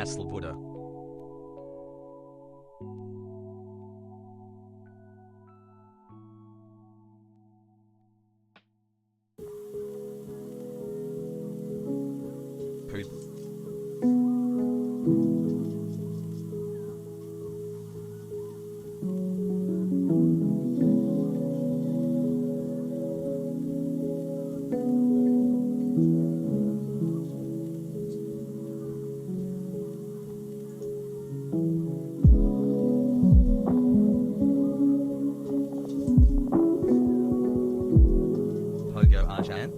Sloboda. Poop. Pogo Arjan.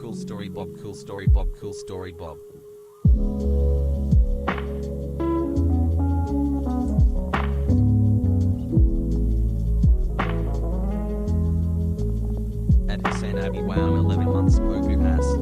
Cool story Bob, cool story Bob, cool story Bob. At HasanAbi, wow, 11 months, Pogu ass.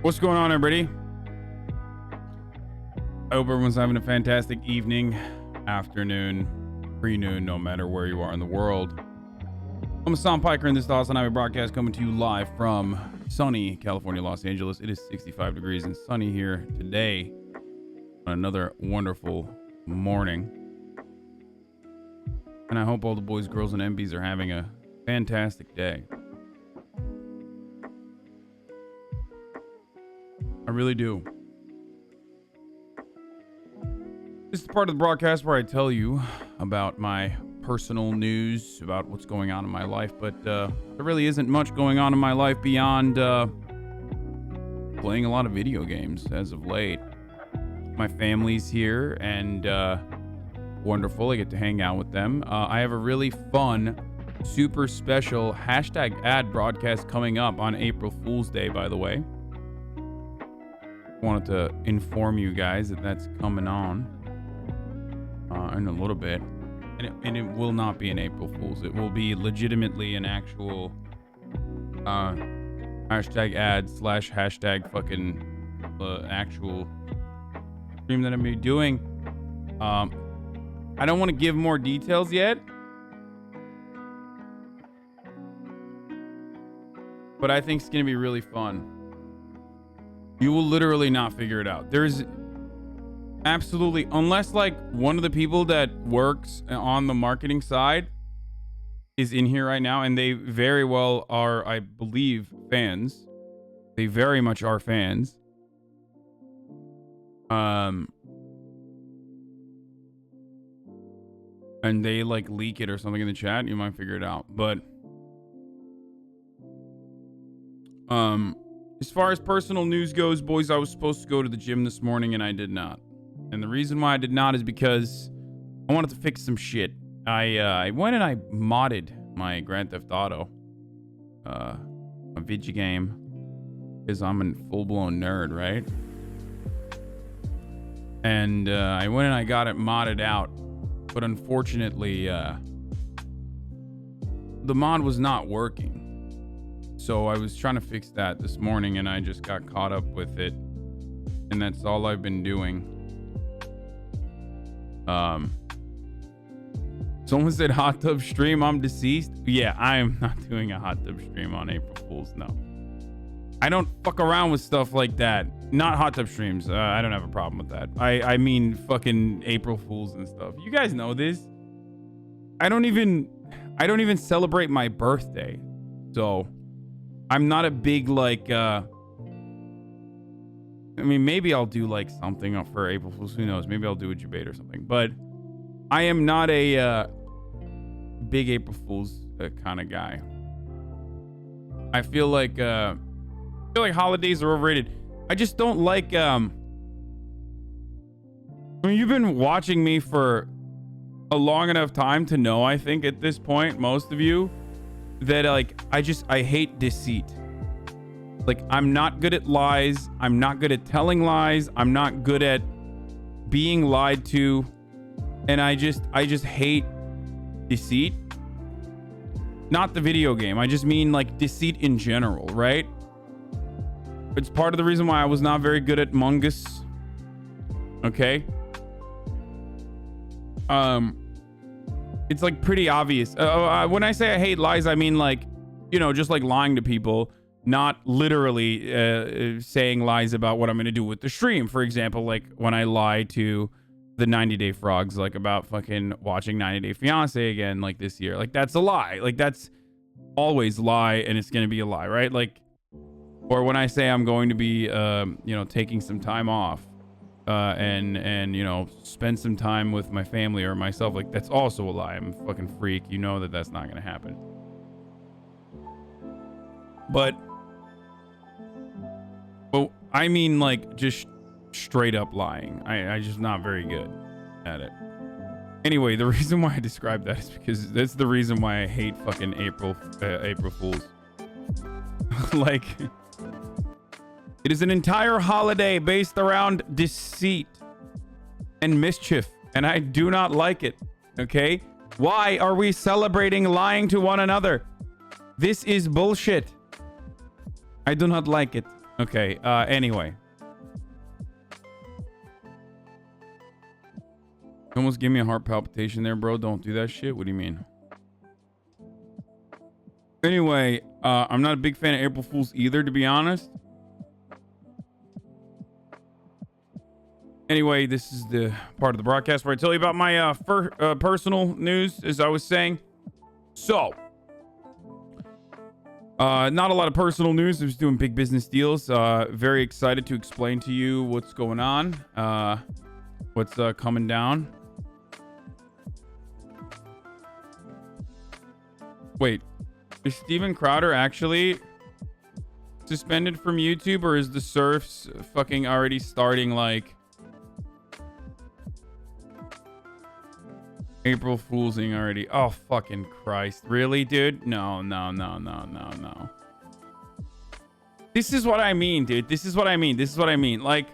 What's going on, everybody? I hope everyone's having a fantastic evening, afternoon, pre-noon, no matter where you are in the world. I'm Hasan Piker, and this is the HasanAbi broadcast coming to you live from sunny California, Los Angeles. It is 65 degrees and sunny here today on another wonderful morning. And I hope all the boys, girls, and MBs are having a fantastic day. I really do. This is part of the broadcast where I tell you about my personal news, about what's going on in my life, but there really isn't much going on in my life beyond playing a lot of video games as of late. My family's here and wonderful. I get to hang out with them. I have a really fun, super special hashtag ad broadcast coming up on April Fool's Day, by the way. Wanted to inform you guys that that's coming on in a little bit, and it will not be an April Fool's. It will be legitimately an actual hashtag ad / hashtag fucking actual stream that I'm gonna be doing. I don't want to give more details yet, but I think it's gonna be really fun. You will literally not figure it out. There's absolutely, unless like one of the people that works on the marketing side is in here right now, and they very well are, I believe, fans. They very much are fans. And they like leak it or something in the chat, you might figure it out. But as far as personal news goes, boys, I was supposed to go to the gym this morning and I did not. And the reason why I did not is because I wanted to fix some shit. I went and I modded my Grand Theft Auto, a video game, because I'm a full-blown nerd, right? And I went and I got it modded out, but unfortunately, the mod was not working. So I was trying to fix that this morning and I just got caught up with it. And that's all I've been doing. Someone said hot tub stream, I'm deceased. Yeah, I am not doing a hot tub stream on April Fool's, no. I don't fuck around with stuff like that. Not hot tub streams. I don't have a problem with that. I mean fucking April Fools and stuff. You guys know this. I don't even celebrate my birthday. So I'm not a big like I mean, maybe I'll do like something for April Fools. Who knows? Maybe I'll do a debate or something. But I am not a big April Fools kind of guy. I feel like holidays are overrated. I just don't like. I mean, you've been watching me for a long enough time to know. I think at this point, most of you, that like I hate deceit. Like, I'm not good at lies. I'm not good at telling lies. I'm not good at being lied to. And I just hate deceit. Not the video game. I just mean like deceit in general, right? It's part of the reason why I was not very good at Mungus. Okay? It's like pretty obvious. When I say I hate lies, I mean like, you know, just like lying to people. Not literally saying lies about what I'm going to do with the stream. For example, like when I lie to the 90 Day Frogs, like about fucking watching 90 Day Fiance again, like this year. Like that's a lie. Like that's always lie, and it's going to be a lie, right? Like, or when I say I'm going to be, you know, taking some time off and, you know, spend some time with my family or myself, like that's also a lie. I'm a fucking freak. You know that that's not going to happen. But I mean like just straight up lying. I just not very good at it. Anyway, the reason why I described that is because that's the reason why I hate fucking April Fools. Like, it is an entire holiday based around deceit and mischief, and I do not like it. Okay? Why are we celebrating lying to one another? This is bullshit. I do not like it. Okay, anyway. Almost gave me a heart palpitation there, bro. Don't do that shit. What do you mean? Anyway, I'm not a big fan of April Fools either, to be honest. Anyway, this is the part of the broadcast where I tell you about my personal news, as I was saying. So, not a lot of personal news. I was doing big business deals. Very excited to explain to you what's going on, what's coming down. Wait, is Steven Crowder actually suspended from YouTube, or is the surfs fucking already starting like April Foolsing already? Oh, fucking Christ. Really, dude? No. This is what I mean, dude. This is what I mean. Like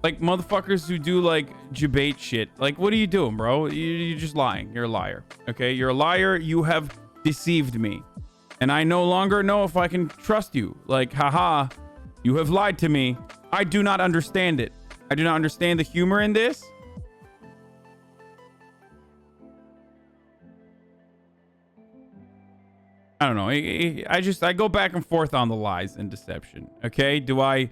motherfuckers who do like debate shit. Like, what are you doing, bro? You're just lying. You're a liar. Okay? You're a liar. You have deceived me. And I no longer know if I can trust you. Like, haha, you have lied to me. I do not understand it. I do not understand the humor in this. I don't know. I go back and forth on the lies and deception. Okay? Do I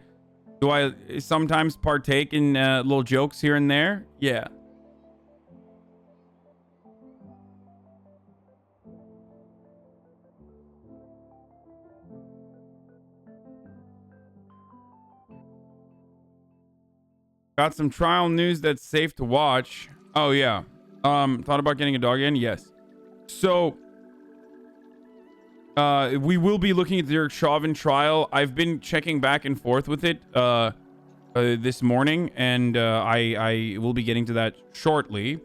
sometimes partake in little jokes here and there? Yeah. Got some trial news that's safe to watch. Oh yeah. Thought about getting a dog again? Yes. So we will be looking at the Chauvin trial. I've been checking back and forth with it this morning, and I will be getting to that shortly.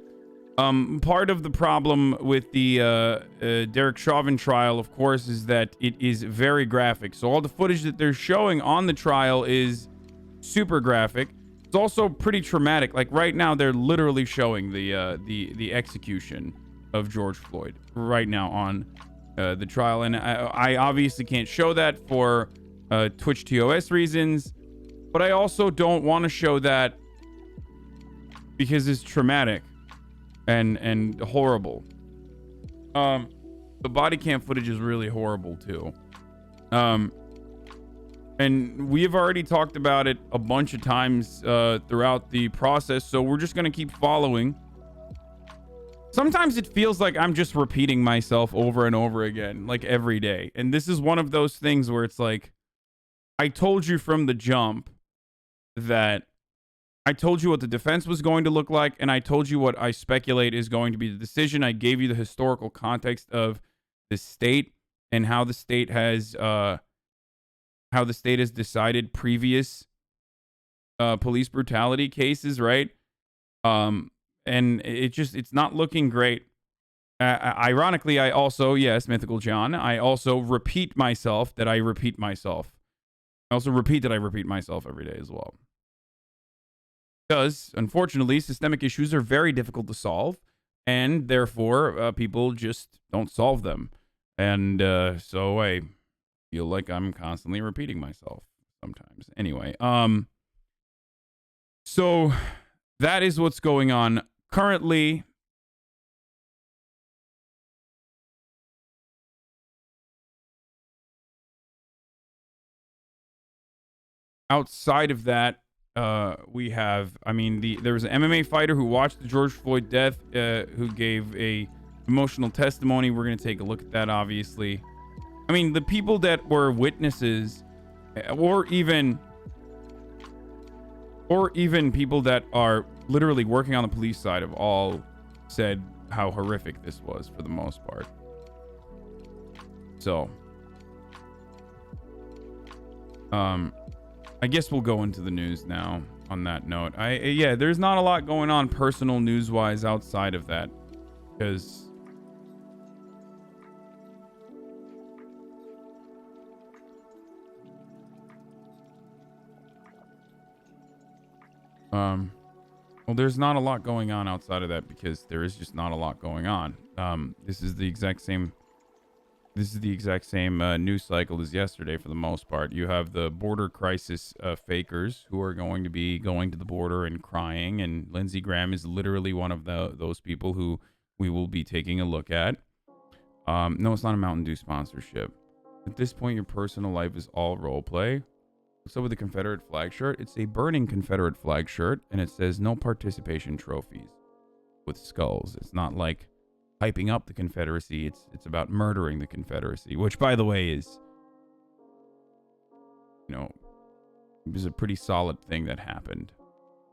Part of the problem with the Derek Chauvin trial, of course, is that it is very graphic. So all the footage that they're showing on the trial is super graphic. It's also pretty traumatic. Like right now, they're literally showing the execution of George Floyd right now on the trial, and I obviously can't show that for Twitch TOS reasons, but I also don't want to show that because it's traumatic and horrible. The body cam footage is really horrible too. And we have already talked about it a bunch of times throughout the process, so we're just going to keep following. Sometimes it feels like I'm just repeating myself over and over again, like every day. And this is one of those things where it's like, I told you from the jump that I told you what the defense was going to look like, and I told you what I speculate is going to be the decision. I gave you the historical context of the state and how the state has decided previous police brutality cases, right? And it's not looking great. Ironically, I also, yes, Mythical John, I also repeat myself that I repeat myself. I also repeat that I repeat myself every day as well. Because, unfortunately, systemic issues are very difficult to solve, and therefore, people just don't solve them. And so I feel like I'm constantly repeating myself sometimes. Anyway, so that is what's going on currently. Outside of that, we have, I mean, there was an MMA fighter who watched the George Floyd death, who gave a emotional testimony. We're going to take a look at that, obviously. I mean, the people that were witnesses, or even people that are literally working on the police side, have all said how horrific this was for the most part. So, I guess we'll go into the news now on that note. Yeah, there's not a lot going on personal news-wise outside of that, because well, there's not a lot going on outside of that because there is just not a lot going on. This is the exact same This is the exact same news cycle as yesterday for the most part. You have the border crisis fakers who are going to be going to the border and crying, and Lindsey Graham is literally one of those people who we will be taking a look at. No, it's not a Mountain Dew sponsorship. At this point, your personal life is all role play. So with the Confederate flag shirt, it's a burning Confederate flag shirt, and it says no participation trophies with skulls. It's not like hyping up the Confederacy. It's about murdering the Confederacy, which, by the way, is, you know, it was a pretty solid thing that happened.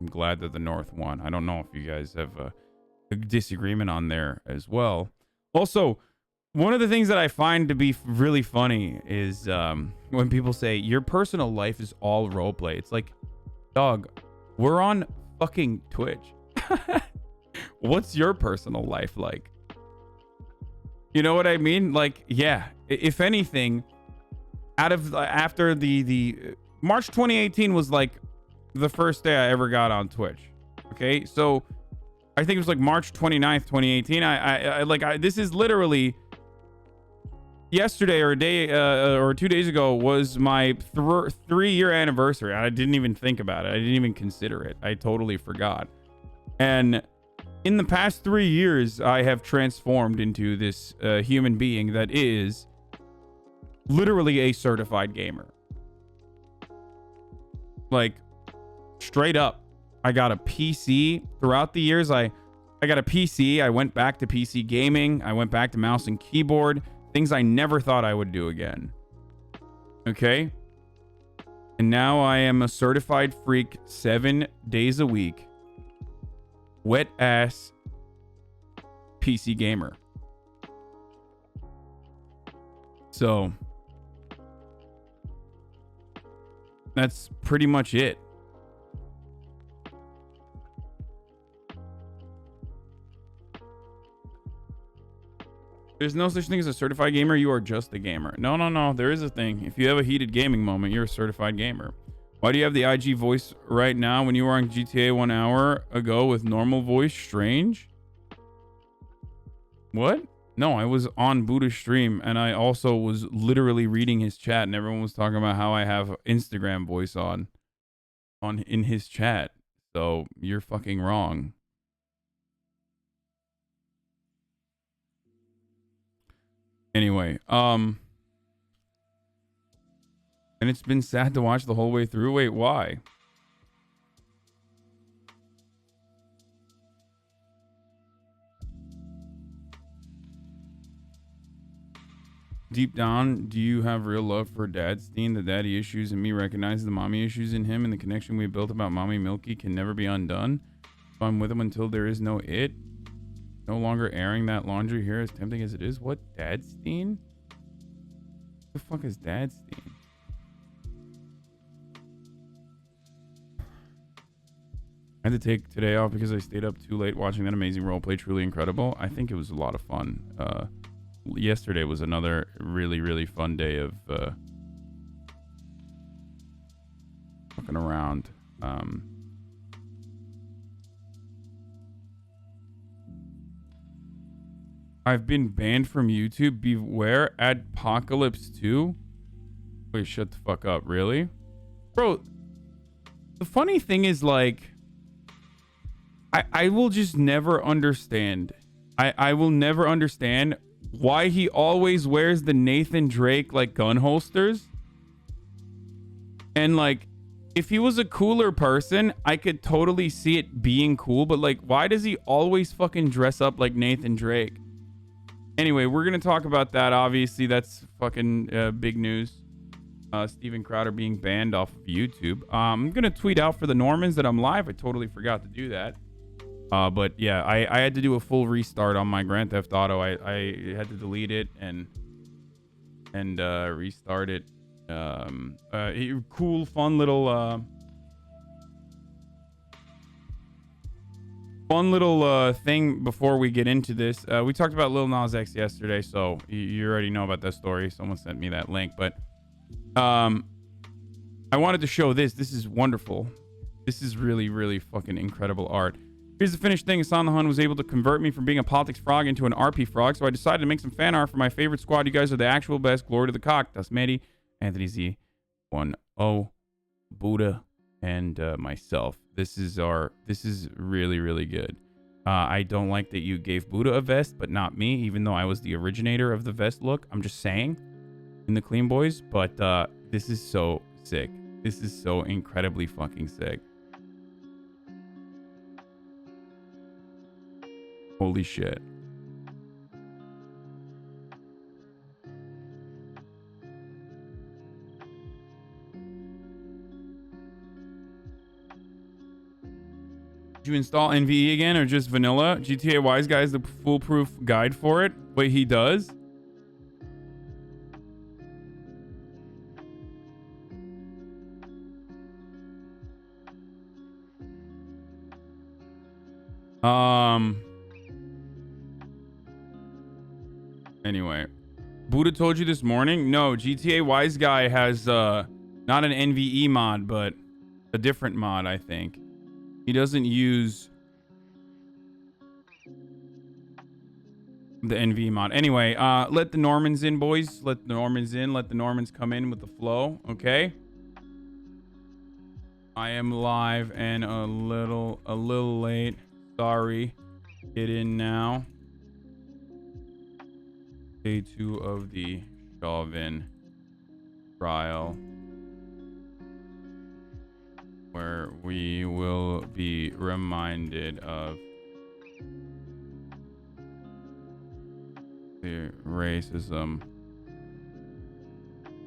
I'm glad that the North won. I don't know if you guys have a disagreement on there as well. Also, one of the things that I find to be really funny is when people say your personal life is all role play. It's like, dog, we're on fucking Twitch. What's your personal life like? You know what I mean? Like, yeah, if anything, after the March 2018 was like the first day I ever got on Twitch. Okay, so I think it was like March 29th, 2018. This is literally yesterday or a day or 2 days ago was my 3-year anniversary. I didn't even think about it. I didn't even consider it. I totally forgot. And in the past 3 years, I have transformed into this human being that is literally a certified gamer. Like, straight up. I got a PC. Throughout the years, I got a PC. I went back to PC gaming. I went back to mouse and keyboard. Things I never thought I would do again. Okay? And now I am a certified freak 7 days a week. Wet ass PC gamer. So that's pretty much it. There's no such thing as a certified gamer. You are just a gamer. No. There is a thing. If you have a heated gaming moment, you're a certified gamer. Why do you have the IG voice right now when you were on GTA 1 hour ago with normal voice? Strange? What? No, I was on Buddha's stream and I also was literally reading his chat and everyone was talking about how I have Instagram voice on in his chat. So you're fucking wrong. Anyway, and it's been sad to watch the whole way through. Wait, why? Deep down, do you have real love for Dadstein? The daddy issues and me recognize the mommy issues in him, and the connection we built about Mommy Milky can never be undone. So I'm with him until there is no it. No longer airing that laundry here, as tempting as it is. What? Dadstein? What the fuck is Dadstein? I had to take today off because I stayed up too late watching that amazing roleplay. Truly incredible. I think it was a lot of fun. Yesterday was another really, really fun day of fucking around. I've been banned from YouTube. Beware. Adpocalypse 2. Wait, shut the fuck up. Really? Bro, the funny thing is, like, I will just never understand. I will never understand why he always wears the Nathan Drake, like, gun holsters. And, like, if he was a cooler person, I could totally see it being cool. But, like, why does he always fucking dress up like Nathan Drake? Anyway, we're going to talk about that. Obviously, that's fucking big news. Steven Crowder being banned off of YouTube. I'm going to tweet out for the Normans that I'm live. I totally forgot to do that. But yeah, I had to do a full restart on my Grand Theft Auto. I had to delete it and restart it. Cool, fun little thing before we get into this. We talked about Lil Nas X yesterday, so you already know about that story. Someone sent me that link, but I wanted to show this. This is wonderful. This is really, really fucking incredible art. Here's the finished thing. Hasan the Hun was able to convert me from being a politics frog into an RP frog, so I decided to make some fan art for my favorite squad. You guys are the actual best. Glory to the cock. That's Mehdi, Anthony Z, 1-0, Buddha, and myself. This is really, really good. I don't like that you gave Buddha a vest, but not me, even though I was the originator of the vest look. I'm just saying in the Clean Boys, but this is so sick. This is so incredibly fucking sick. Holy shit. Did you install NVE again or just vanilla? GTA Wise Guy is the foolproof guide for it. Wait, he does? Anyway, Buddha told you this morning? No, GTA Wise Guy has not an NVE mod, but a different mod, I think. He doesn't use the NVE mod. Anyway, let the Normans in, boys. Let the Normans in. Let the Normans come in with the flow, okay? I am live and a little late. Sorry. Get in now. Day 2 of the Chauvin Trial, where we will be reminded of the racism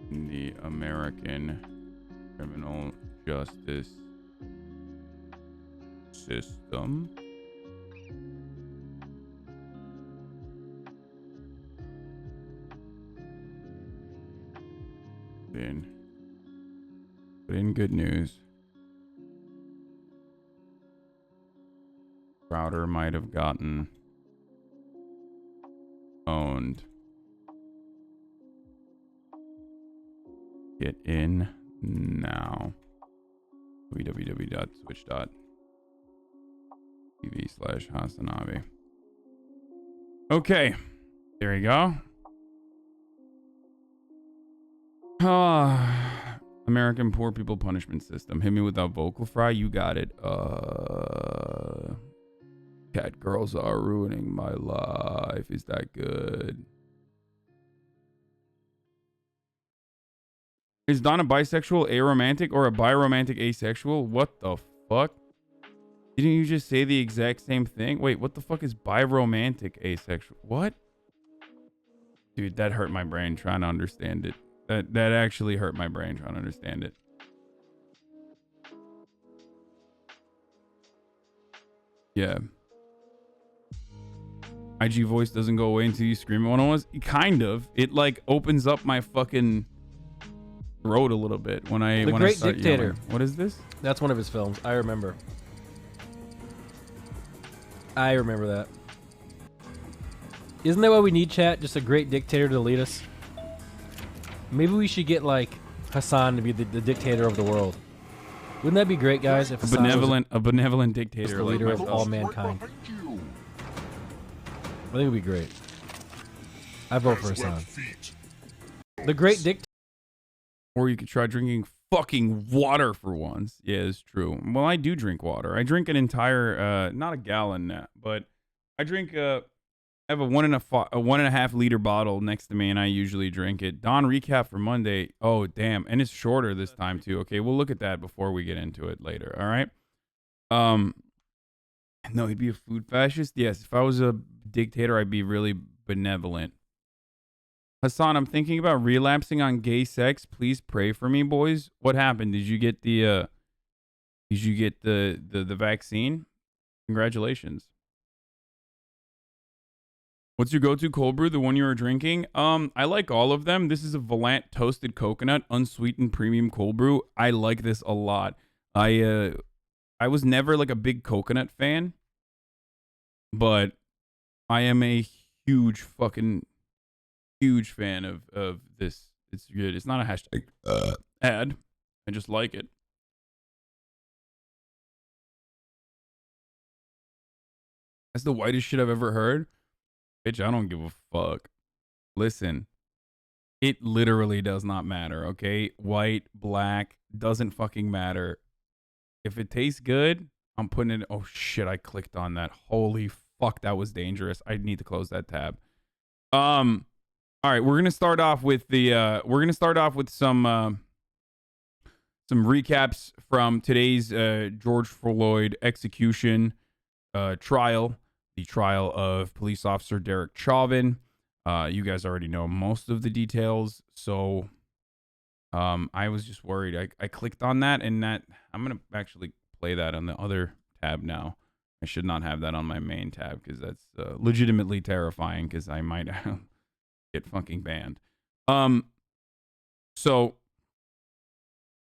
in the American criminal justice system. But in good news, Crowder might have gotten owned. Get in now. www.twitch.tv/HasanAbi. Okay, there you go. American poor people punishment system. Hit me without vocal fry. You got it. Cat girls are ruining my life. Is that good? Is Don a bisexual aromantic or a biromantic asexual? What the fuck? Didn't you just say the exact same thing? Wait, what the fuck is biromantic asexual? What? Dude, that hurt my brain trying to understand it. That actually hurt my brain trying to understand it. Yeah. IG voice doesn't go away until you scream at one of us. Kind of. It like opens up my fucking throat a little bit when I start Dictator. Yelling. What is this? That's one of his films. I remember that. Isn't that what we need, chat? Just a great dictator to lead us? Maybe we should get like Hasan to be the dictator of the world. Wouldn't that be great, guys? If Hasan a benevolent dictator, was the leader of all mankind. I think it'd be great. I vote for Hasan. The great dictator. Or you could try drinking fucking water for once. Yeah, it's true. Well, I do drink water. I drink an entire, not a gallon, but I drink I have a 1.5 liter bottle next to me, and I usually drink it. Don recap for Monday. Oh, damn. And it's shorter this time, too. Okay, we'll look at that before we get into it later. All right? No, he'd be a food fascist? Yes, if I was a dictator, I'd be really benevolent. Hasan, I'm thinking about relapsing on gay sex. Please pray for me, boys. What happened? Did you get the vaccine? Congratulations. What's your go-to cold brew? The one you were drinking? I like all of them. This is a Volant toasted coconut, unsweetened premium cold brew. I like this a lot. I was never like a big coconut fan, but I am a huge fan of this. It's good. It's not a hashtag ad. I just like it. That's the whitest shit I've ever heard. Bitch, I don't give a fuck. Listen, it literally does not matter, okay? White, black, doesn't fucking matter. If it tastes good, I'm putting it. Oh shit, I clicked on that. Holy fuck, that was dangerous. I need to close that tab. All right, we're gonna start off with some recaps from today's George Floyd execution trial, the trial of police officer Derek Chauvin. You guys already know most of the details, so I was just worried. I clicked on that, and that I'm gonna actually play that on the other tab now. I should not have that on my main tab because that's legitimately terrifying because I might get fucking banned. So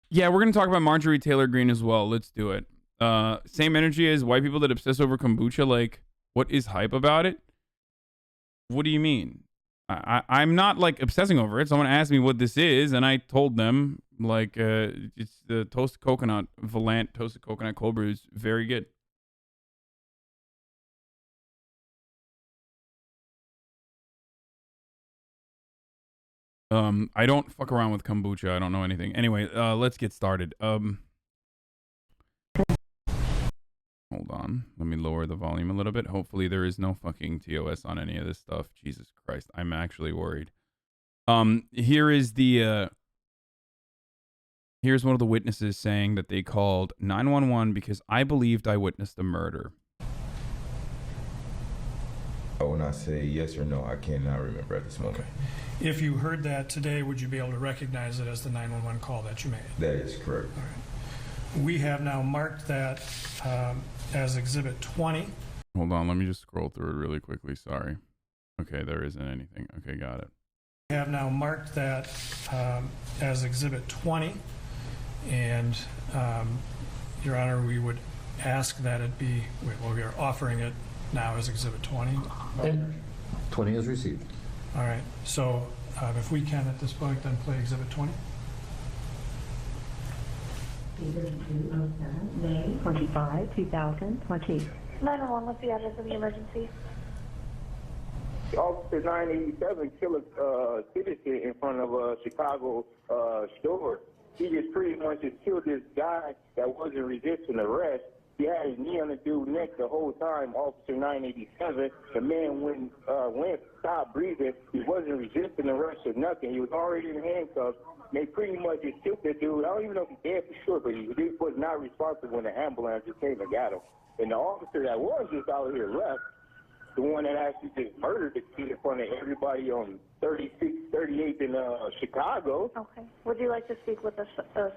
yeah, we're gonna talk about Marjorie Taylor Greene as well. Let's do it. Same energy as white people that obsess over kombucha. Like, what is hype about it? What do you mean? I'm not like obsessing over it. Someone asked me what this is, and I told them like it's the toasted coconut, Valant toasted coconut cold brew is very good. I don't fuck around with kombucha. I don't know anything. Anyway, let's get started. Hold on. Let me lower the volume a little bit. Hopefully there is no fucking TOS on any of this stuff. Jesus Christ. I'm actually worried. Here is the here's one of the witnesses saying that they called 911 because I believed I witnessed a murder. When I say yes or no, I cannot remember at this moment. Okay. If you heard that today, would you be able to recognize it as the 911 call that you made? That is correct. All right. We have now marked that as Exhibit 20. Hold on, let me just scroll through it really quickly. Sorry. Okay, there isn't anything. Okay, got it. We have now marked that as Exhibit 20, and Your Honor, we would ask that it be, well, we are offering it now as Exhibit 20. And 20 is received. All right, so if we can at this point then play Exhibit 20. May 25, 2020. 911, what's the address of the emergency? Officer 987 killed a citizen in front of a Chicago store. He just pretty much just killed this guy that wasn't resisting arrest. He had his knee on the dude's neck the whole time, Officer 987. The man went, stopped breathing. He wasn't resisting arrest or nothing. He was already in handcuffs. They pretty much just killed the dude. I don't even know if he's dead for sure, but he was not responsible when the ambulance just came and got him. And the officer that was just out here left, the one that actually just murdered the kid in front of everybody on 36, 38th in Chicago. Okay. Would you like to speak with the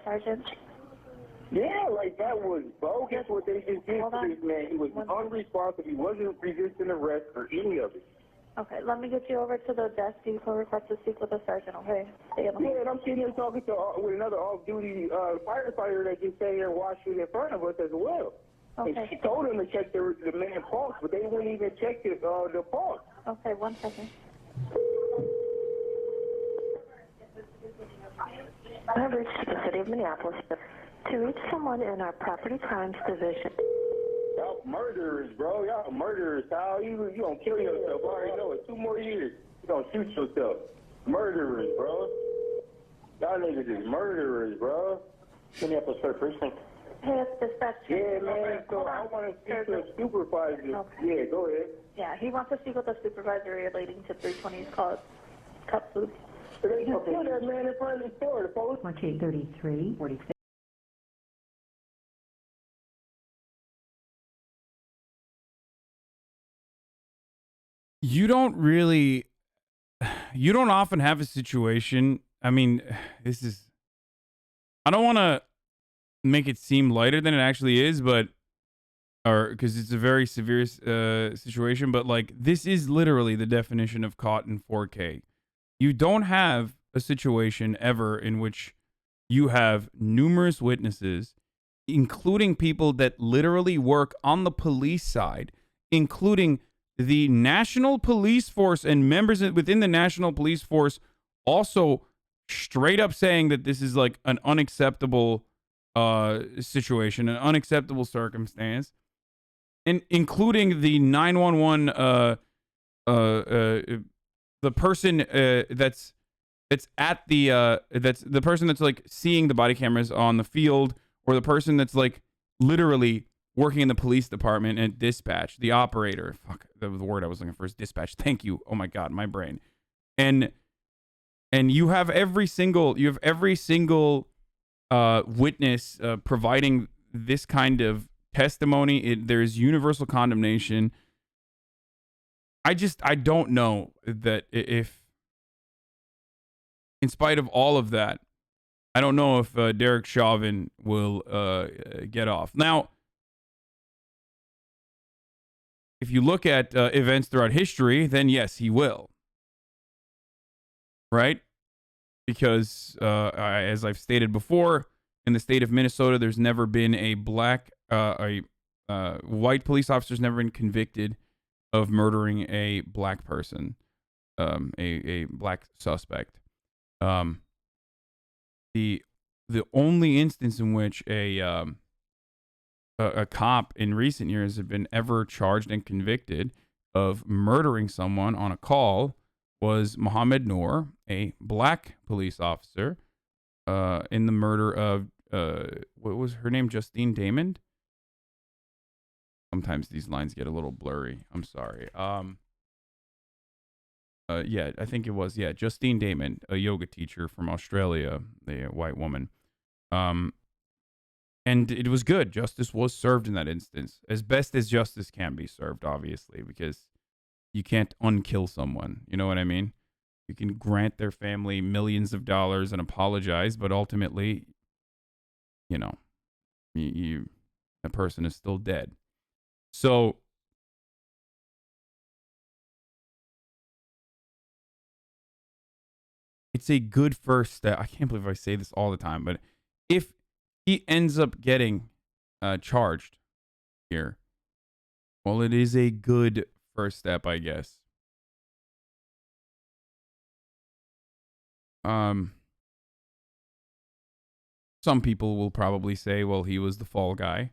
sergeant? Yeah, like that was bogus what they just did to this man. He was unresponsive. He wasn't resisting arrest or any of it. Okay, let me get you over to the desk. You can request to speak with the sergeant, okay? Yeah, and I'm sitting here talking to with another off-duty firefighter that just sat here and watched it in front of us as well. Okay. And she told him to check the man's pulse, but they wouldn't even check the pulse. Okay, 1 second. I have reached the city of Minneapolis to reach someone in our property crimes division. Y'all murderers, bro. Y'all murderers, Kyle. You gonna kill yourself. I already know it. 2 more years. You gonna shoot yourself. Murderers, bro. Y'all niggas is murderers, bro. Minneapolis Third Precinct. Hey, it's dispatch. Yeah, man. So I want to speak to a supervisor. Okay. Yeah, go ahead. Yeah, he wants to speak with a supervisor relating to 320's called cup food. They just killed that man in front of the store. The police. 2833, 46. You don't often have a situation. I mean, I don't want to make it seem lighter than it actually is, but, or because it's a very severe situation, but like this is literally the definition of caught in 4K. You don't have a situation ever in which you have numerous witnesses, including people that literally work on the police side, including the National Police Force and members within the National Police Force also straight up saying that this is like an unacceptable situation, an unacceptable circumstance. and including the 911 the person that's at the that's the person that's like seeing the body cameras on the field, or the person that's like literally working in the police department and dispatch, the operator. Fuck, that was the word I was looking for, is dispatch. Thank you. Oh my god, my brain. And you have every single witness providing this kind of testimony. There's universal condemnation. I don't know that if, in spite of all of that, I don't know if Derek Chauvin will get off. Now, if you look at events throughout history, then yes, he will. Right? Because, as I've stated before, in the state of Minnesota, there's never been a white police officer's never been convicted of murdering a black person, a black suspect. The only instance in which a cop in recent years have been ever charged and convicted of murdering someone on a call was Mohammed Noor, a black police officer, in the murder of what was her name? Justine Damon. Sometimes these lines get a little blurry. I'm sorry. Yeah, I think it was. Yeah, Justine Damon, a yoga teacher from Australia, a white woman. And it was good. Justice was served in that instance, as best as justice can be served, obviously, because you can't unkill someone. You know what I mean? You can grant their family millions of dollars and apologize, but ultimately, you know, that person is still dead. So it's a good first step. I can't believe I say this all the time, but if he ends up getting charged here, well, it is a good first step, I guess. Some people will probably say, well, he was the fall guy.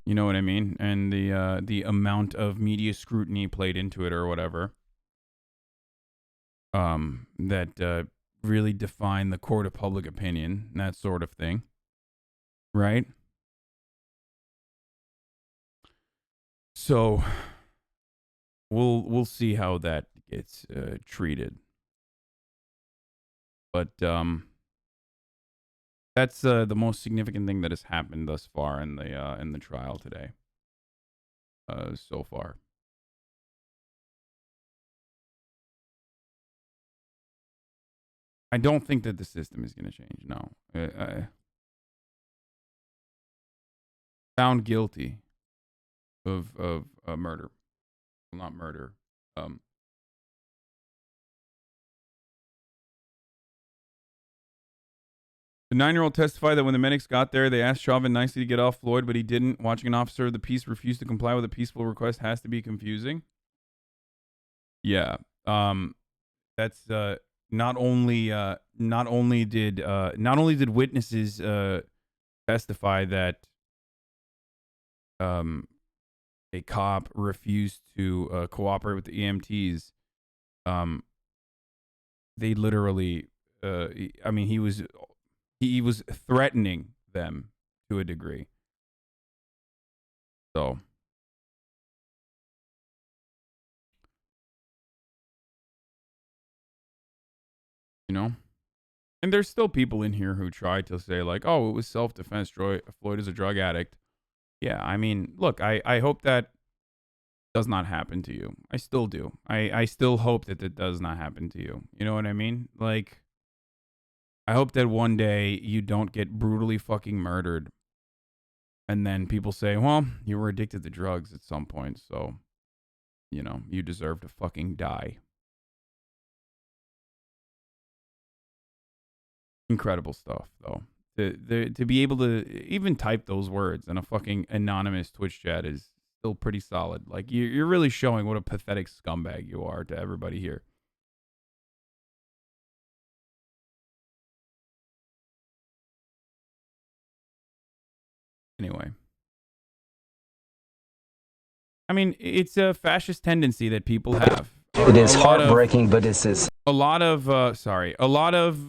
You know what I mean? And the amount of media scrutiny played into it or whatever. That really define the court of public opinion, that sort of thing. Right? So we'll see how that gets treated. But that's the most significant thing that has happened thus far in the trial today. So far. I don't think that the system is going to change. No. Found guilty of murder. Well, not murder. The 9-year-old testified that when the medics got there, they asked Chauvin nicely to get off Floyd, but he didn't. Watching an officer of the peace refuse to comply with a peaceful request has to be confusing. Yeah. That's not only did witnesses testify that a cop refused to cooperate with the EMTs. They literally, I mean, he was threatening them to a degree. So, you know, and there's still people in here who try to say like, oh, it was self-defense. Floyd is a drug addict. Yeah, I mean, look, I hope that does not happen to you. I still do. I still hope that it does not happen to you. You know what I mean? Like, I hope that one day you don't get brutally fucking murdered. And then people say, well, you were addicted to drugs at some point, so, you know, you deserve to fucking die. Incredible stuff, though. To be able to even type those words in a fucking anonymous Twitch chat is still pretty solid. Like, you're really showing what a pathetic scumbag you are to everybody here. Anyway. I mean, it's a fascist tendency that people have. It is heartbreaking, but this is a lot of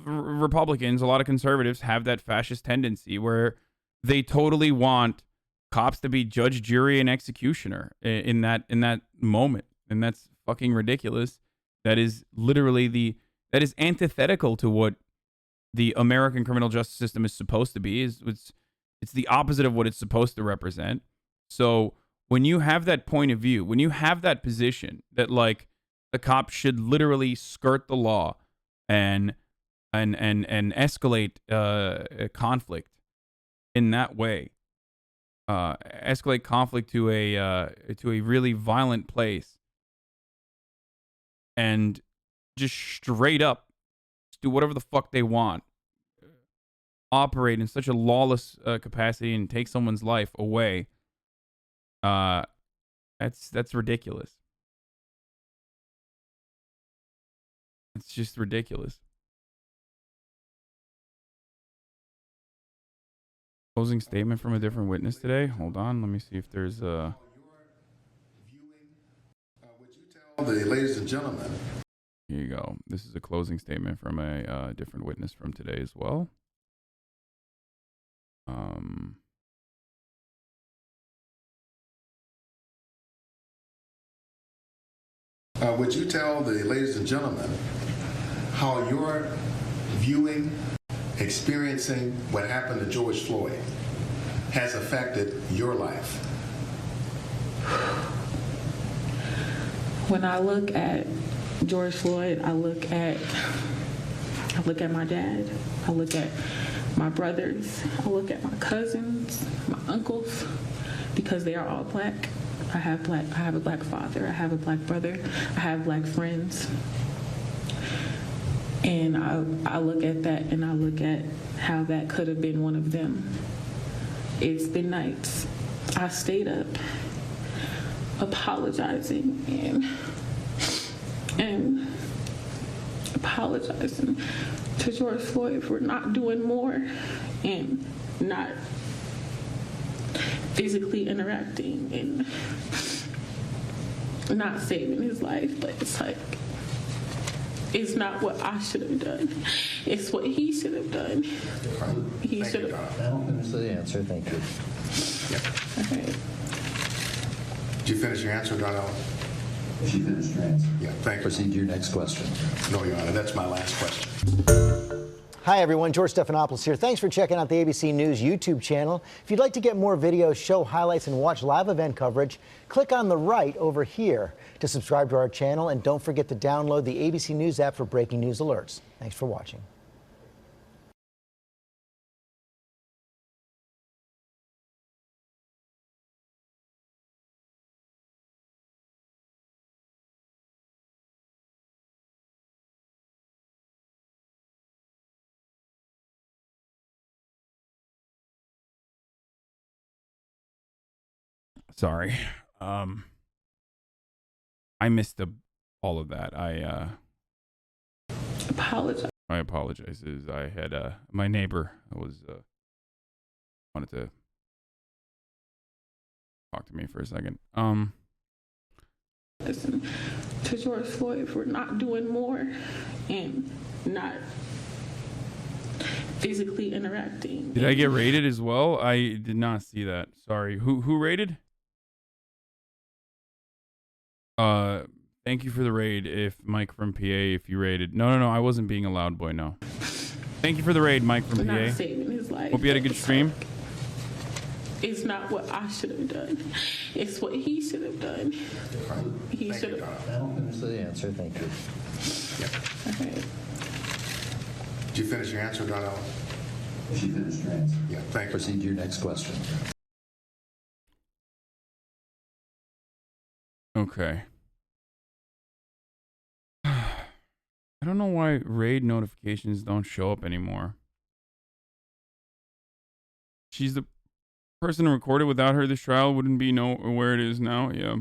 Republicans, a lot of conservatives have that fascist tendency where they totally want cops to be judge, jury, and executioner in that moment, and that's fucking ridiculous. That is literally that is antithetical to what the American criminal justice system is supposed to be. It's the opposite of what it's supposed to represent. So when you have that point of view, when you have that position that like the cops should literally skirt the law and escalate a conflict in that way, escalate conflict to a really violent place, and just straight up do whatever the fuck they want, operate in such a lawless capacity and take someone's life away. That's ridiculous. It's just ridiculous. Closing statement from a different witness today. Hold on, let me see if there's a. The ladies and gentlemen. Here you go. This is a closing statement from a different witness from today as well. Would you tell the ladies and gentlemen how you're viewing, experiencing what happened to George Floyd has affected your life? When I look at George Floyd, I look at my dad, I look at my brothers, I look at my cousins, my uncles, because they are all black. I have a black father, I have a black brother, I have black friends. And I look at that and I look at how that could have been one of them. It's been nights I stayed up apologizing and apologizing to George Floyd for not doing more and not physically interacting and not saving his life. But it's like, it's not what I should have done. It's what he should have done. He should have. I don't finish the answer. Thank you. Yeah. Okay. Did you finish your answer, Darnell? She finished her answer. Yeah, thank you. Proceed to your next question. No, Your Honor, that's my last question. Hi, everyone. George Stephanopoulos here. Thanks for checking out the ABC News YouTube channel. If you'd like to get more videos, show highlights, and watch live event coverage, click on the right over here to subscribe to our channel. And don't forget to download the ABC News app for breaking news alerts. Thanks for watching. Sorry. I missed all of that. I apologize. I apologize. I had my neighbor was wanted to talk to me for a second. Listen to George Floyd for not doing more and not physically interacting. Did I get raided as well? I did not see that. Sorry. Who raided? Thank you for the raid. If Mike from PA, if you raided. No, I wasn't being a loud boy. No. Thank you for the raid, Mike from PA. Not saving his life. Hope you had a good stream. It's not what I should have done. It's what he should have done. He should have. I don't finish the answer. Thank you. Yeah. Okay. Did you finish your answer, Darnell? She finished her answer. Yeah, thank you. Proceed to your next question. Okay. I don't know why raid notifications don't show up anymore. She's the person recorded. Without her, this trial wouldn't be where it is now. Yeah.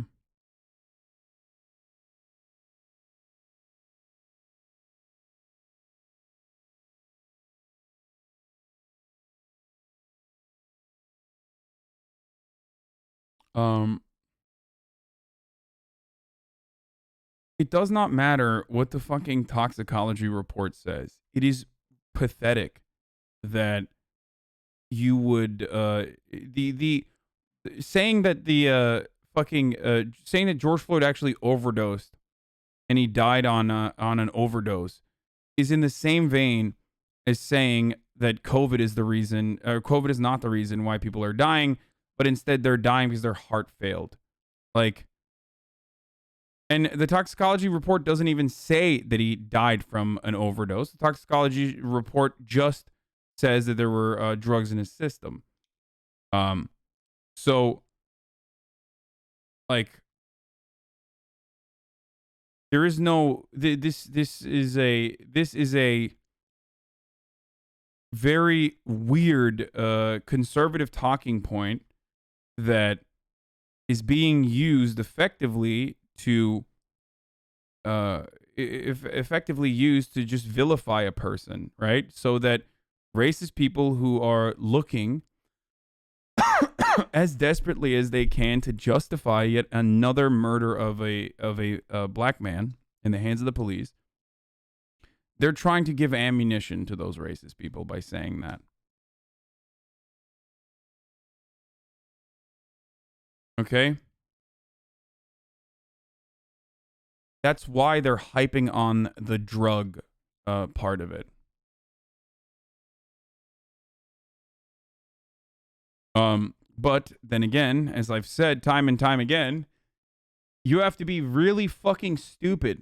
It does not matter what the fucking toxicology report says. It is pathetic that you would the saying that saying that George Floyd actually overdosed and he died on an overdose is in the same vein as saying that COVID is the reason, or COVID is not the reason why people are dying, but instead they're dying because their heart failed. Like, and the toxicology report doesn't even say that he died from an overdose. The toxicology report just says that there were drugs in his system. So, like, there is no this is a very weird conservative talking point that is being used effectively to effectively used to just vilify a person, right? So that racist people who are looking as desperately as they can to justify yet another murder of a black man in the hands of the police, they're trying to give ammunition to those racist people by saying that. Okay? That's why they're hyping on the drug part of it. But then again, as I've said time and time again, you have to be really fucking stupid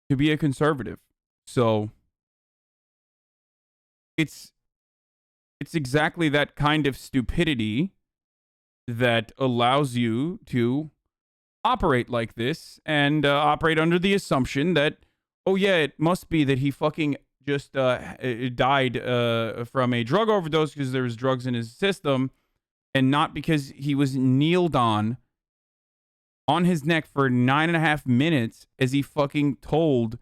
to be a conservative. So it's exactly that kind of stupidity that allows you to operate like this and operate under the assumption that, oh yeah, it must be that he fucking just died from a drug overdose because there was drugs in his system, and not because he was kneeled on his neck for 9.5 minutes as he fucking told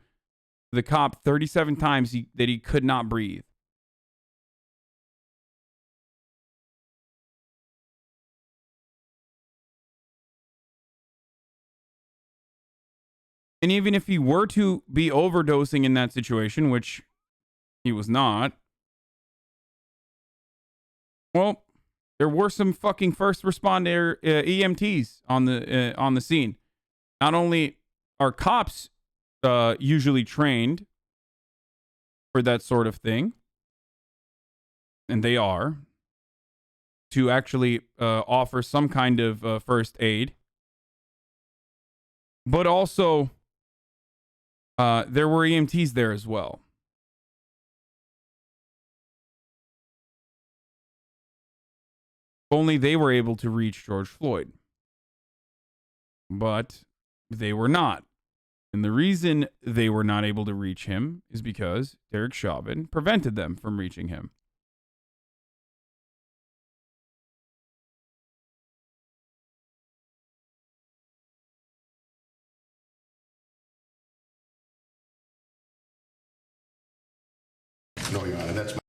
the cop 37 times that he could not breathe. And even if he were to be overdosing in that situation, which he was not, well, there were some fucking first responder EMTs on the scene. Not only are cops usually trained for that sort of thing, and they are, to actually offer some kind of first aid, but also there were EMTs there as well. Only they were able to reach George Floyd. But they were not. And the reason they were not able to reach him is because Derek Chauvin prevented them from reaching him. No, Your Honor, that's my...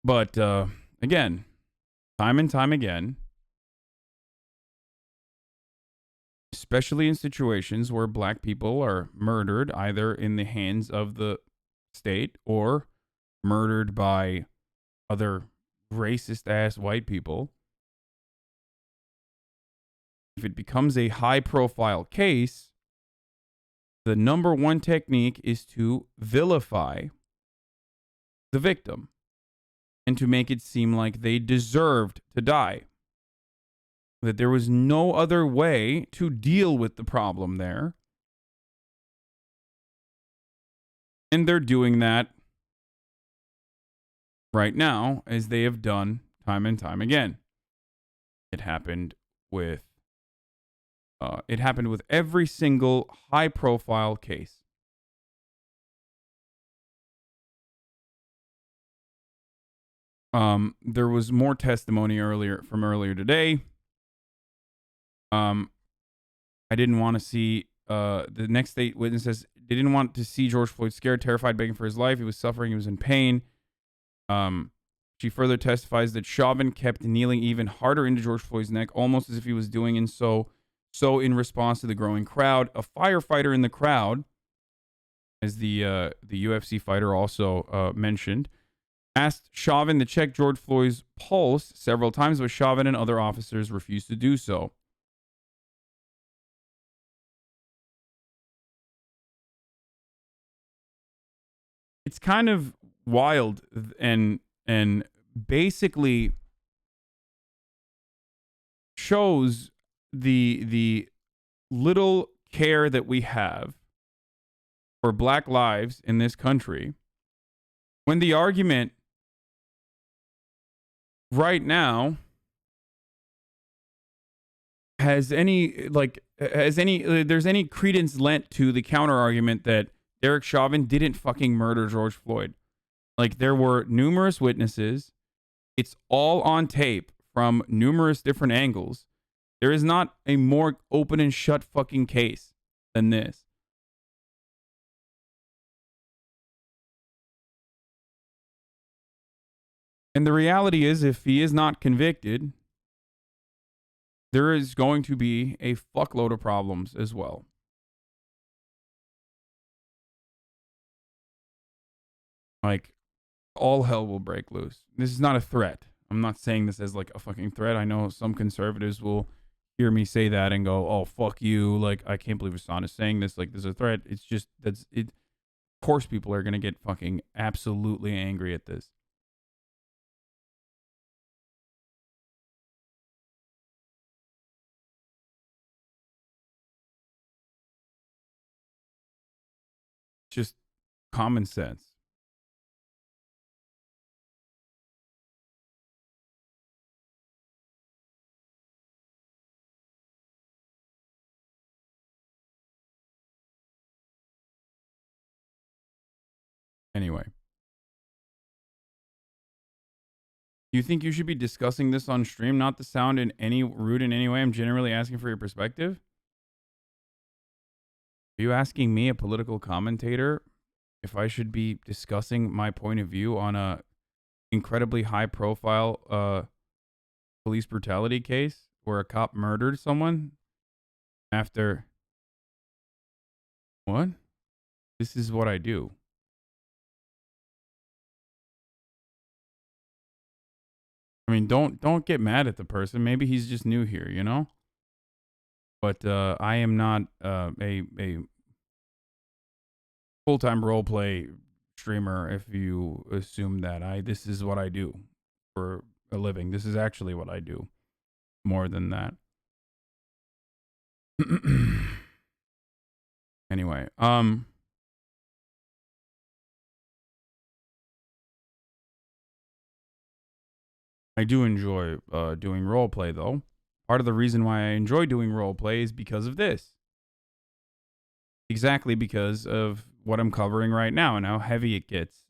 But, again, time and time again, especially in situations where black people are murdered either in the hands of the state or murdered by other racist-ass white people, if it becomes a high-profile case, the number one technique is to vilify the victim and to make it seem like they deserved to die. That there was no other way to deal with the problem there. And they're doing that right now, as they have done time and time again. It happened with every single high-profile case. There was more testimony from earlier today. I didn't want to see the next state witness says they didn't want to see George Floyd scared, terrified, begging for his life. He was suffering. He was in pain. She further testifies that Chauvin kept kneeling even harder into George Floyd's neck, almost as if he was doing in so in response to the growing crowd. A firefighter in the crowd, as the UFC fighter also mentioned, asked Chauvin to check George Floyd's pulse several times, but Chauvin and other officers refused to do so. It's kind of wild and basically shows the little care that we have for black lives in this country, when the argument right now there's any credence lent to the counter argument that Derek Chauvin didn't fucking murder George Floyd. Like, there were numerous witnesses. It's all on tape from numerous different angles. There is not a more open and shut fucking case than this. And the reality is, if he is not convicted, there is going to be a fuckload of problems as well. Like, all hell will break loose. This is not a threat. I'm not saying this as like a fucking threat. I know some conservatives will hear me say that and go, "Oh, fuck you." Like, I can't believe Hasan is saying this. Like, this is a threat. It's just, that's it. Of course, people are going to get fucking absolutely angry at this. Just common sense. Anyway. You think you should be discussing this on stream, not to sound in any rude in any way? I'm generally asking for your perspective. Are you asking me, a political commentator, if I should be discussing my point of view on a incredibly high profile police brutality case where a cop murdered someone after... What? This is what I do. I mean, don't get mad at the person. Maybe he's just new here, you know? But I am not a full-time roleplay streamer if you assume that this is what I do for a living. This is actually what I do. More than that. Anyway, I do enjoy doing roleplay, though. Part of the reason why I enjoy doing roleplay is because of this. Exactly because of what I'm covering right now and how heavy it gets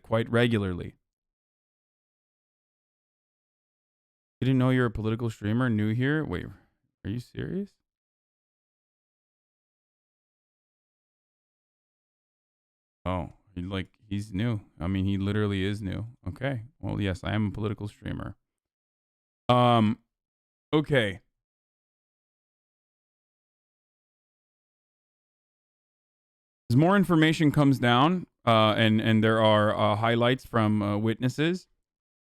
quite regularly. You didn't know you're a political streamer, new here? Wait, are you serious? Oh, he's new. I mean, he literally is new. Okay. Well, yes, I am a political streamer. Okay. As more information comes down, and there are highlights from witnesses,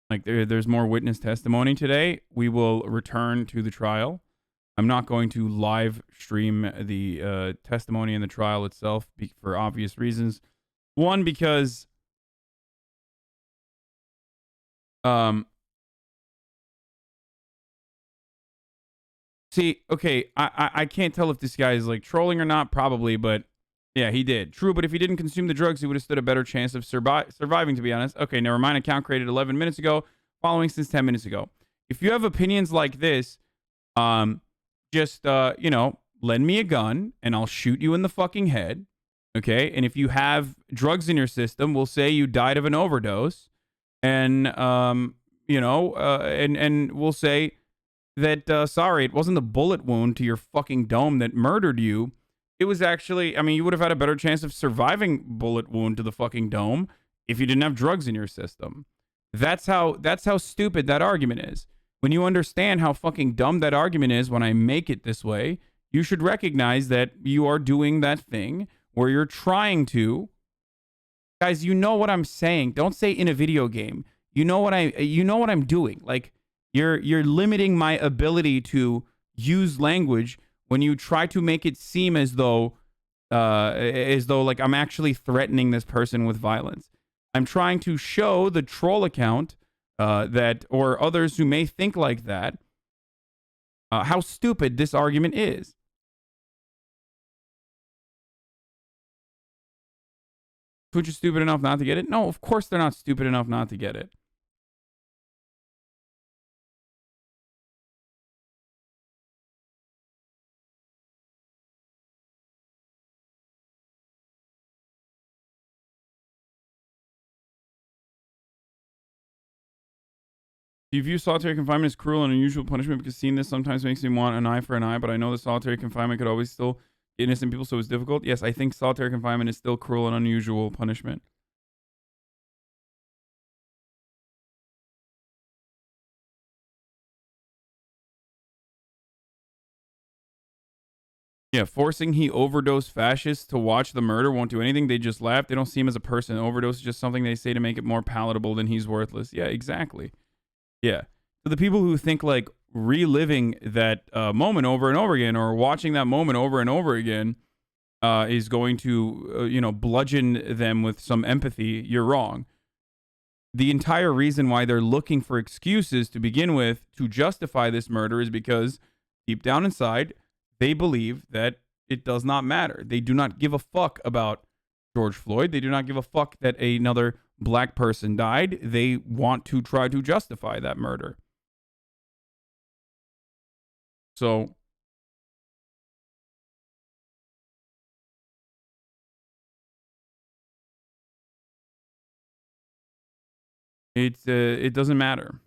like there's more witness testimony today, we will return to the trial. I'm not going to live stream the testimony in the trial itself for obvious reasons. One, because see, okay, I can't tell if this guy is like trolling or not, probably, but yeah, he did. True, but if he didn't consume the drugs, he would have stood a better chance of surviving, to be honest. Okay, never mind. Account created 11 minutes ago, following since 10 minutes ago. If you have opinions like this, just, you know, lend me a gun and I'll shoot you in the fucking head. Okay, and if you have drugs in your system, we'll say you died of an overdose, and you know, and we'll say that sorry, it wasn't the bullet wound to your fucking dome that murdered you. It was actually, I mean, you would have had a better chance of surviving bullet wound to the fucking dome if you didn't have drugs in your system. That's how stupid that argument is. When you understand how fucking dumb that argument is when I make it this way, you should recognize that you are doing that thing where you're trying to. Guys, you know what I'm saying. Don't say in a video game. You know what I'm doing. Like you're limiting my ability to use language when you try to make it seem as though like I'm actually threatening this person with violence. I'm trying to show the troll account that, or others who may think like that, how stupid this argument is. Twitch is stupid enough not to get it? No, of course they're not stupid enough not to get it. Do you view solitary confinement as cruel and unusual punishment? Because seeing this sometimes makes me want an eye for an eye, but I know that solitary confinement could always still get innocent people, so it's difficult. Yes, I think solitary confinement is still cruel and unusual punishment. Yeah, forcing he overdosed fascists to watch the murder won't do anything. They just laugh. They don't see him as a person. Overdose is just something they say to make it more palatable than he's worthless. Yeah, exactly. Yeah. So the people who think like reliving that moment over and over again, or watching that moment over and over again, is going to, bludgeon them with some empathy, you're wrong. The entire reason why they're looking for excuses to begin with to justify this murder is because deep down inside, they believe that it does not matter. They do not give a fuck about George Floyd. They do not give a fuck that another black person died. They want to try to justify that murder. So it doesn't matter.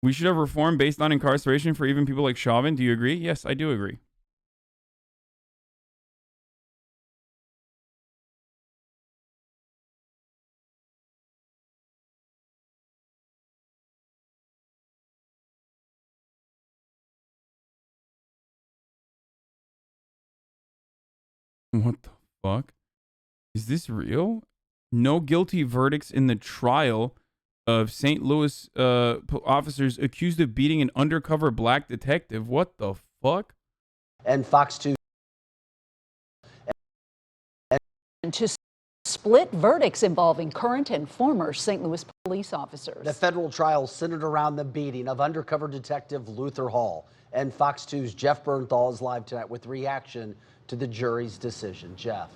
We should have reform based on incarceration for even people like Chauvin. Do you agree? Yes, I do agree. What the fuck? Is this real? No guilty verdicts in the trial of St. Louis officers accused of beating an undercover black detective. What the fuck? And Fox 2. And to split verdicts involving current and former St. Louis police officers. The federal trial centered around the beating of undercover detective Luther Hall. And Fox 2's Jeff Bernthal is live tonight with reaction to the jury's decision. Jeff.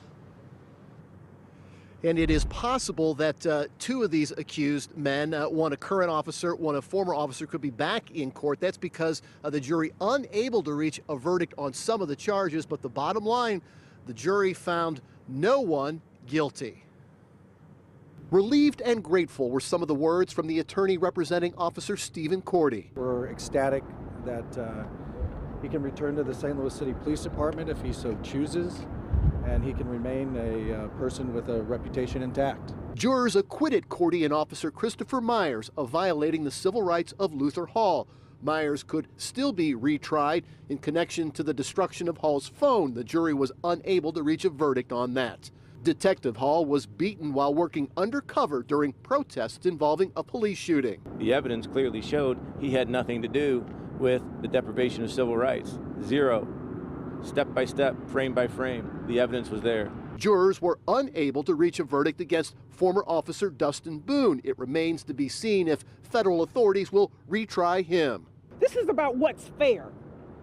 And it is possible that two of these accused men, one a current officer, one a former officer, could be back in court. That's because the jury unable to reach a verdict on some of the charges. But the bottom line, the jury found no one guilty. Relieved and grateful were some of the words from the attorney representing Officer Stephen Cordy. We're ecstatic that he can return to the St. Louis City Police Department if he so chooses, and he can remain a person with a reputation intact. Jurors acquitted Cordy and Officer Christopher Myers of violating the civil rights of Luther Hall. Myers could still be retried in connection to the destruction of Hall's phone. The jury was unable to reach a verdict on that. Detective Hall was beaten while working undercover during protests involving a police shooting. The evidence clearly showed he had nothing to do with the deprivation of civil rights. Zero. Step by step, frame by frame, the evidence was there. Jurors were unable to reach a verdict against former officer Dustin Boone. It remains to be seen if federal authorities will retry him. This is about what's fair,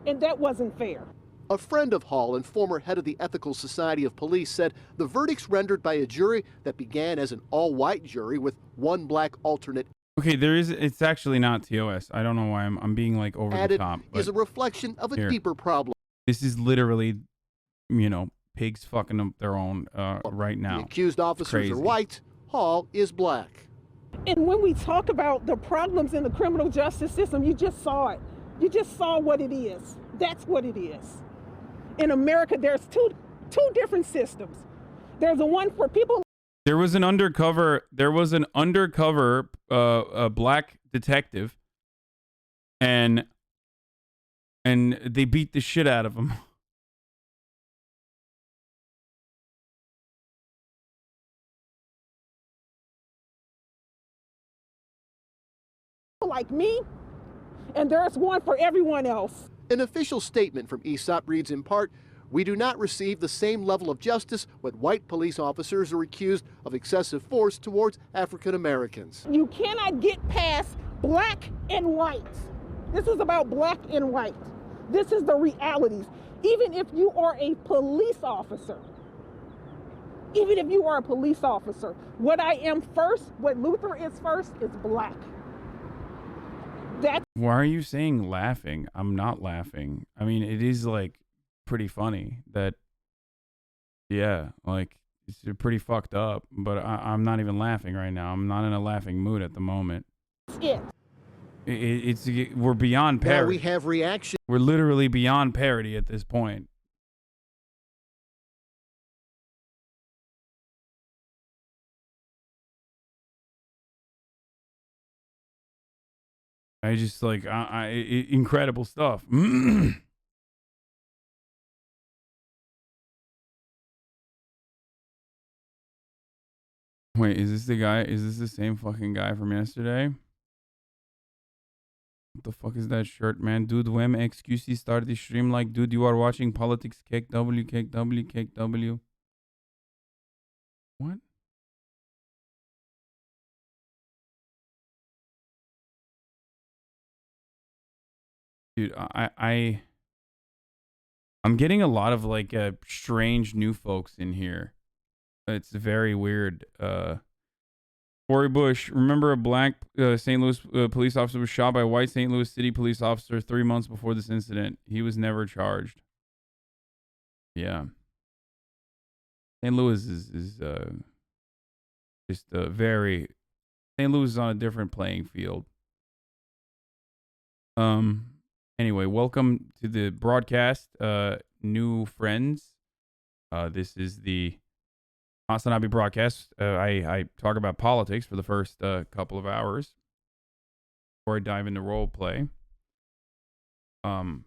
and that wasn't fair. A friend of Hall and former head of the Ethical Society of Police said the verdicts rendered by a jury that began as an all-white jury with one black alternate. Okay, it's actually not TOS. I don't know why I'm being like over the top. Is a reflection of a deeper problem. This is literally, pigs fucking up their own right now. The accused officers are white, Hall is black. And when we talk about the problems in the criminal justice system, you just saw it. You just saw what it is. That's what it is. In America, there's two different systems. There's the one for people. There was an undercover black detective, and they beat the shit out of him. Like me, and there's one for everyone else. An official statement from ESOP reads in part, "We do not receive the same level of justice when white police officers are accused of excessive force towards African Americans." You cannot get past black and white. This is about black and white. This is the realities. Even if you are a police officer, what I am first, what Luther is first, is black. Why are you saying laughing? I'm not laughing. I mean, it is like pretty funny that, yeah, like it's pretty fucked up, but I'm not even laughing right now. I'm not in a laughing mood at the moment. We're beyond parody. Now we have reaction. We're literally beyond parody at this point. I just like incredible stuff. Wait, is this the guy? Is this the same fucking guy from yesterday? What the fuck is that shirt, man? Dude, when XQC started the stream like, dude, you are watching politics, KEKW, KEKW, KEKW. What? Dude, I'm getting a lot of like strange new folks in here. It's very weird. Corey Bush, remember a black St. Louis police officer was shot by a white St. Louis City police officer 3 months before this incident. He was never charged. Yeah. St. Louis is just very... St. Louis is on a different playing field. Anyway, welcome to the broadcast, new friends. This is the HasanAbi broadcast. I talk about politics for the first couple of hours before I dive into role play. Just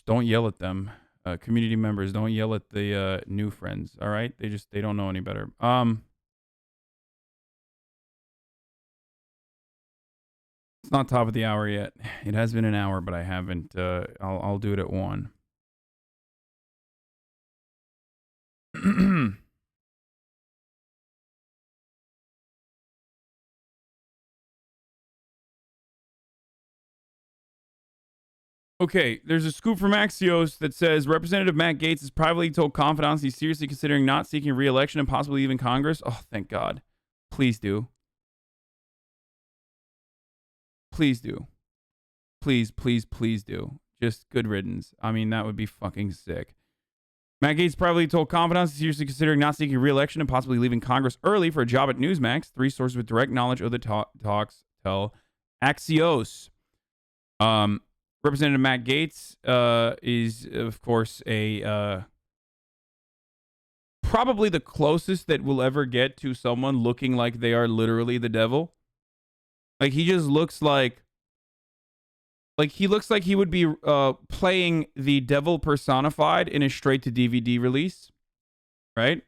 don't yell at them. Community members, don't yell at the new friends, all right? They don't know any better. It's not top of the hour yet. It has been an hour, but I haven't. I'll do it at 1. Okay, there's a scoop from Axios that says Representative Matt Gaetz has privately told confidants he's seriously considering not seeking re-election and possibly leaving Congress. Oh, thank God. Please do. Please do. Please, please, please do. Just good riddance. I mean, that would be fucking sick. Matt Gaetz privately told confidants he's seriously considering not seeking re-election and possibly leaving Congress early for a job at Newsmax. 3 sources with direct knowledge of the talks tell Axios. Representative Matt Gaetz is, of course, probably the closest that we'll ever get to someone looking like they are literally the devil. Like, he just looks like he looks like he would be playing the devil personified in a straight-to-DVD release, right?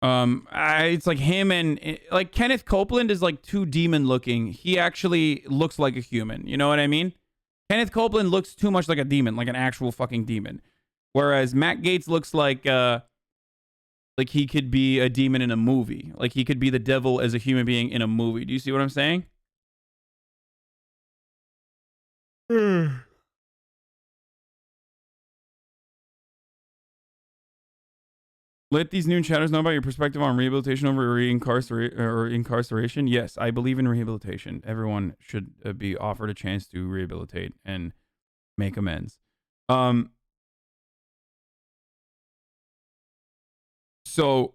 It's like him and like Kenneth Copeland is like too demon looking. He actually looks like a human. You know what I mean? Kenneth Copeland looks too much like a demon, like an actual fucking demon. Whereas Matt Gaetz looks like he could be a demon in a movie. Like he could be the devil as a human being in a movie. Do you see what I'm saying? Let these new chatters know about your perspective on rehabilitation over incarceration. Yes, I believe in rehabilitation. Everyone should be offered a chance to rehabilitate and make amends. So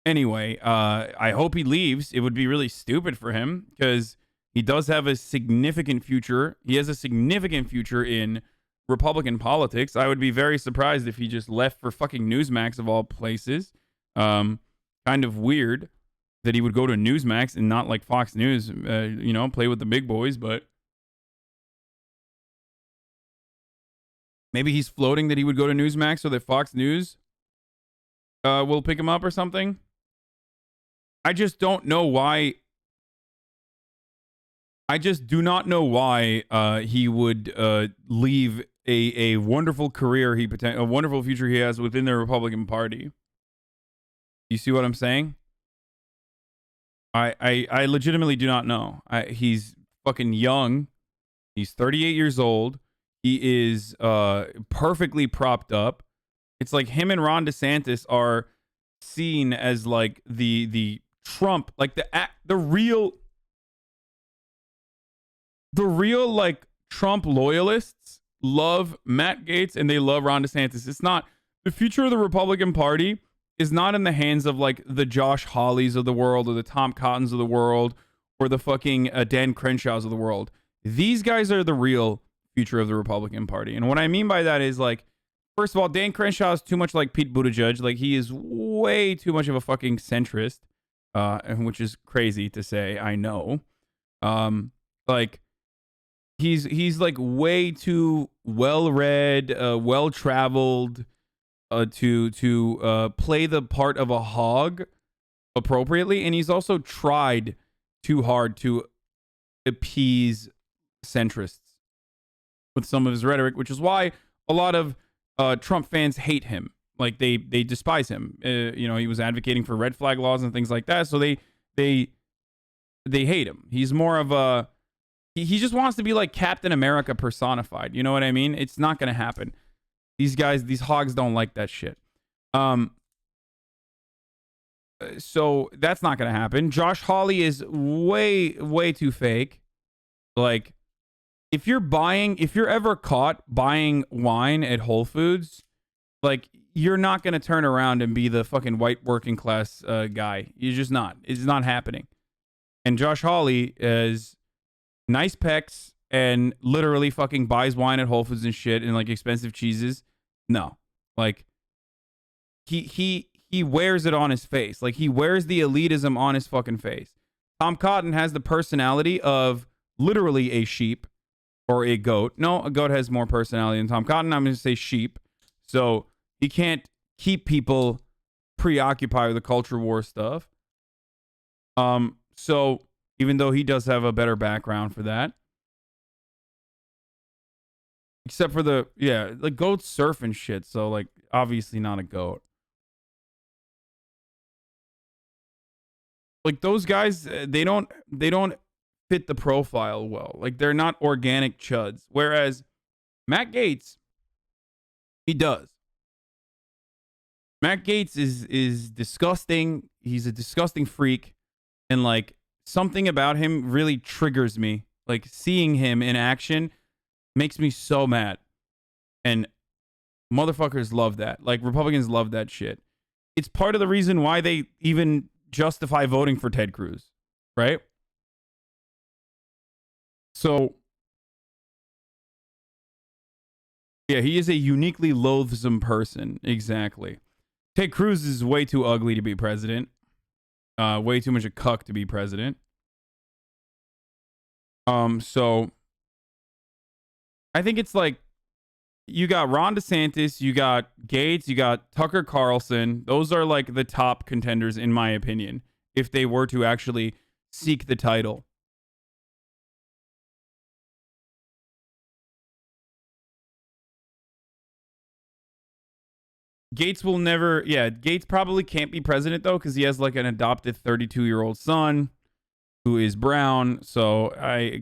anyway, I hope he leaves. It would be really stupid for him because he does have a significant future. He has a significant future in Republican politics. I would be very surprised if he just left for fucking Newsmax of all places. Kind of weird that he would go to Newsmax and not like Fox News, you know, play with the big boys, but maybe he's floating that he would go to Newsmax so that Fox News will pick him up or something. I just don't know why. I just do not know why he would leave a wonderful career, a wonderful future he has within the Republican Party. You see what I'm saying? I legitimately do not know. He's fucking young. He's 38 years old. He is perfectly propped up. It's like him and Ron DeSantis are seen as like the Trump, like the real like Trump loyalists love Matt Gaetz and they love Ron DeSantis. It's not, the future of the Republican Party is not in the hands of like the Josh Hawleys of the world or the Tom Cottons of the world or the fucking Dan Crenshaws of the world. These guys are the real future of the Republican Party. And what I mean by that is like, first of all, Dan Crenshaw is too much like Pete Buttigieg. Like he is way too much of a fucking centrist, which is crazy to say. I know. Like he's like way too well-read, well-traveled, to play the part of a hog appropriately, and he's also tried too hard to appease centrists with some of his rhetoric, which is why a lot of Trump fans hate him. Like they despise him. You know, he was advocating for red flag laws and things like that, so they hate him. He's more of a he just wants to be like Captain America personified. You know what I mean? It's not going to happen. These guys, these hogs don't like that shit. So that's not going to happen. Josh Hawley is way too fake. Like, if you're ever caught buying wine at Whole Foods, like, you're not going to turn around and be the fucking white working class guy. You're just not. It's not happening. And Josh Hawley is nice pecs and literally fucking buys wine at Whole Foods and shit and like expensive cheeses. No, like he wears it on his face. Like he wears the elitism on his fucking face. Tom Cotton has the personality of literally a sheep or a goat. No, a goat has more personality than Tom Cotton. I'm going to say sheep. So he can't keep people preoccupied with the culture war stuff. So even though he does have a better background for that. Except for like goats surf and shit. So like obviously not a goat. Like those guys, they don't fit the profile well. Like they're not organic chuds. Whereas Matt Gaetz, he does. Matt Gaetz is disgusting. He's a disgusting freak. And like something about him really triggers me. Like seeing him in action makes me so mad. And motherfuckers love that. Like Republicans love that shit. It's part of the reason why they even justify voting for Ted Cruz, right? So yeah, he is a uniquely loathsome person. Exactly. Ted Cruz is way too ugly to be president. Way too much a cuck to be president. So I think it's like you got Ron DeSantis, you got Gaetz, you got Tucker Carlson. Those are like the top contenders, in my opinion, if they were to actually seek the title. Gaetz will never, Gaetz probably can't be president though, because he has like an adopted 32-year-old son who is brown. So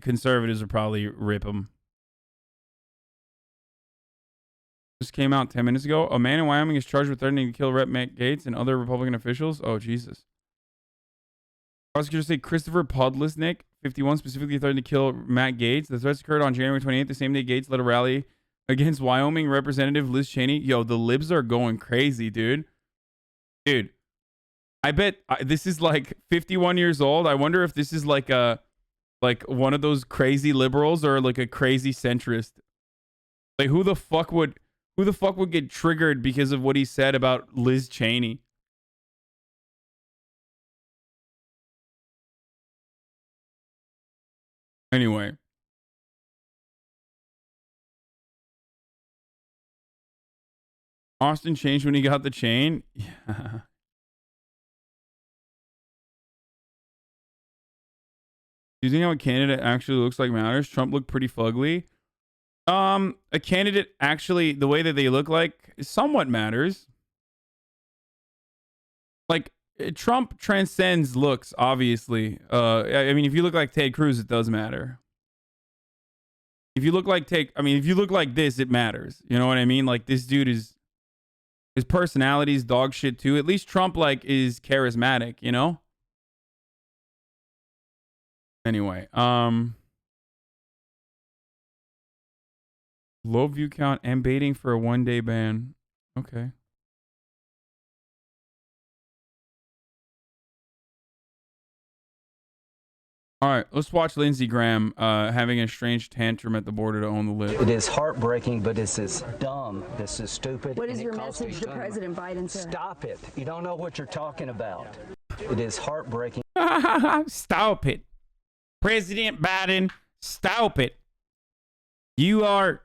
conservatives would probably rip him. Just came out 10 minutes ago. A man in Wyoming is charged with threatening to kill Rep. Matt Gaetz and other Republican officials. Oh, Jesus. Prosecutors say Christopher Podlesnik, 51, specifically threatened to kill Matt Gaetz. The threats occurred on January 28th, the same day Gaetz led a rally against Wyoming Representative Liz Cheney. Yo, the libs are going crazy, dude. Dude, I bet this is like 51 years old. I wonder if this is like one of those crazy liberals or like a crazy centrist. Like, who the fuck would get triggered because of what he said about Liz Cheney? Anyway. Austin changed when he got the chain. Yeah. Do you think how a candidate actually looks like matters? Trump looked pretty fugly. A candidate actually, the way that they look like somewhat matters. Like, Trump transcends looks, obviously. I mean, if you look like Ted Cruz, it does matter. If you look like if you look like this, it matters. You know what I mean? Like, this dude is, his personality is dog shit too. At least Trump, like, is charismatic, you know? Anyway, low view count and baiting for a 1-day ban. Okay. All right, let's watch Lindsey Graham having a strange tantrum at the border to own the lib. It is heartbreaking, but this is dumb. This is stupid. What is your message to President Biden, sir? Stop it. You don't know what you're talking about. It is heartbreaking. Stop it. President Biden, stop it. You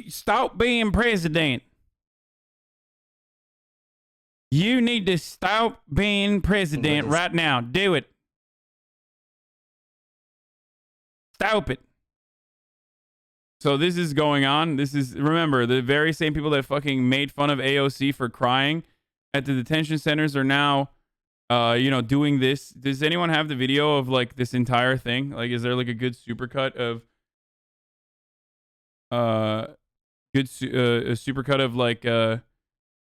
stop being president. You need to stop being president right now. Do it. Stop it. So this is going on. This is, remember, the very same people that fucking made fun of AOC for crying at the detention centers are now, doing this. Does anyone have the video of like this entire thing? Like, is there like a good supercut of, a supercut of like,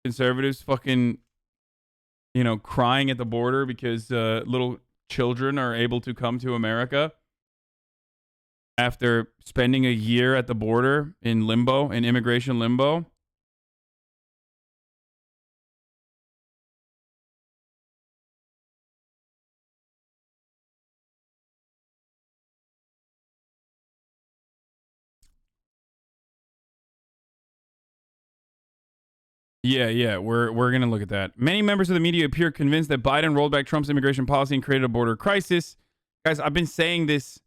conservatives fucking, crying at the border because, little children are able to come to America after spending a year at the border in limbo, in immigration limbo? Yeah, we're gonna look at that. Many members of the media appear convinced that Biden rolled back Trump's immigration policy and created a border crisis. Guys, I've been saying this.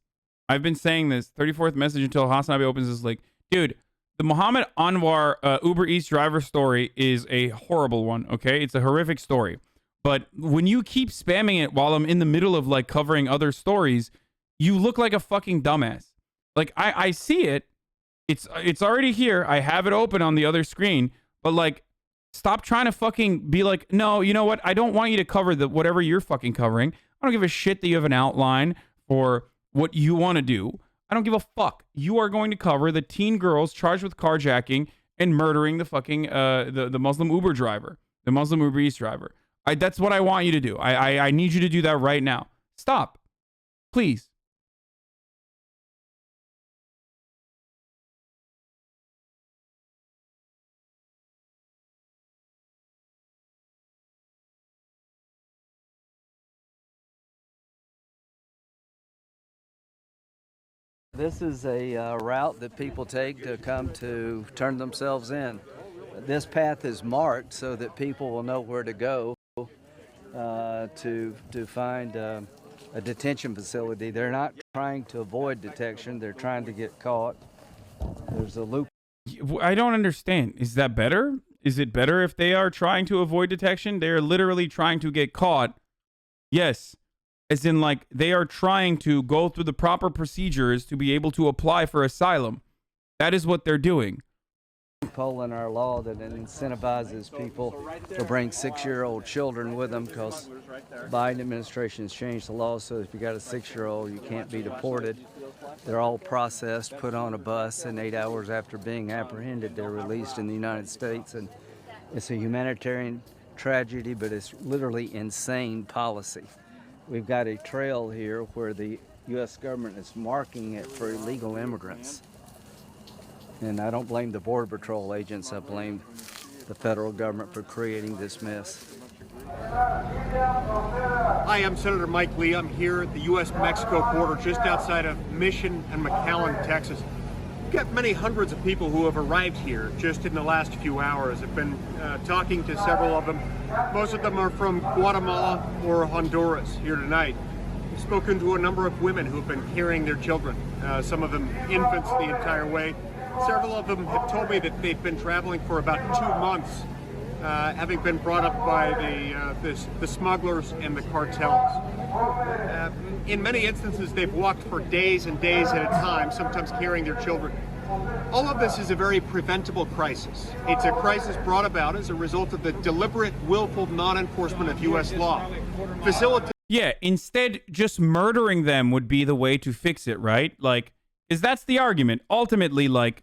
34th message until HasanAbi opens this link. Dude, the Muhammad Anwar Uber Eats driver story is a horrible one, okay? It's a horrific story. But when you keep spamming it while I'm in the middle of like covering other stories, you look like a fucking dumbass. Like, I see it. It's already here. I have it open on the other screen. But like, stop trying to fucking be like, no, you know what? I don't want you to cover whatever you're fucking covering. I don't give a shit that you have an outline for what you want to do. I don't give a fuck. You are going to cover the teen girls charged with carjacking and murdering the fucking the Muslim Uber driver, the Muslim Uber Eats driver. That's what I want you to do. I need you to do that right now. Stop, please. This is a route that people take to come to turn themselves in. This path is marked so that people will know where to go to find a detention facility. They're not trying to avoid detection. They're trying to get caught. There's a loop. I don't understand. Is that better? Is it better if they are trying to avoid detection? They are literally trying to get caught. Yes. As in, like, they are trying to go through the proper procedures to be able to apply for asylum. That is what they're doing. Loophole in our law that incentivizes people to bring 6-year-old children with them, because the Biden administration has changed the law so if you got a 6-year-old, you can't be deported. They're all processed, put on a bus, and 8 hours after being apprehended, they're released in the United States. And it's a humanitarian tragedy, but it's literally insane policy. We've got a trail here where the U.S. government is marking it for illegal immigrants. And I don't blame the Border Patrol agents. I blame the federal government for creating this mess. Hi, I'm Senator Mike Lee. I'm here at the U.S.-Mexico border just outside of Mission and McAllen, Texas. We've got many hundreds of people who have arrived here just in the last few hours. I've been talking to several of them. Most of them are from Guatemala or Honduras here tonight. I've spoken to a number of women who have been carrying their children, some of them infants the entire way. Several of them have told me that they've been traveling for about 2 months, having been brought up by the smugglers and the cartels. In many instances, they've walked for days and days at a time, sometimes carrying their children. All of this is a very preventable crisis. It's a crisis brought about as a result of the deliberate, willful non-enforcement of U.S. law. Yeah, instead, just murdering them would be the way to fix it, right? Like, is that's the argument. Ultimately, like,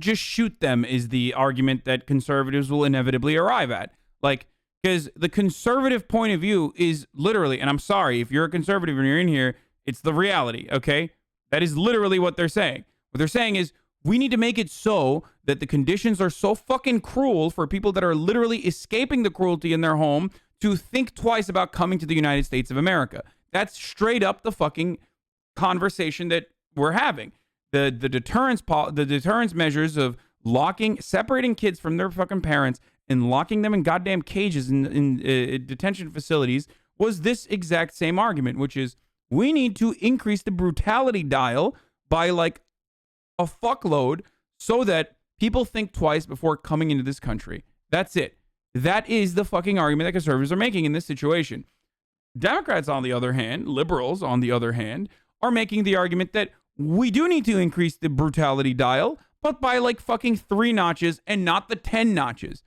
just shoot them is the argument that conservatives will inevitably arrive at. Like, because the conservative point of view is literally, and I'm sorry, if you're a conservative and you're in here, it's the reality, okay? That is literally what they're saying. What they're saying is, we need to make it so that the conditions are so fucking cruel for people that are literally escaping the cruelty in their home to think twice about coming to the United States of America. That's straight up the fucking conversation that we're having. The deterrence measures of separating kids from their fucking parents and locking them in goddamn cages in detention facilities was this exact same argument, which is we need to increase the brutality dial by like a fuckload so that people think twice before coming into this country. That's it. That is the fucking argument that conservatives are making in this situation. Democrats, on the other hand, liberals, on the other hand, are making the argument that we do need to increase the brutality dial, but by like fucking 3 notches and not the 10 notches.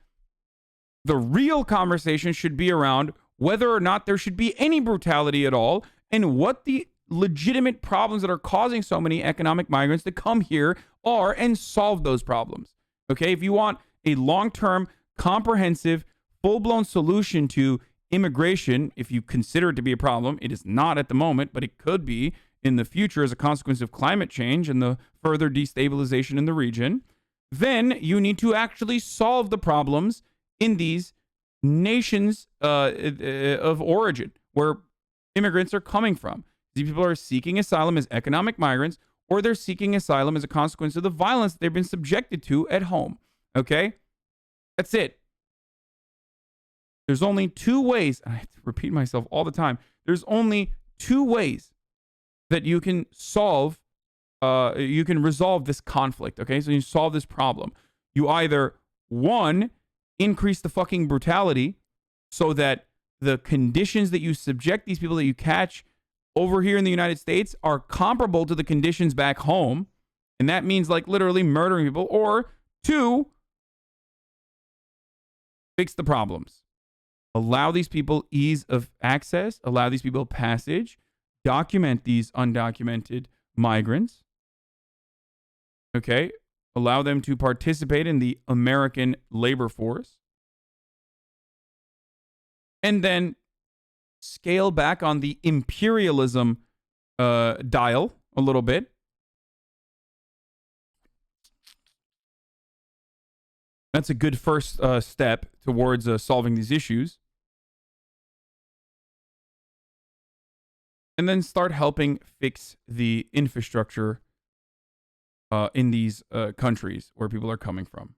The real conversation should be around whether or not there should be any brutality at all and what the legitimate problems that are causing so many economic migrants to come here are and solve those problems. Okay, if you want a long-term, comprehensive, full-blown solution to immigration, if you consider it to be a problem, it is not at the moment, but it could be in the future as a consequence of climate change and the further destabilization in the region, then you need to actually solve the problems in these nations of origin where immigrants are coming from. These people are seeking asylum as economic migrants, or they're seeking asylum as a consequence of the violence they've been subjected to at home. Okay? That's it. There's only 2 ways, and I have to repeat myself all the time, there's only 2 ways that you can solve, you can resolve this conflict, okay? So you solve this problem. You either, 1, increase the fucking brutality so that the conditions that you subject these people that you catch over here in the United States are comparable to the conditions back home. And that means like literally murdering people. Or 2, fix the problems. Allow these people ease of access. Allow these people passage. Document these undocumented migrants. Okay? Allow them to participate in the American labor force. And then scale back on the imperialism dial a little bit. That's a good first step towards solving these issues. And then start helping fix the infrastructure in these countries where people are coming from.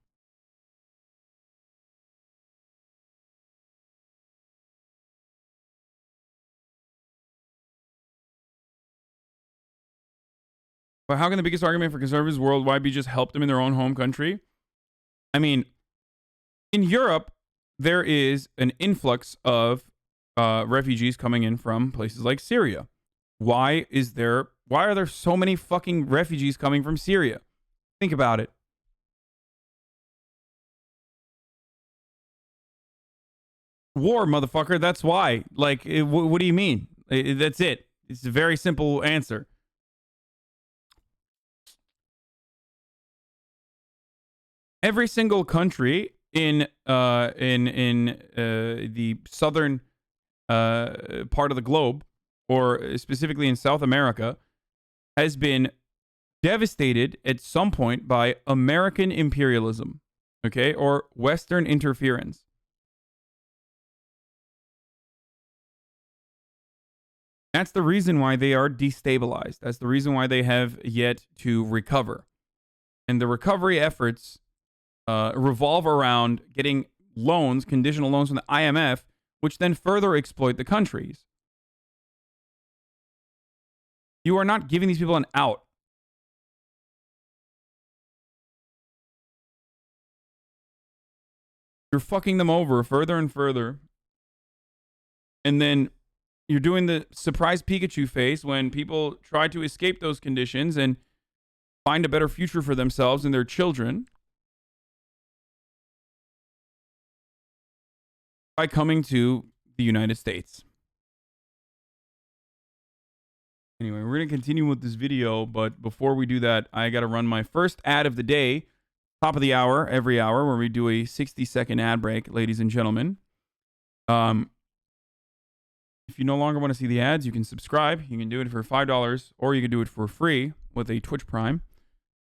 But how can the biggest argument for conservatives worldwide be just help them in their own home country? I mean, in Europe, there is an influx of refugees coming in from places like Syria. Why are there so many fucking refugees coming from Syria? Think about it. War, motherfucker. That's why. Like, what do you mean? That's it. It's a very simple answer. Every single country in the southern part of the globe, or specifically in South America, has been devastated at some point by American imperialism, okay, or Western interference. That's the reason why they are destabilized. That's the reason why they have yet to recover. And the recovery efforts revolve around getting loans, conditional loans from the IMF, which then further exploit the countries. You are not giving these people an out. You're fucking them over further and further. And then you're doing the surprise Pikachu face when people try to escape those conditions and find a better future for themselves and their children by coming to the United States. Anyway, we're going to continue with this video, but before we do that, I got to run my first ad of the day, top of the hour, every hour, where we do a 60-second ad break, ladies and gentlemen. If you no longer want to see the ads, you can subscribe. You can do it for $5, or you can do it for free with a Twitch Prime.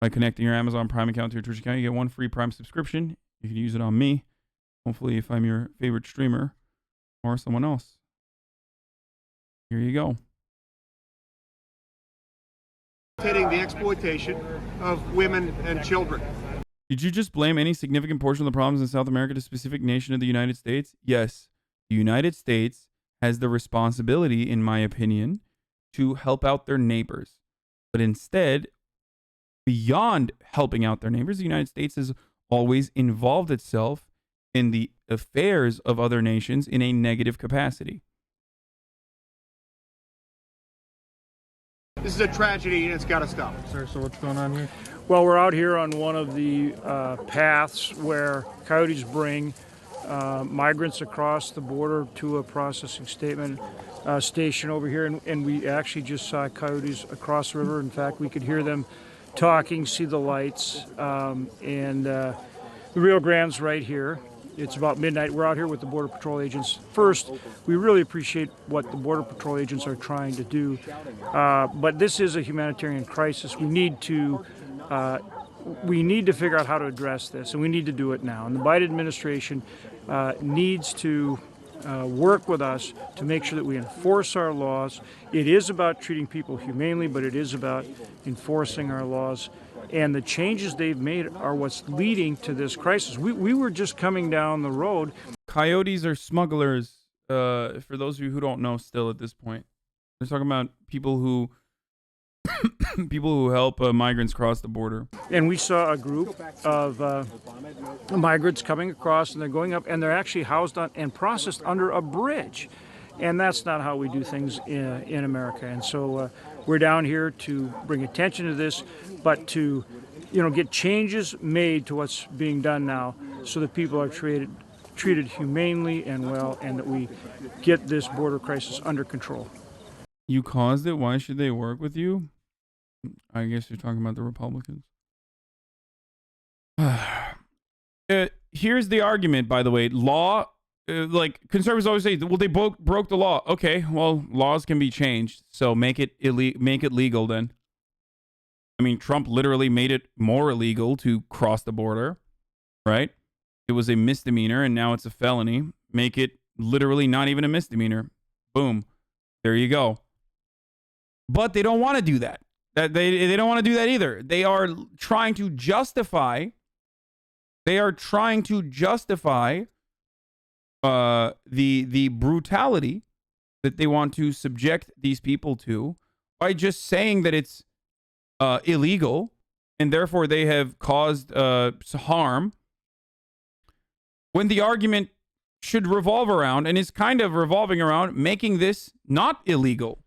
By connecting your Amazon Prime account to your Twitch account, you get one free Prime subscription. You can use it on me, hopefully if I'm your favorite streamer, or someone else. Here you go. Hitting the exploitation of women and children. Did you just blame any significant portion of the problems in South America to a specific nation of the United States? Yes. The United States has the responsibility, in my opinion, to help out their neighbors. But instead, beyond helping out their neighbors, the United States has always involved itself in the affairs of other nations in a negative capacity. This is a tragedy and it's got to stop. Sir, so what's going on here? Well, we're out here on one of the paths where coyotes bring migrants across the border to a processing station over here, and we actually just saw coyotes across the river. In fact, we could hear them talking, see the lights, and the Rio Grande's right here. It's about midnight. We're out here with the Border Patrol agents. First, we really appreciate what the Border Patrol agents are trying to do, but this is a humanitarian crisis. We need to figure out how to address this, and we need to do it now. And the Biden administration needs to work with us to make sure that we enforce our laws. It is about treating people humanely, but it is about enforcing our laws. And the changes they've made are what's leading to this crisis. We were just coming down the road. Coyotes are smugglers, for those of you who don't know still at this point. They're talking about people who help migrants cross the border. And we saw a group of migrants coming across, and they're going up, and they're actually housed on and processed under a bridge. And that's not how we do things in America. And so we're down here to bring attention to this, but to, get changes made to what's being done now so that people are treated humanely and well, and that we get this border crisis under control. You caused it? Why should they work with you? I guess you're talking about the Republicans. Here's the argument, by the way. Law, like conservatives always say, well, they broke the law. Okay, well, laws can be changed, so make it legal then. I mean, Trump literally made it more illegal to cross the border, right? It was a misdemeanor, and now it's a felony. Make it literally not even a misdemeanor. Boom. There you go. But they don't want to do that. They don't want to do that either. They are trying to justify. The brutality that they want to subject these people to by just saying that it's illegal, and therefore they have caused harm, when the argument should revolve around, and is kind of revolving around, making this not illegal.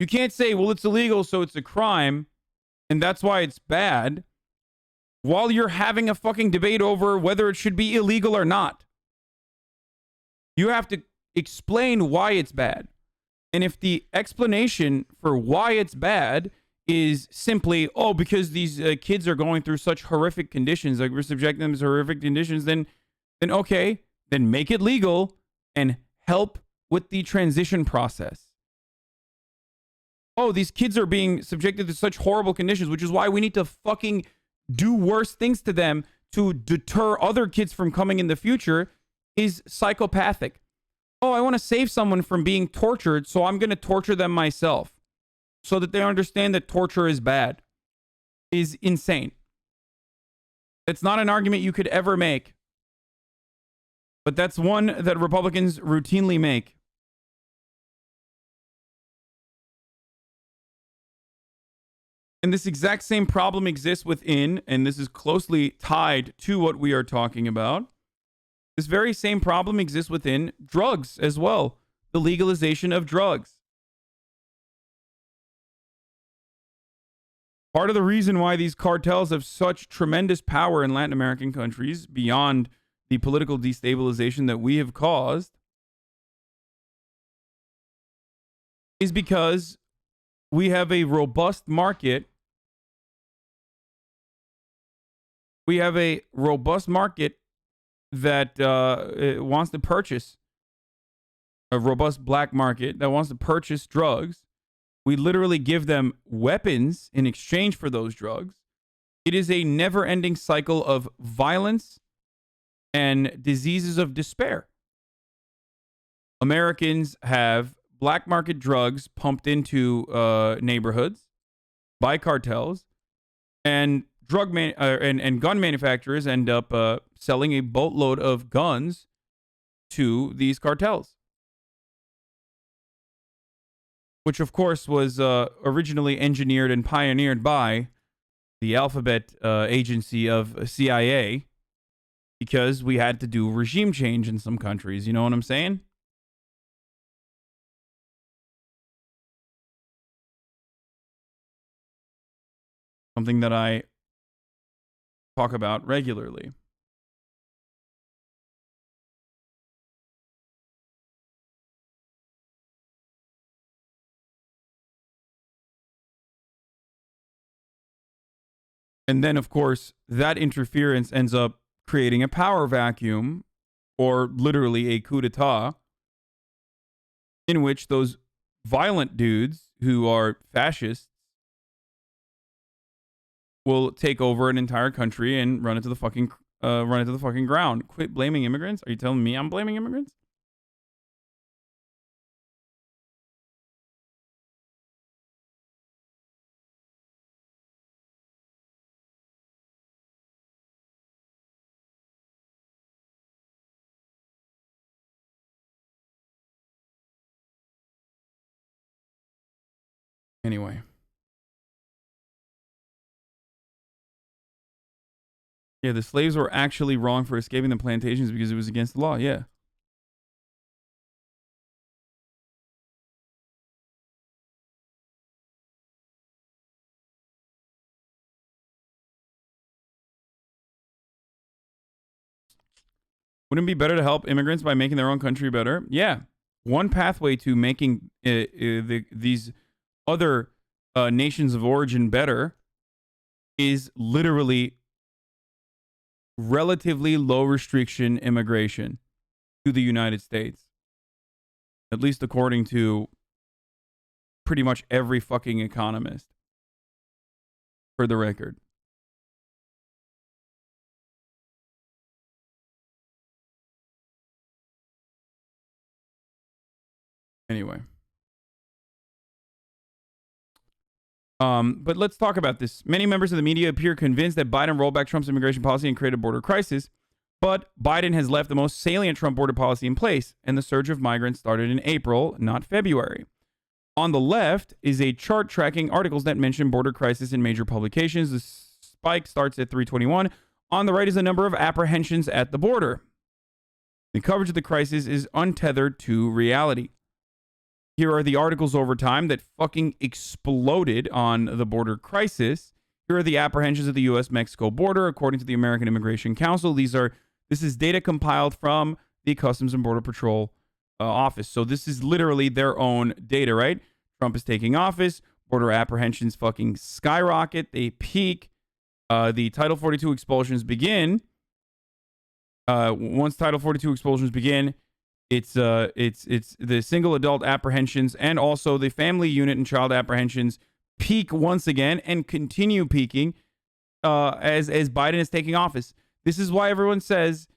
You can't say, well, it's illegal, so it's a crime, and that's why it's bad, while you're having a fucking debate over whether it should be illegal or not. You have to explain why it's bad. And if the explanation for why it's bad is simply, oh, because these kids are going through such horrific conditions, like we're subjecting them to horrific conditions, then okay, then make it legal and help with the transition process. Oh, these kids are being subjected to such horrible conditions, which is why we need to fucking do worse things to them to deter other kids from coming in the future, is psychopathic. Oh, I want to save someone from being tortured, so I'm going to torture them myself, so that they understand that torture is bad. is insane. It's not an argument you could ever make. But that's one that Republicans routinely make. And this exact same problem exists within, and this is closely tied to what we are talking about. This very same problem exists within drugs as well. The legalization of drugs. Part of the reason why these cartels have such tremendous power in Latin American countries, beyond the political destabilization that we have caused, is because we have a robust market. We have a robust market that wants to purchase, a robust black market that wants to purchase drugs. We literally give them weapons in exchange for those drugs. It is a never-ending cycle of violence and diseases of despair. Americans have black market drugs pumped into neighborhoods by cartels, and and gun manufacturers end up selling a boatload of guns to these cartels, which of course was originally engineered and pioneered by the Alphabet agency of CIA, because we had to do regime change in some countries. You know what I'm saying? Something that I talk about regularly. And then, of course, that interference ends up creating a power vacuum, or literally a coup d'etat, in which those violent dudes who are fascists will take over an entire country and run it to the fucking ground. Quit blaming immigrants. Are you telling me I'm blaming immigrants? Anyway. Yeah, the slaves were actually wrong for escaping the plantations because it was against the law. Yeah. Wouldn't it be better to help immigrants by making their own country better? Yeah. One pathway to making these other nations of origin better is literally relatively low restriction immigration to the United States. At least according to pretty much every fucking economist, for the record. Anyway. But let's talk about this. Many members of the media appear convinced that Biden rolled back Trump's immigration policy and created a border crisis. But Biden has left the most salient Trump border policy in place, and the surge of migrants started in April, not February. On the left is a chart tracking articles that mention border crisis in major publications. The spike starts at 321. On the right is the number of apprehensions at the border. The coverage of the crisis is untethered to reality. Here are the articles over time that fucking exploded on the border crisis. Here are the apprehensions at the U.S.-Mexico border, according to the American Immigration Council. This is data compiled from the Customs and Border Patrol office. So this is literally their own data, right? Trump is taking office. Border apprehensions fucking skyrocket. They peak. The Title 42 expulsions begin. Once Title 42 expulsions begin, it's the single adult apprehensions and also the family unit and child apprehensions peak once again and continue peaking as Biden is taking office. This is why everyone says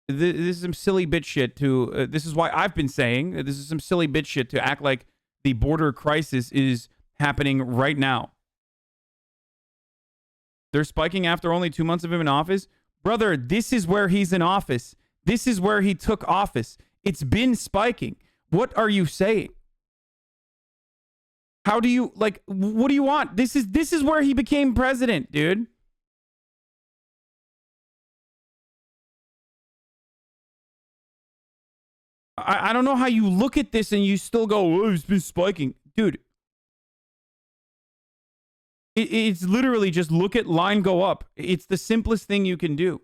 this is some silly bitch shit to. This is why I've been saying that this is some silly bitch shit to act like the border crisis is happening right now. They're spiking after only 2 months of him in office. Brother, this is where he's in office. This is where he took office. It's been spiking. What are you saying? How do you, like, what do you want? This is where he became president, dude. I don't know how you look at this and you still go, oh, it's been spiking. Dude. It's literally just look at line go up. It's the simplest thing you can do.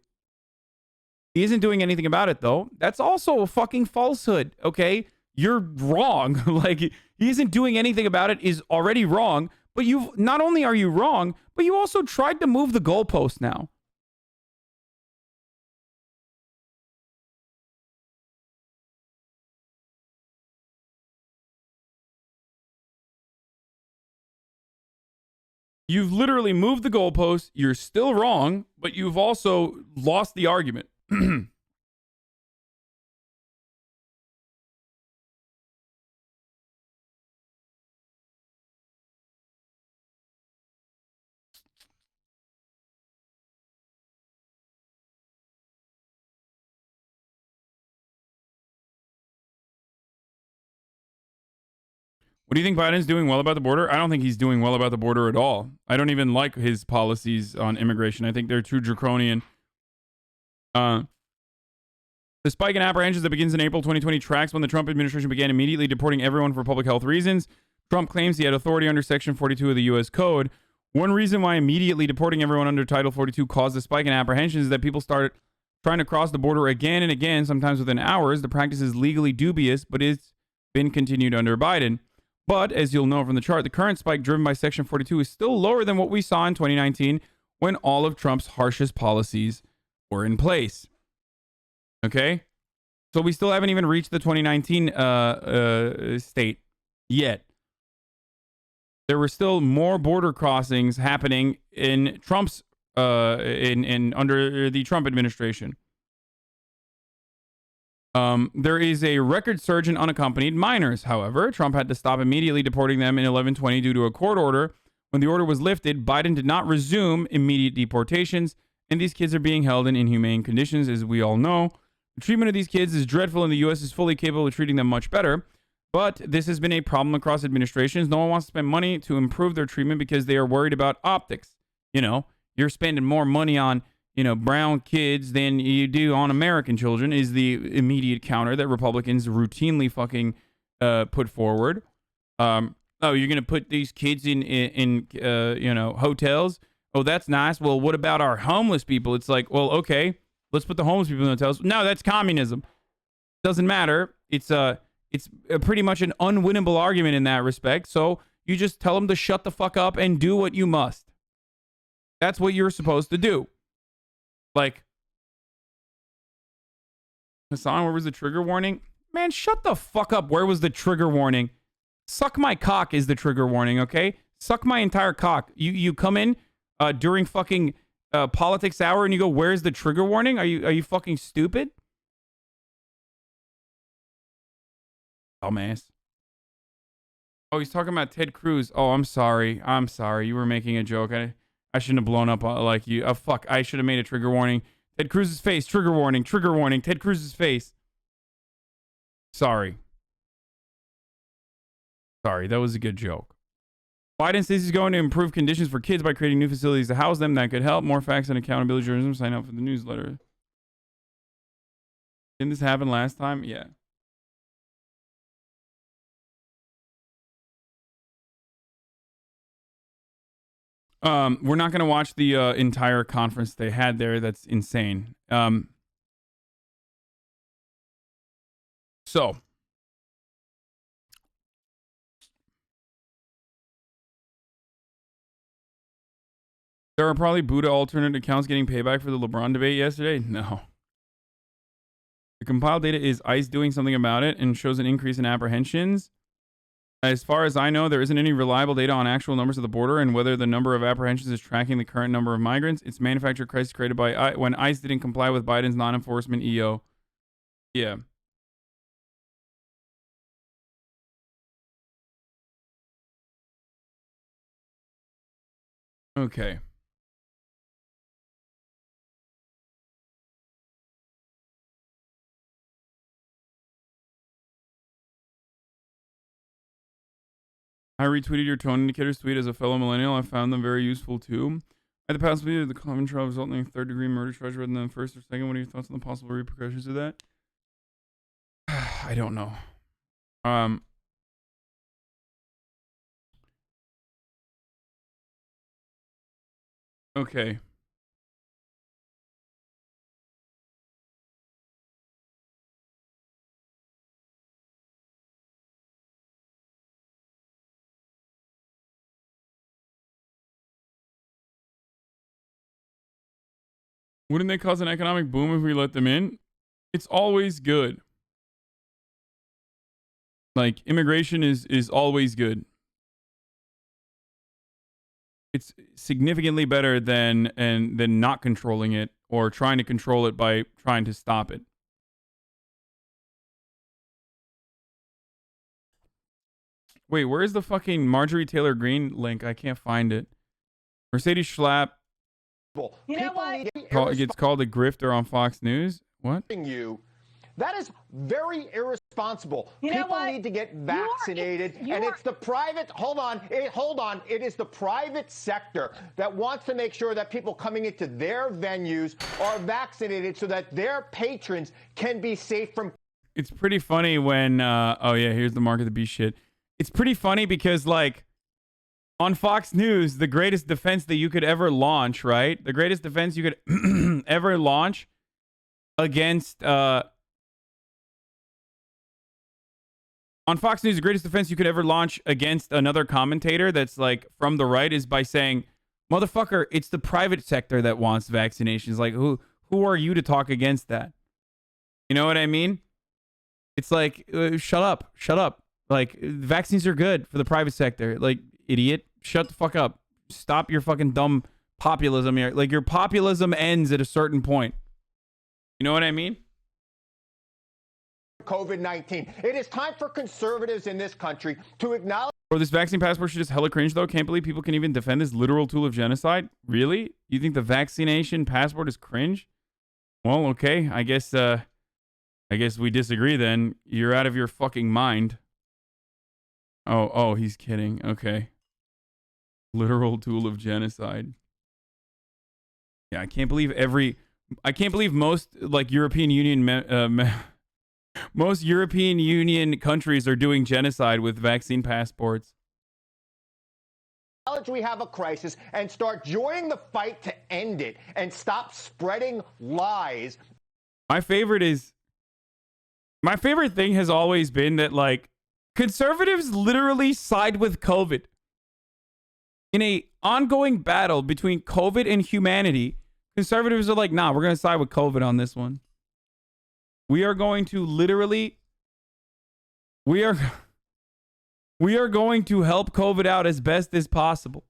He isn't doing anything about it, though. That's also a fucking falsehood, okay? You're wrong. Like, he isn't doing anything about it is already wrong. But you've, not only are you wrong, but you also tried to move the goalpost now. You've literally moved the goalpost. You're still wrong, but you've also lost the argument. What do you think Biden's doing well about the border? I don't think he's doing well about the border at all. I don't even like his policies on immigration. I think they're too draconian. The spike in apprehensions that begins in April 2020 tracks when the Trump administration began immediately deporting everyone for public health reasons. Trump claims he had authority under Section 42 of the U.S. Code. One reason why immediately deporting everyone under Title 42 caused a spike in apprehensions is that people started trying to cross the border again and again, sometimes within hours. The practice is legally dubious, but it's been continued under Biden. But, as you'll know from the chart, the current spike driven by Section 42 is still lower than what we saw in 2019 when all of Trump's harshest policies were in place. Okay? So we still haven't even reached the 2019 state yet. There were still more border crossings happening in Trump's under the Trump administration. There is a record surge in unaccompanied minors. However, Trump had to stop immediately deporting them in 11/20 due to a court order. When the order was lifted, Biden did not resume immediate deportations, and these kids are being held in inhumane conditions, as we all know. The treatment of these kids is dreadful, and the U.S. is fully capable of treating them much better. But this has been a problem across administrations. No one wants to spend money to improve their treatment because they are worried about optics. You know, you're spending more money on brown kids than you do on American children is the immediate counter that Republicans routinely fucking put forward. Oh, you're going to put these kids in hotels? Oh, that's nice. Well, what about our homeless people? It's like, well, okay, let's put the homeless people in hotels. No, that's communism. Doesn't matter. It's pretty much an unwinnable argument in that respect. So you just tell them to shut the fuck up and do what you must. That's what you're supposed to do. Like, Hasan, where was the trigger warning? Man, shut the fuck up. Where was the trigger warning? Suck my cock is the trigger warning, okay? Suck my entire cock. You come in during fucking politics hour and you go, where's the trigger warning? Are you fucking stupid? Dumbass. Oh, he's talking about Ted Cruz. Oh, I'm sorry. You were making a joke. I shouldn't have blown up like you. Oh, fuck. I should have made a trigger warning. Ted Cruz's face. Trigger warning. Trigger warning. Ted Cruz's face. Sorry. That was a good joke. Biden says he's going to improve conditions for kids by creating new facilities to house them. That could help. More facts and accountability journalism. Sign up for the newsletter. Didn't this happen last time? Yeah. We're not going to watch the entire conference they had there. That's insane. So there are probably Buddha alternate accounts getting payback for the LeBron debate yesterday. No. The compiled data is ICE doing something about it and shows an increase in apprehensions. As far as I know, there isn't any reliable data on actual numbers at the border and whether the number of apprehensions is tracking the current number of migrants. It's manufactured crisis created by when ICE didn't comply with Biden's non-enforcement EO. Yeah. Okay. I retweeted your tone indicators tweet as a fellow millennial. I found them very useful too. At the possibility of the Chauvin Trial resulting in third-degree murder charge rather than first or second. What are your thoughts on the possible repercussions of that? I don't know. Okay. Wouldn't they cause an economic boom if we let them in? It's always good. Like, immigration is always good. It's significantly better than not controlling it or trying to control it by trying to stop it. Wait, where is the fucking Marjorie Taylor Greene link? I can't find it. Mercedes Schlapp You know what? gets called a grifter on Fox News. What? That is very irresponsible. People need to get vaccinated, and it's the private. Hold on. It is the private sector that wants to make sure that people coming into their venues are vaccinated, so that their patrons can be safe from. It's pretty funny when. Oh yeah, here's the mark of the beast shit. It's pretty funny because like on Fox News, the greatest defense that you could ever launch, right? The greatest defense you could ever launch against. On Fox News, the greatest defense you could ever launch against another commentator that's like from the right is by saying, motherfucker, it's the private sector that wants vaccinations. Like, who are you to talk against that? You know what I mean? It's like, shut up. Like, vaccines are good for the private sector. Like, idiot, shut the fuck up. Stop your fucking dumb populism here. Like, your populism ends at a certain point. You know what I mean? COVID-19. It is time for conservatives in this country to acknowledge. Or this vaccine passport should just hella cringe though. Can't believe people can even defend this literal tool of genocide. Really? You think the vaccination passport is cringe? Well, okay. I guess we disagree then. You're out of your fucking mind. Oh, he's kidding. Okay. Literal tool of genocide. Yeah, I can't believe most like European Union most European Union countries are doing genocide with vaccine passports. Acknowledge we have a crisis and start joining the fight to end it and stop spreading lies. My favorite thing has always been that like conservatives literally side with COVID. In a ongoing battle between COVID and humanity, conservatives are like, nah, we're going to side with COVID on this one. We are going to literally, we are going to help COVID out as best as possible.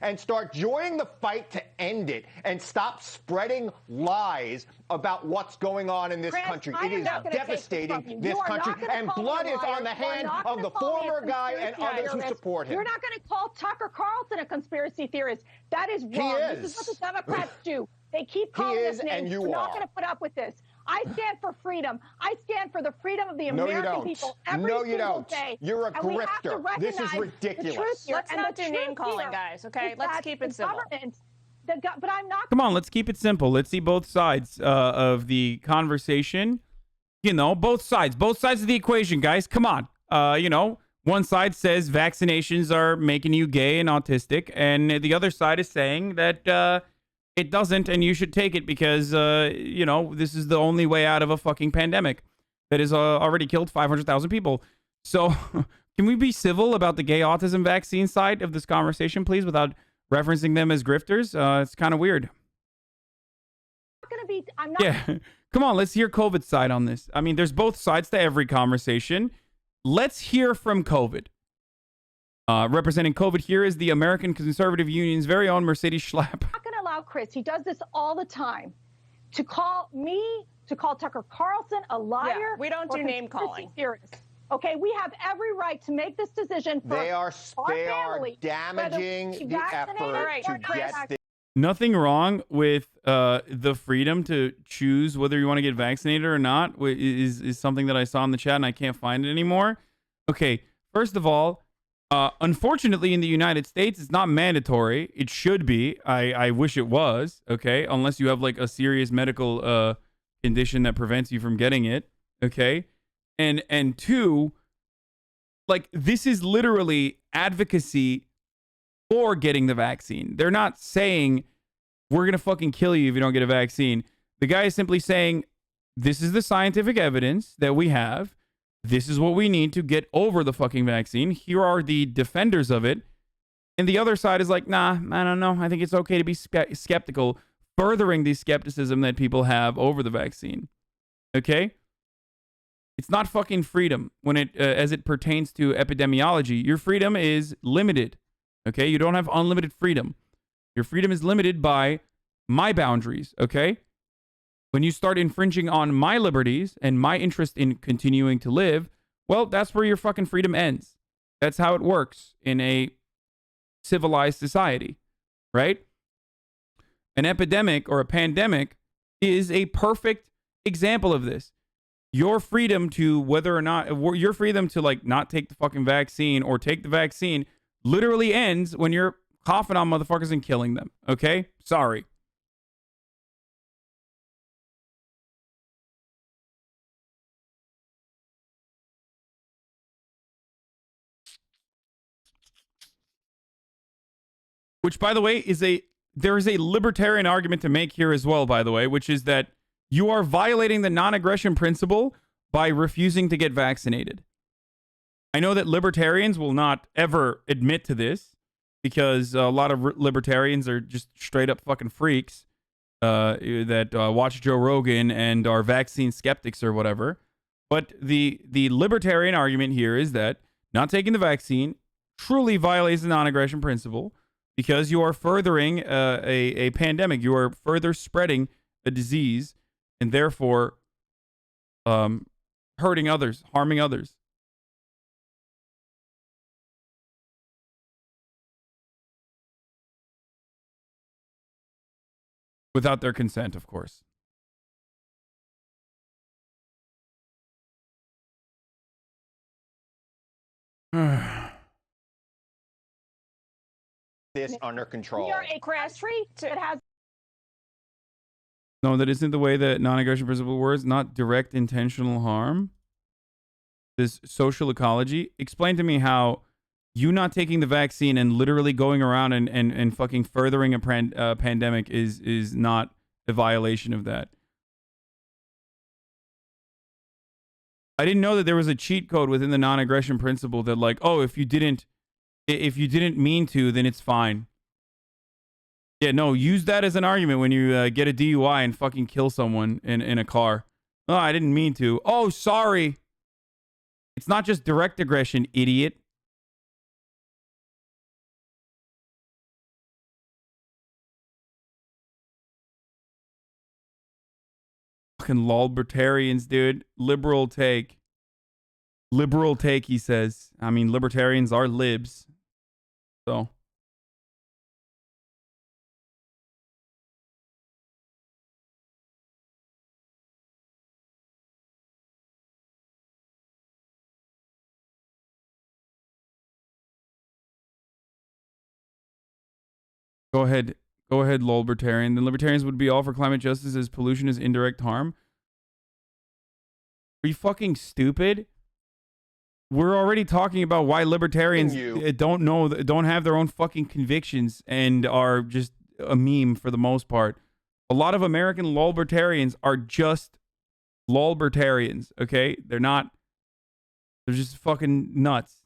And start joining the fight to end it and stop spreading lies about what's going on in this country. It is devastating, this country, and blood is on the hand of the former guy and others who support him. You're not going to call Tucker Carlson a conspiracy theorist. That is wrong. This is what the Democrats do. They keep calling us names. We're not going to put up with this. I stand for freedom. I stand for the freedom of the American people every single day. You're a grifter. This is ridiculous. Let's not do name calling, guys, okay? Let's keep it simple. But I'm not. Come on, let's keep it simple. Let's see both sides of the conversation. You know, both sides of the equation, guys. Come on. You know, one side says vaccinations are making you gay and autistic, and the other side is saying that it doesn't, and you should take it because, you know, this is the only way out of a fucking pandemic that has already killed 500,000 people. So can we be civil about the gay autism vaccine side of this conversation, please, without referencing them as grifters? It's kind of weird. I'm not. Yeah. Come on, let's hear COVID side on this. I mean, there's both sides to every conversation. Let's hear from COVID. Representing COVID here is the American Conservative Union's very own Mercedes Schlapp. I'm not going to allow Chris, he does this all the time, to call Tucker Carlson a liar. Yeah, we don't do name calling. Theorist. Okay, we have every right to make this decision for our family, damaging the effort to get this. Nothing wrong with the freedom to choose whether you want to get vaccinated or not is something that I saw in the chat and I can't find it anymore. Okay, first of all, Unfortunately, in the United States, it's not mandatory. It should be. I wish it was, okay? Unless you have like a serious medical condition that prevents you from getting it, okay? And two, like, this is literally advocacy for getting the vaccine. They're not saying we're going to fucking kill you if you don't get a vaccine. The guy is simply saying, this is the scientific evidence that we have. This is what we need to get over the fucking vaccine. Here are the defenders of it. And the other side is like, nah, I don't know. I think it's okay to be skeptical, furthering the skepticism that people have over the vaccine. Okay? It's not fucking freedom when it as it pertains to epidemiology. Your freedom is limited. Okay? You don't have unlimited freedom. Your freedom is limited by my boundaries, okay? When you start infringing on my liberties and my interest in continuing to live, well, that's where your fucking freedom ends. That's how it works in a civilized society, right? An epidemic or a pandemic is a perfect example of this. Your freedom to whether or not, your freedom to like not take the fucking vaccine or take the vaccine literally ends when you're coughing on motherfuckers and killing them, okay? Sorry. Which, by the way, there is a libertarian argument to make here as well, by the way, which is that you are violating the non-aggression principle by refusing to get vaccinated. I know that libertarians will not ever admit to this because a lot of libertarians are just straight up fucking freaks that watch Joe Rogan and are vaccine skeptics or whatever. But the libertarian argument here is that not taking the vaccine truly violates the non-aggression principle, because you are furthering a pandemic. You are further spreading a disease and therefore hurting others, harming others. Without their consent, of course. This under control. We are a country that has. No, that isn't the way that non-aggression principle works. Not direct intentional harm. This social ecology. Explain to me how you not taking the vaccine and literally going around and fucking furthering a pandemic is not a violation of that. I didn't know that there was a cheat code within the non-aggression principle that like, oh, if you didn't mean to, then it's fine. Yeah, no, use that as an argument when you get a DUI and fucking kill someone in a car. Oh, I didn't mean to. Oh, sorry. It's not just direct aggression, idiot. Fucking libertarians, dude. Liberal take. Liberal take, he says. I mean, libertarians are libs. So. Go ahead. Go ahead, libertarian. The libertarians would be all for climate justice as pollution is indirect harm. Are you fucking stupid? We're already talking about why libertarians don't have their own fucking convictions and are just a meme for the most part. A lot of American libertarians are just libertarians, okay? They're just fucking nuts.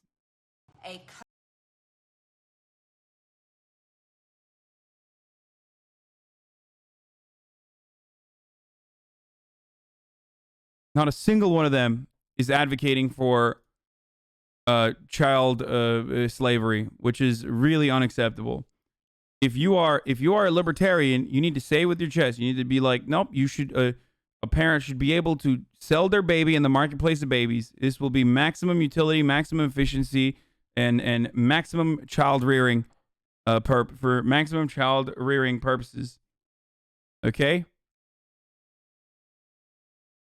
Not a single one of them is advocating for child slavery, which is really unacceptable. If you are a libertarian, you need to say with your chest. You need to be like, nope. You should. A parent should be able to sell their baby in the marketplace of babies. This will be maximum utility, maximum efficiency, and maximum child rearing, for maximum child rearing purposes. Okay.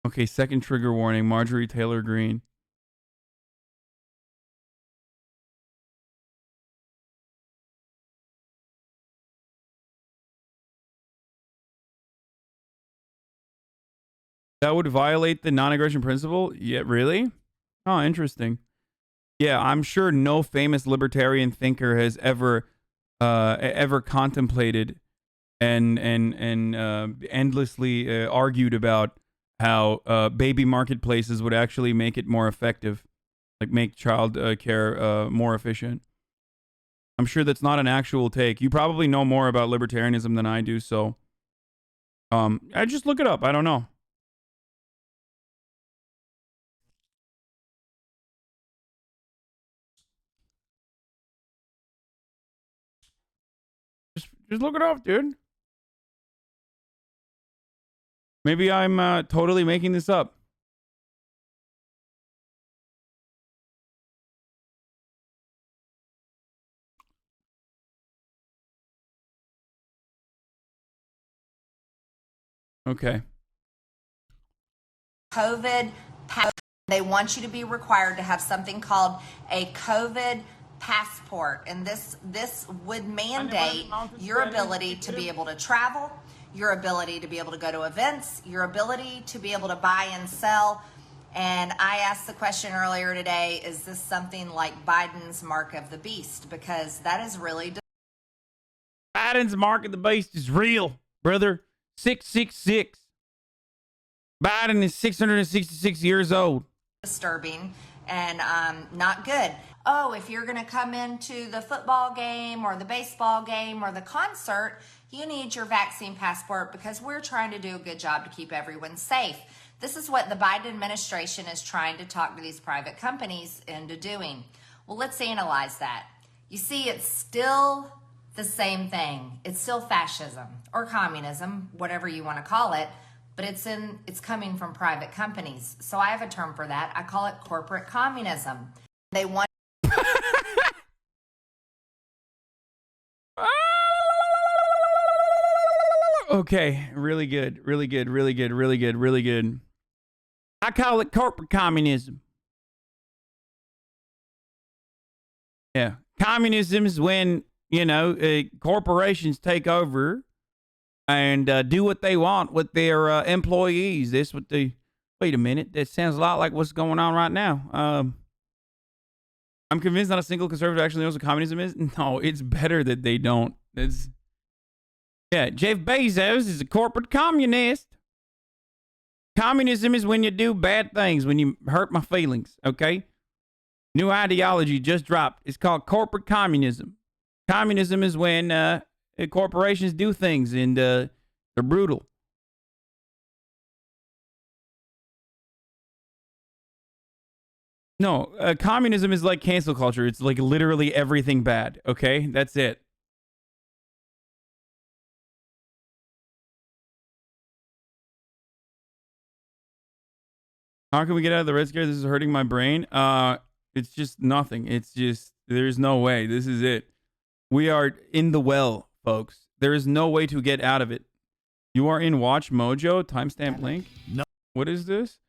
Okay, second trigger warning, Marjorie Taylor Greene. That would violate the non-aggression principle? Yeah, really? Oh, interesting. Yeah, I'm sure no famous libertarian thinker has ever contemplated and endlessly argued about how baby marketplaces would actually make it more effective, like make child care more efficient. I'm sure that's not an actual take. You probably know more about libertarianism than I do, so I just look it up. I don't know. Just look it up, dude. Maybe I'm totally making this up. Okay. COVID, they want you to be required to have something called a COVID passport, and this would mandate your ability to be able to travel, your ability to be able to go to events, your ability to be able to buy and sell. And I asked the question earlier today, is this something like Biden's mark of the beast? Because that is really Biden's mark of the beast is real, brother. 666. Biden is 666 years old. disturbing and not good. Oh, if you're going to come into the football game or the baseball game or the concert, you need your vaccine passport because we're trying to do a good job to keep everyone safe. This is what the Biden administration is trying to talk to these private companies into doing. Well, let's analyze that. You see, it's still the same thing. It's still fascism or communism, whatever you want to call it. But it's coming from private companies. So I have a term for that. I call it corporate communism. They want Okay, really good, really good, really good, really good, really good. I call it corporate communism. Yeah, communism is when, you know, corporations take over and do what they want with their employees. That's what they... Wait a minute. That sounds a lot like what's going on right now. I'm convinced not a single conservative actually knows what communism is. No, it's better that they don't. It's... Yeah, Jeff Bezos is a corporate communist. Communism is when you do bad things, when you hurt my feelings, okay? New ideology just dropped. It's called corporate communism. Communism is when... corporations do things and they're brutal. No, communism is like cancel culture. It's like literally everything bad. Okay, that's it. How can we get out of the red scare? This is hurting my brain. It's just nothing. It's just, there's no way. This is it. We are in the well, folks. There is no way to get out of it. You are in WatchMojo. Timestamp link. No. What is this?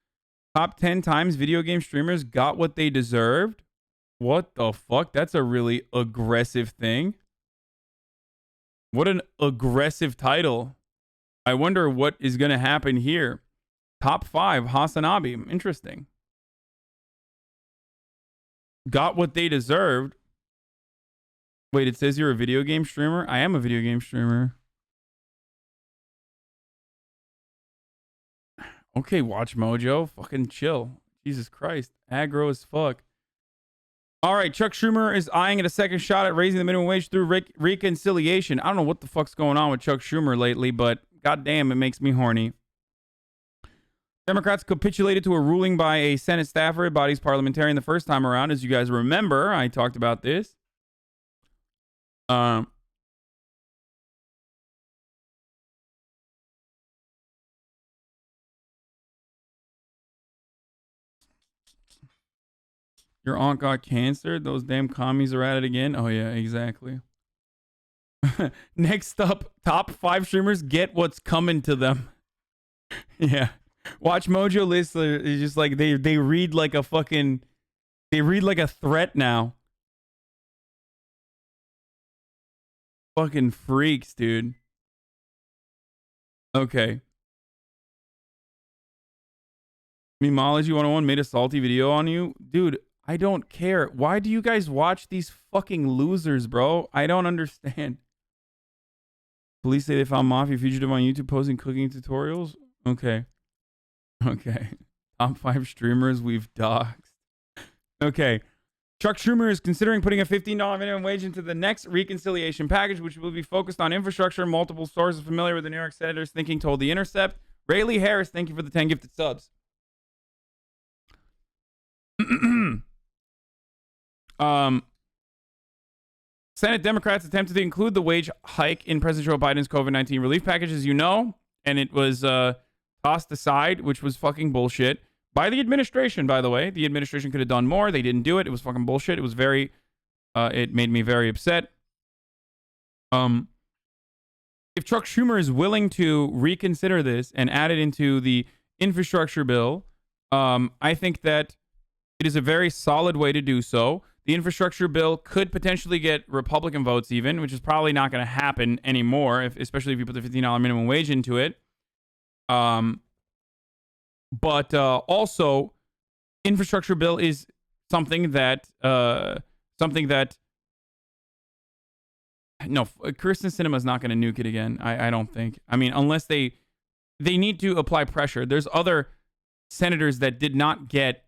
Top 10 times video game streamers got what they deserved. What the fuck? That's a really aggressive thing. What an aggressive title. I wonder what is going to happen here. Top 5, HasanAbi. Interesting. Got what they deserved. Wait, it says you're a video game streamer? I am a video game streamer. Okay, WatchMojo. Fucking chill. Jesus Christ. Aggro as fuck. All right, Chuck Schumer is eyeing at a second shot at raising the minimum wage through reconciliation. I don't know what the fuck's going on with Chuck Schumer lately, but goddamn, it makes me horny. Democrats capitulated to a ruling by a Senate staffer at body's parliamentarian the first time around. As you guys remember, I talked about this. Your aunt got cancer. Those damn commies are at it again. Oh, yeah, exactly. Next up, top 5 streamers get what's coming to them. Yeah. WatchMojo lists is just like they read like a fucking... They read like a threat now. Fucking freaks, dude. Okay. Memology 101 made a salty video on you. Dude, I don't care. Why do you guys watch these fucking losers, bro? I don't understand. Police say they found Mafia fugitive on YouTube posting cooking tutorials. Okay. Okay. Top 5 streamers we've doxed. Okay. Chuck Schumer is considering putting a $15 minimum wage into the next reconciliation package, which will be focused on infrastructure. Multiple sources familiar with the New York Senator's thinking told The Intercept. Rayleigh Harris, thank you for the 10 gifted subs. Senate Democrats attempted to include the wage hike in President Joe Biden's COVID-19 relief package, as you know, and it was tossed aside, which was fucking bullshit. By the administration, by the way. The administration could have done more. They didn't do it. It was fucking bullshit. It was very, it made me very upset. If Chuck Schumer is willing to reconsider this and add it into the infrastructure bill, I think that it is a very solid way to do so. The infrastructure bill could potentially get Republican votes even, which is probably not going to happen anymore, especially if you put the $15 minimum wage into it. But also, infrastructure bill is something that no, Kristen Sinema is not going to nuke it again. I don't think. I mean, unless they need to apply pressure. There's other senators that did not get.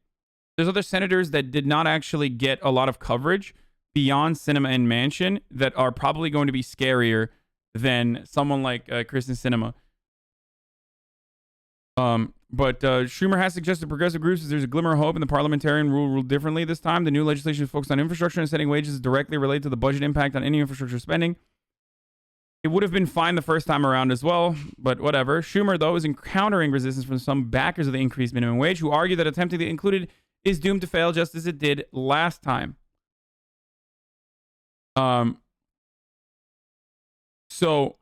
There's other senators that did not actually get a lot of coverage beyond Sinema and Manchin that are probably going to be scarier than someone like Kristen Sinema. But Schumer has suggested progressive groups as there's a glimmer of hope in the parliamentarian rule differently this time. The new legislation is focused on infrastructure and setting wages directly related to the budget impact on any infrastructure spending. It would have been fine the first time around as well, but whatever. Schumer, though, is encountering resistance from some backers of the increased minimum wage who argue that attempting to include it is doomed to fail just as it did last time. So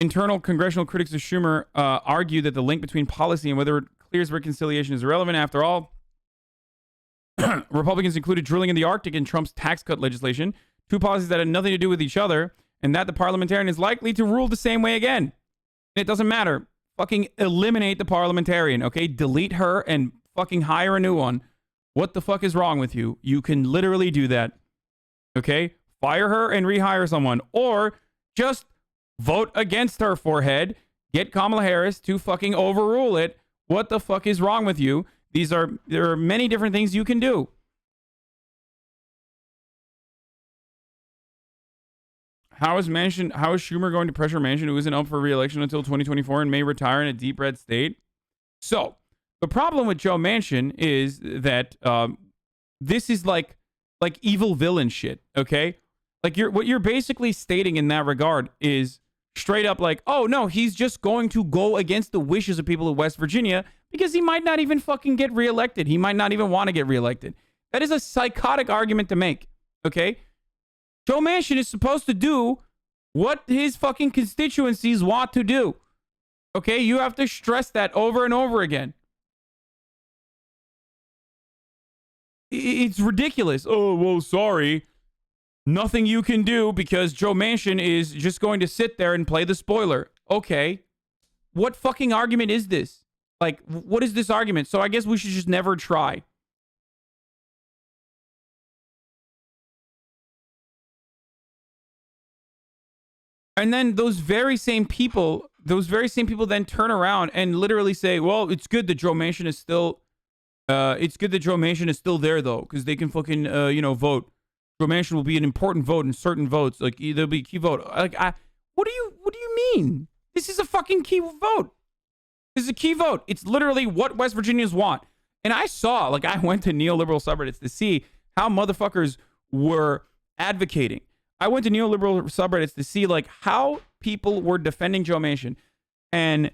internal congressional critics of Schumer argue that the link between policy and whether it clears reconciliation is irrelevant. After all, Republicans included drilling in the Arctic in Trump's tax cut legislation, two policies that had nothing to do with each other, and that the parliamentarian is likely to rule the same way again. It doesn't matter. Fucking eliminate the parliamentarian, okay? Delete her and fucking hire a new one. What the fuck is wrong with you? You can literally do that, okay? Fire her and rehire someone, or just vote against her forehead. Get Kamala Harris to fucking overrule it. What the fuck is wrong with you? There are many different things you can do. How is Schumer going to pressure Manchin, who isn't up for re-election until 2024 and may retire in a deep red state? So the problem with Joe Manchin is that this is like evil villain shit. Okay, like what you're basically stating in that regard is straight up like, oh no, he's just going to go against the wishes of people of West Virginia because he might not even fucking get reelected. He might not even want to get reelected. That is a psychotic argument to make. Okay. Joe Manchin is supposed to do what his fucking constituencies want to do. Okay, you have to stress that over and over again. It's ridiculous. Oh, well, sorry. Nothing you can do because Joe Manchin is just going to sit there and play the spoiler. Okay. What fucking argument is this? Like, what is this argument? So I guess we should just never try. And then those very same people then turn around and literally say, well, it's good that Joe Manchin is still, there though, because they can fucking, vote. Joe Manchin will be an important vote in certain votes. Like there'll be a key vote. Like, what do you mean? This is a fucking key vote. This is a key vote. It's literally what West Virginians want. And I went to neoliberal subreddits to see how motherfuckers were advocating. I went to neoliberal subreddits to see like how people were defending Joe Manchin. And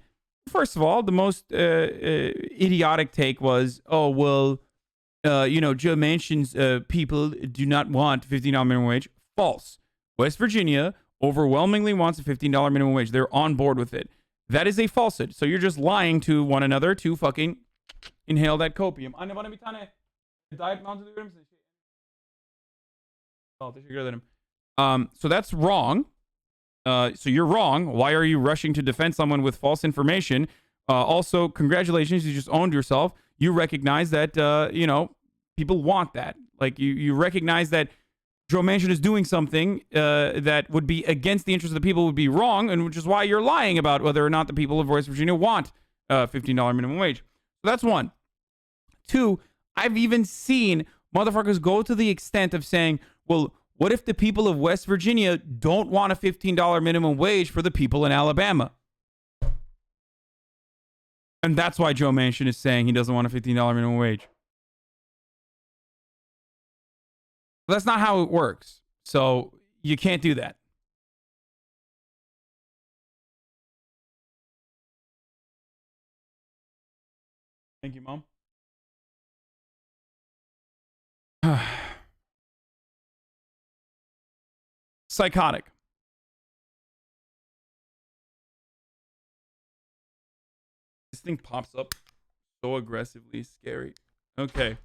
first of all, the most idiotic take was, oh, well, Joe Manchin's people do not want $15 minimum wage. False. West Virginia overwhelmingly wants a $15 minimum wage. They're on board with it. That is a falsehood. So you're just lying to one another to fucking inhale that copium. So that's wrong. So you're wrong. Why are you rushing to defend someone with false information? Also, congratulations, you just owned yourself. you recognize that, you know, people want that. Like, you recognize that Joe Manchin is doing something that would be against the interests of the people, would be wrong, and which is why you're lying about whether or not the people of West Virginia want $15 minimum wage. So that's one. Two, I've even seen motherfuckers go to the extent of saying, well, what if the people of West Virginia don't want a $15 minimum wage for the people in Alabama? And that's why Joe Manchin is saying he doesn't want a $15 minimum wage. That's not how it works. So you can't do that. Thank you, Mom. Psychotic. This thing pops up so aggressively scary. Okay.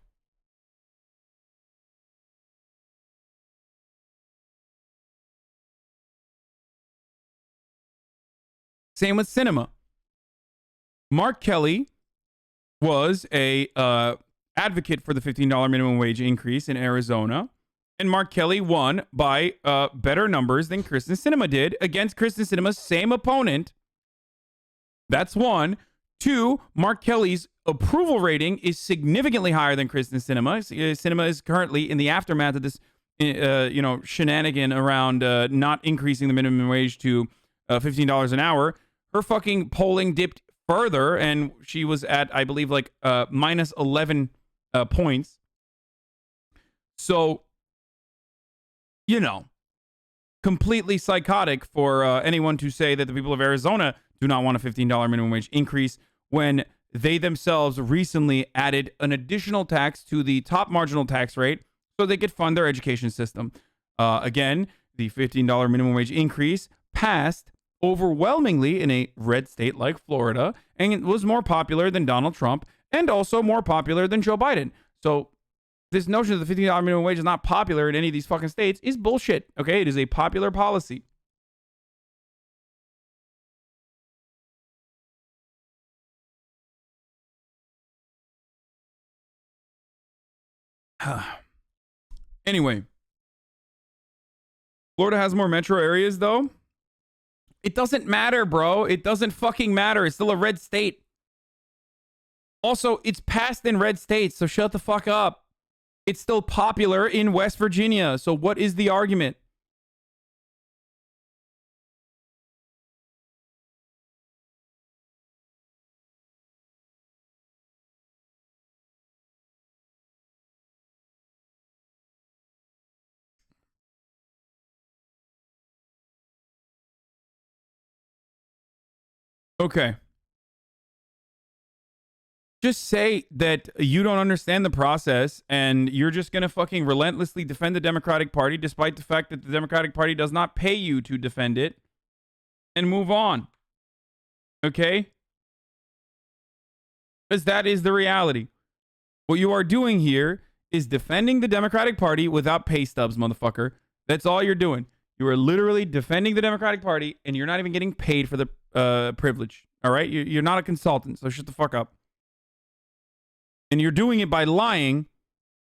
Same with cinema. Mark Kelly was a advocate for the $15 minimum wage increase in Arizona. And Mark Kelly won by better numbers than Kyrsten Sinema did against Kyrsten Sinema's same opponent. That's one. Two, Mark Kelly's approval rating is significantly higher than Kyrsten Sinema. Sinema is currently in the aftermath of this, you know, shenanigan around not increasing the minimum wage to $15 an hour. Her fucking polling dipped further, and she was at, I believe, like minus 11 points. So, you know, completely psychotic for anyone to say that the people of Arizona do not want a $15 minimum wage increase when they themselves recently added an additional tax to the top marginal tax rate so they could fund their education system. Again, the $15 minimum wage increase passed overwhelmingly in a red state like Florida, and it was more popular than Donald Trump and also more popular than Joe Biden. So this notion that the $15 minimum wage is not popular in any of these fucking states is bullshit. Okay, it is a popular policy. Anyway, Florida has more metro areas though. It doesn't matter, bro. It doesn't fucking matter. It's still a red state. Also, it's passed in red states, so shut the fuck up. It's still popular in West Virginia. So what is the argument? Okay. Just say that you don't understand the process and you're just going to fucking relentlessly defend the Democratic Party despite the fact that the Democratic Party does not pay you to defend it, and move on. Okay? Because that is the reality. What you are doing here is defending the Democratic Party without pay stubs, motherfucker. That's all you're doing. You are literally defending the Democratic Party and you're not even getting paid for the privilege. All right? You're not a consultant, so shut the fuck up. And you're doing it by lying,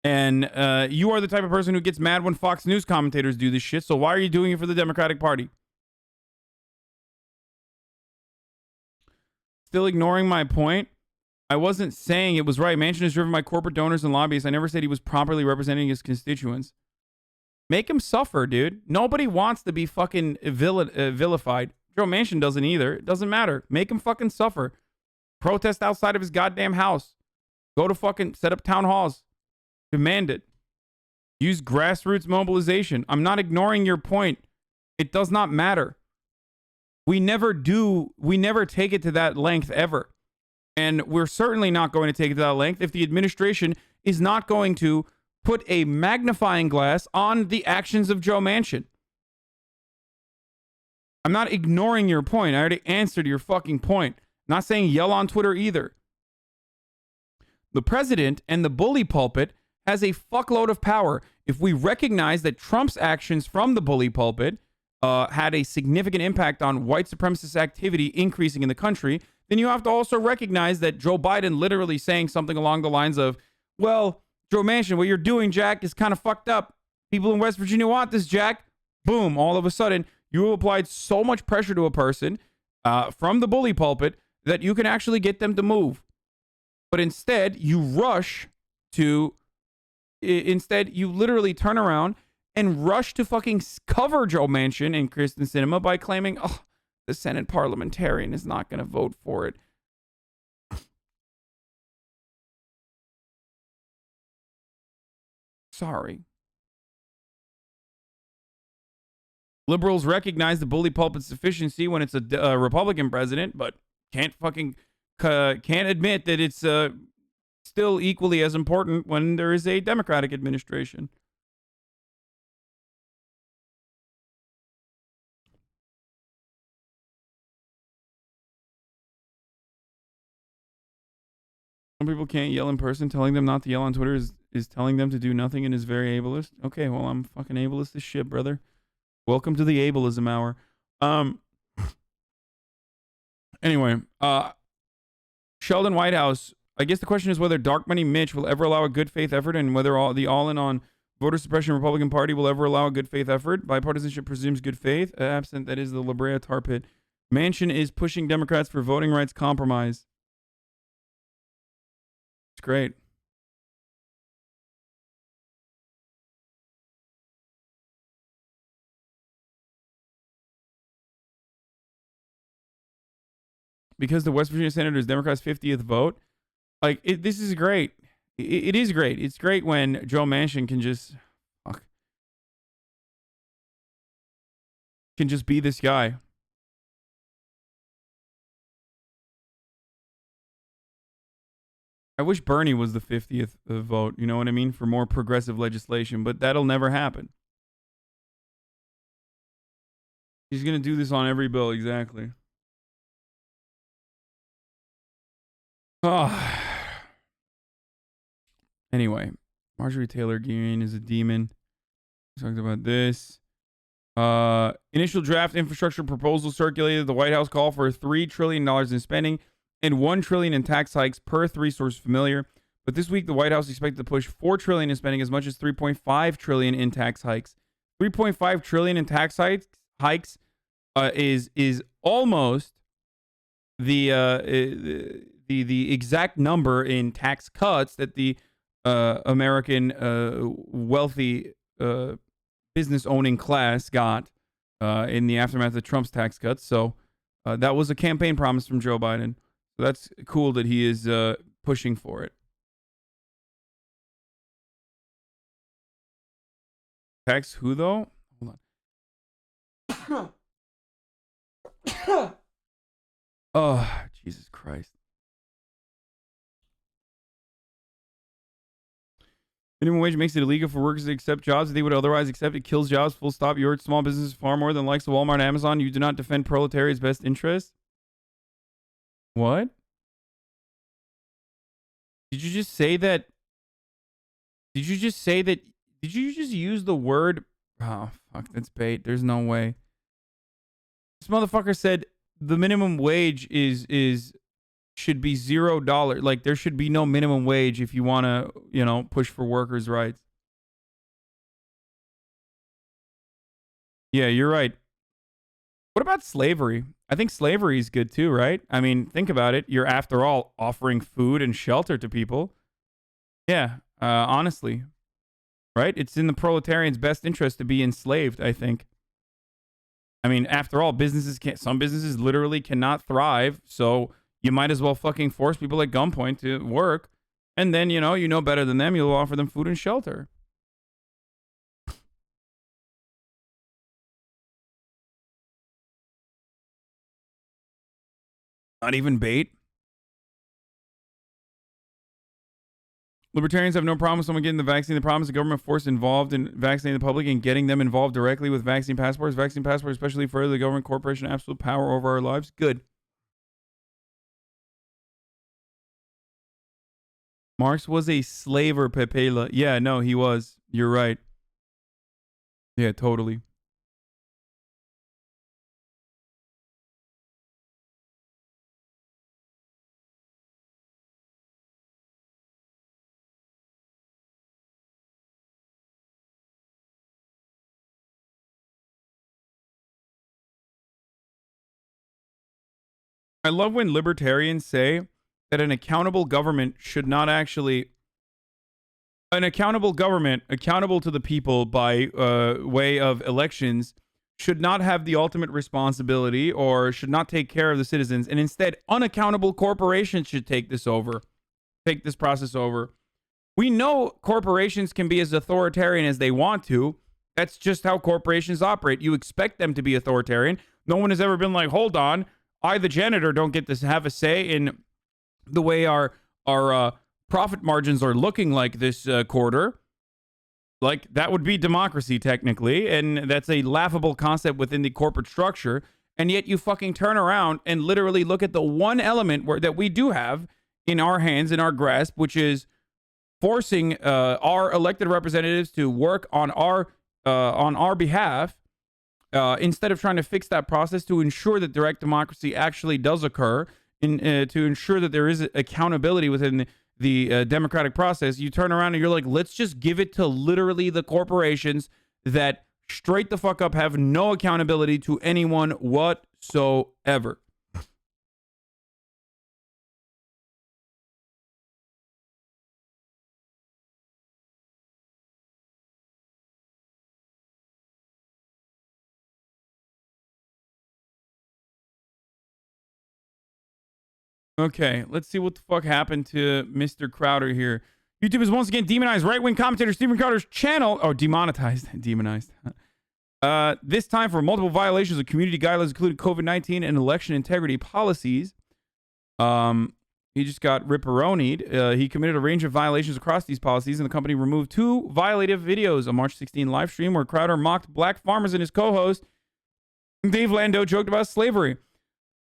and you are the type of person who gets mad when Fox News commentators do this shit, so why are you doing it for the Democratic Party? Still ignoring my point? I wasn't saying it was right. Manchin is driven by corporate donors and lobbyists. I never said he was properly representing his constituents. Make him suffer, dude. Nobody wants to be fucking vilified. Joe Manchin doesn't either. It doesn't matter. Make him fucking suffer. Protest outside of his goddamn house. Go to fucking set up town halls. Demand it. Use grassroots mobilization. I'm not ignoring your point. It does not matter. We never take it to that length ever. And we're certainly not going to take it to that length if the administration is not going to put a magnifying glass on the actions of Joe Manchin. I'm not ignoring your point. I already answered your fucking point. I'm not saying yell on Twitter either. The president and the bully pulpit has a fuckload of power. If we recognize that Trump's actions from the bully pulpit had a significant impact on white supremacist activity increasing in the country, then you have to also recognize that Joe Biden literally saying something along the lines of, well, Joe Manchin, what you're doing, Jack, is kind of fucked up. People in West Virginia want this, Jack. Boom. All of a sudden, you have applied so much pressure to a person from the bully pulpit that you can actually get them to move. But instead, you literally turn around and rush to fucking cover Joe Manchin and Kristen Sinema by claiming, oh, the Senate parliamentarian is not going to vote for it. Sorry. Liberals recognize the bully pulpit's sufficiency when it's a Republican president, but can't admit that it's still equally as important when there is a Democratic administration. Some people can't yell in person. Telling them not to yell on Twitter is telling them to do nothing and is very ableist. Okay, well, I'm fucking ableist as shit, brother. Welcome to the ableism hour. Anyway, Sheldon Whitehouse. I guess the question is whether dark money Mitch will ever allow a good faith effort, and whether the all-in on voter suppression Republican Party will ever allow a good faith effort. Bipartisanship presumes good faith. Absent, that is the La Brea tar pit. Manchin is pushing Democrats for voting rights compromise. It's great. Because the West Virginia senator is Democrats' 50th vote. Like, this is great. It is great. It's great when Joe Manchin can just be this guy. I wish Bernie was the 50th vote, you know what I mean, for more progressive legislation, but that'll never happen. He's going to do this on every bill, exactly. Oh. Anyway, Marjorie Taylor Greene is a demon. We talked about this. Initial draft infrastructure proposal circulated. The White House call for $3 trillion in spending and $1 trillion in tax hikes per three sources familiar. But this week, the White House expected to push $4 trillion in spending, as much as $3.5 trillion in tax hikes. $3.5 trillion in tax hikes is almost the exact number in tax cuts that the American wealthy business owning class got in the aftermath of Trump's tax cuts. So that was a campaign promise from Joe Biden. So that's cool that he is pushing for it. Tax who though? Hold on. Oh, Jesus Christ. Minimum wage makes it illegal for workers to accept jobs that they would otherwise accept. It kills jobs, full stop. You hurt small businesses far more than likes of Walmart and Amazon. You do not defend proletariat's best interests. What? Did you just say that? Did you just use the word? Oh, fuck, that's bait. There's no way. This motherfucker said the minimum wage should be $0. Like, there should be no minimum wage if you want to, push for workers' rights. Yeah, you're right. What about slavery? I think slavery is good too, right? I mean, think about it. You're, after all, offering food and shelter to people. Yeah, honestly. Right? It's in the proletarian's best interest to be enslaved, I think. I mean, after all, some businesses literally cannot thrive, so you might as well fucking force people at gunpoint to work, and then, you know better than them, you'll offer them food and shelter. Not even bait. Libertarians have no problem with someone getting the vaccine. The problem is the government force involved in vaccinating the public and getting them involved directly with vaccine passports. Vaccine passports especially further the government corporation absolute power over our lives. Good. Marx was a slaver, Pepela. Yeah, no, he was. You're right. Yeah, totally. I love when libertarians say that an accountable government should not actually... An accountable government, accountable to the people by way of elections, should not have the ultimate responsibility or should not take care of the citizens. And instead, unaccountable corporations should take this process over. We know corporations can be as authoritarian as they want to. That's just how corporations operate. You expect them to be authoritarian. No one has ever been like, hold on, I, the janitor, don't get to have a say in the way our profit margins are looking like this quarter. Like, that would be democracy, technically, and that's a laughable concept within the corporate structure. And yet you fucking turn around and literally look at the one element that we do have in our hands, in our grasp, which is forcing our elected representatives to work on our behalf, instead of trying to fix that process to ensure that direct democracy actually does occur, to ensure that there is accountability within the democratic process. You turn around and you're like, let's just give it to literally the corporations that straight the fuck up have no accountability to anyone whatsoever. Okay, let's see what the fuck happened to Mr. Crowder here. YouTube is once again demonized right-wing commentator Steven Crowder's channel. Oh, demonetized. Demonized. This time for multiple violations of community guidelines, including COVID-19 and election integrity policies. He just got ripperonied. He committed a range of violations across these policies, and the company removed 2 violative videos. A March 16 live stream where Crowder mocked black farmers and his co-host, Dave Lando, joked about slavery.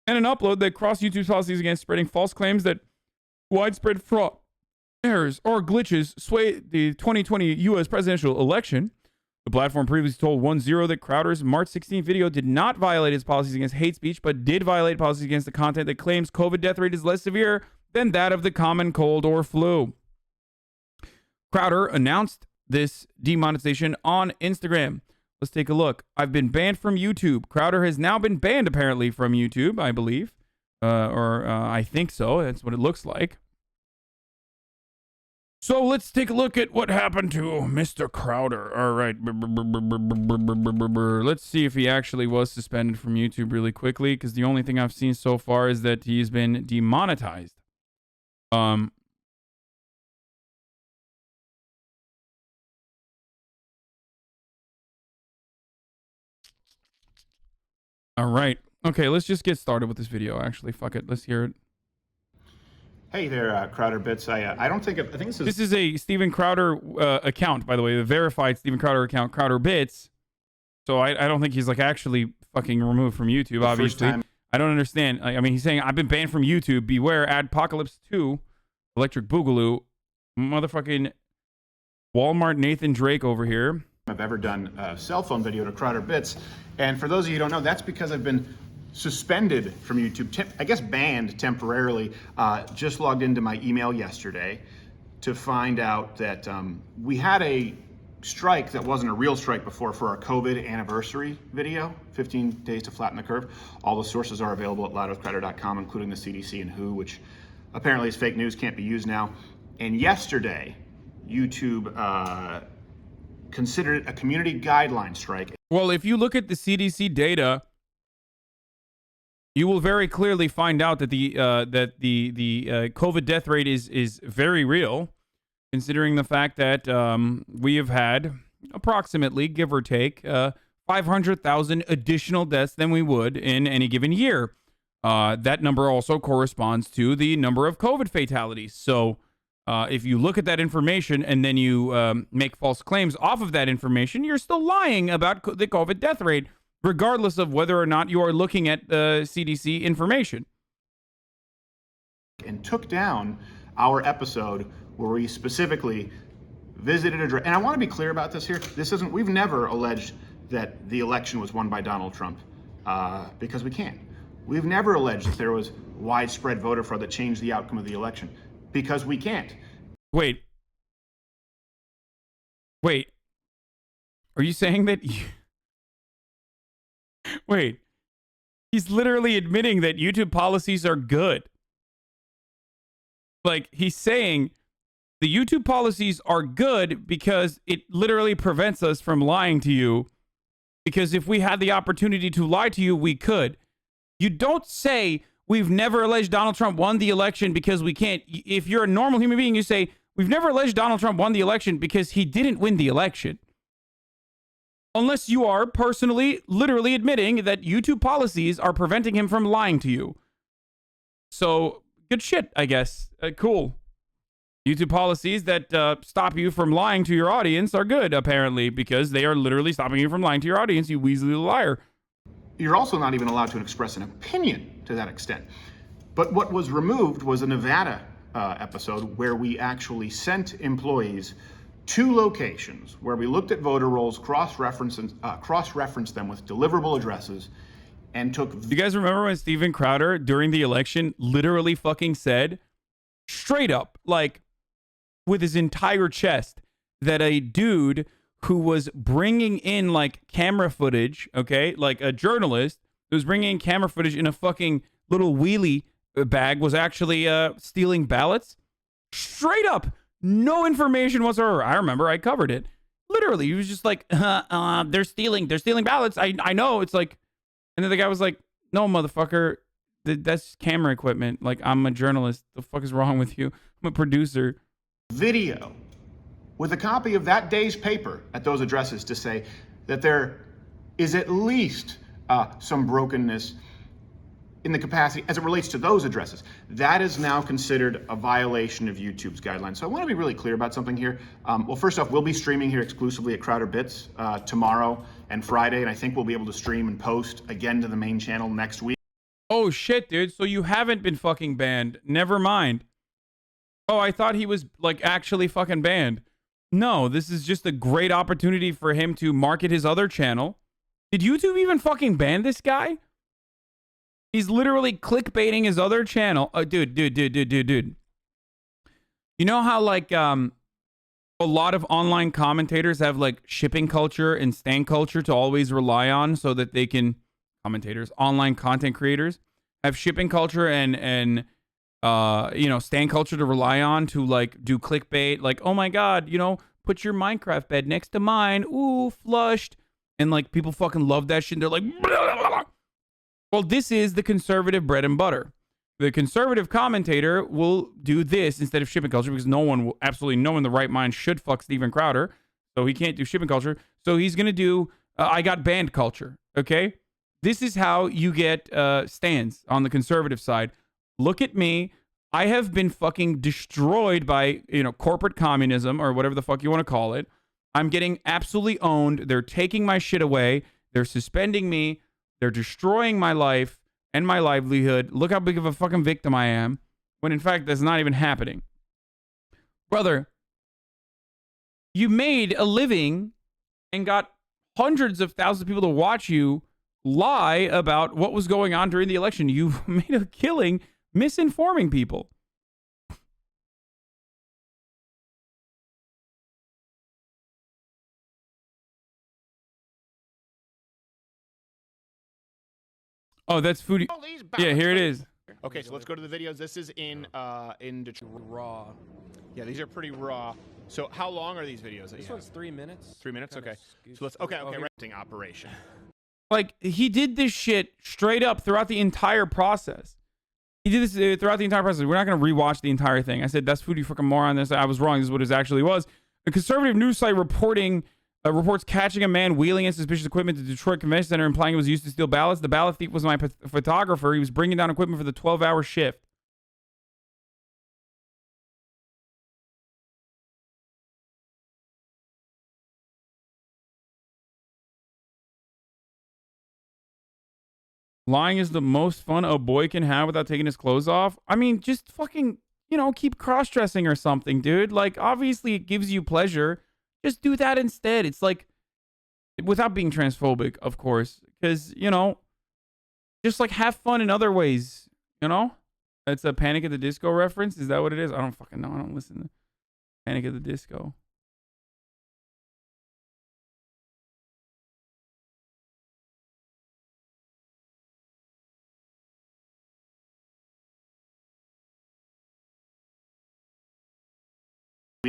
And an upload that crossed YouTube's policies against spreading false claims that widespread fraud, errors, or glitches sway the 2020 U.S. presidential election. The platform previously told 1-0 that Crowder's March 16 video did not violate its policies against hate speech, but did violate policies against the content that claims COVID death rate is less severe than that of the common cold or flu. Crowder announced this demonetization on Instagram. Let's take a look. I've been banned from YouTube. Crowder has now been banned, apparently, from YouTube, I believe. I think so. That's what it looks like. So let's take a look at what happened to Mr. Crowder. All right. Let's see if he actually was suspended from YouTube really quickly, because the only thing I've seen so far is that he's been demonetized. All right. Okay, let's just get started with this video, actually. Fuck it. Let's hear it. Hey there, Crowder Bits. I don't think... I think this is... This is a Steven Crowder account, by the way. The verified Steven Crowder account, Crowder Bits. So I don't think he's, like, actually fucking removed from YouTube, obviously. I don't understand. I mean, he's saying, I've been banned from YouTube. Beware, Adpocalypse 2, Electric Boogaloo, motherfucking Walmart Nathan Drake over here. I've ever done a cell phone video to Crowder Bits. And for those of you who don't know, that's because I've been suspended from YouTube, I guess banned temporarily. Just logged into my email yesterday to find out that we had a strike that wasn't a real strike before for our COVID anniversary video, 15 days to flatten the curve. All the sources are available at loudwithcrowder.com, including the CDC and WHO, which apparently is fake news, can't be used now. And yesterday, YouTube considered it a community guideline strike. Well, if you look at the CDC data, you will very clearly find out that the COVID death rate is very real, considering the fact that we have had approximately, give or take, 500,000 additional deaths than we would in any given year. That number also corresponds to the number of COVID fatalities. So if you look at that information and then you make false claims off of that information, you're still lying about the COVID death rate, regardless of whether or not you are looking at CDC information. And took down our episode where we specifically visited and I want to be clear about this here. We've never alleged that the election was won by Donald Trump, because we can't. We've never alleged that there was widespread voter fraud that changed the outcome of the election, because we can't. Wait. Are you saying that... Wait. He's literally admitting that YouTube policies are good. Like, he's saying the YouTube policies are good because it literally prevents us from lying to you. Because if we had the opportunity to lie to you, we could. You don't say we've never alleged Donald Trump won the election because we can't. If you're a normal human being, you say we've never alleged Donald Trump won the election because he didn't win the election. Unless you are personally, literally admitting that YouTube policies are preventing him from lying to you. So, good shit, I guess. Cool. YouTube policies that stop you from lying to your audience are good, apparently, because they are literally stopping you from lying to your audience, you weaselly liar. You're also not even allowed to express an opinion to that extent. But what was removed was a Nevada episode where we actually sent employees to locations where we looked at voter rolls, cross-referenced them with deliverable addresses, and took... You guys remember when Steven Crowder, during the election, literally fucking said, straight up, like, with his entire chest, that a dude who was bringing in, like, camera footage, okay, like a journalist who was bringing in camera footage in a fucking little wheelie bag was actually stealing ballots? Straight up, no information whatsoever. I remember, I covered it. Literally, he was just like, they're stealing ballots. I know. It's like, and then the guy was like, no, motherfucker, that's camera equipment. Like, I'm a journalist. The fuck is wrong with you? I'm a producer. Video with a copy of that day's paper at those addresses to say that there is at least some brokenness in the capacity as it relates to those addresses. That is now considered a violation of YouTube's guidelines. So I want to be really clear about something here. Well, first off, we'll be streaming here exclusively at Crowder Bits tomorrow and Friday, and I think we'll be able to stream and post again to the main channel next week. Oh shit, dude. So you haven't been fucking banned. Never mind. Oh, I thought he was like actually fucking banned. No, this is just a great opportunity for him to market his other channel. Did YouTube even fucking ban this guy? He's literally clickbaiting his other channel. Oh, dude. You know how like a lot of online commentators have like shipping culture and stan culture to always rely on so that they can, online content creators have shipping culture and you know, stan culture to rely on to like do clickbait, like, oh my god, you know, put your Minecraft bed next to mine, ooh, flushed, and like people fucking love that shit. They're like, blah, blah, blah. Well, this is the conservative bread and butter. The conservative commentator will do this instead of shipping culture because absolutely no one in the right mind should fuck Steven Crowder, so he can't do shipping culture. So he's gonna do I got banned culture. Okay, this is how you get stans on the conservative side. Look at me. I have been fucking destroyed by, you know, corporate communism or whatever the fuck you want to call it. I'm getting absolutely owned. They're taking my shit away. They're suspending me. They're destroying my life and my livelihood. Look how big of a fucking victim I am. When in fact, that's not even happening. Brother, you made a living and got hundreds of thousands of people to watch you lie about what was going on during the election. You made a killing misinforming people. Oh, that's foodie. Yeah, here it is. Okay, so let's go to the videos. This is in Detroit. Raw. Yeah, these are pretty raw. So how long are these videos? This one's 3 minutes. 3 minutes. Okay. So let's. Okay. Renting operation. Like, he did this shit straight up throughout the entire process. He did this throughout the entire process. We're not going to rewatch the entire thing. I said, that's food, you fucking moron. I was wrong. This is what it actually was. A conservative news site reports catching a man wheeling in suspicious equipment to the Detroit Convention Center, implying it was used to steal ballots. The ballot thief was my photographer. He was bringing down equipment for the 12-hour shift. Lying is the most fun a boy can have without taking his clothes off. I mean, just fucking, you know, keep cross-dressing or something, dude. Like, obviously it gives you pleasure. Just do that instead. It's like, without being transphobic, of course, because, you know, just like have fun in other ways, you know? It's a Panic at the Disco reference. Is that what it is? I don't fucking know. I don't listen to Panic at the Disco.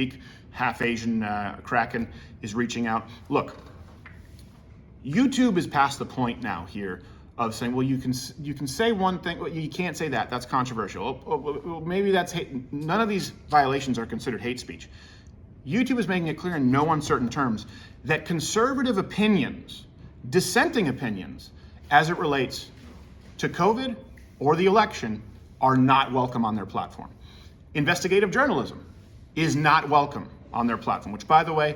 speak. Half Asian Kraken is reaching out. Look, YouTube is past the point now here of saying, well, you can say one thing, well, you can't say that. That's controversial. Well, maybe that's hate. None of these violations are considered hate speech. YouTube is making it clear in no uncertain terms that conservative opinions, dissenting opinions, as it relates to COVID or the election, are not welcome on their platform. Investigative journalism is not welcome on their platform, which, by the way...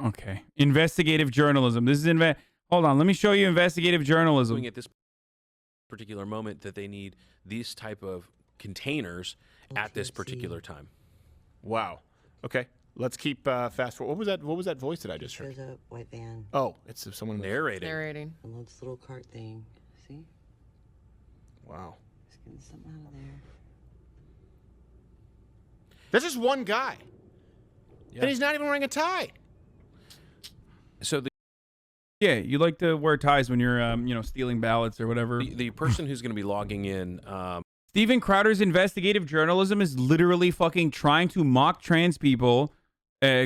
Okay. Investigative journalism. This is... Hold on. Let me show you investigative journalism. At this particular moment that they need these type of containers at this particular time. Wow. Okay. Let's keep fast forward. What was that voice that I just heard? There's a white van. Oh, it's someone narrating. And this little cart thing. See? Wow. Just getting something out of there. There's just one guy. Yeah. And he's not even wearing a tie. So yeah, you like to wear ties when you're stealing ballots or whatever. The person who's going to be logging in. Steven Crowder's investigative journalism is literally fucking trying to mock trans people,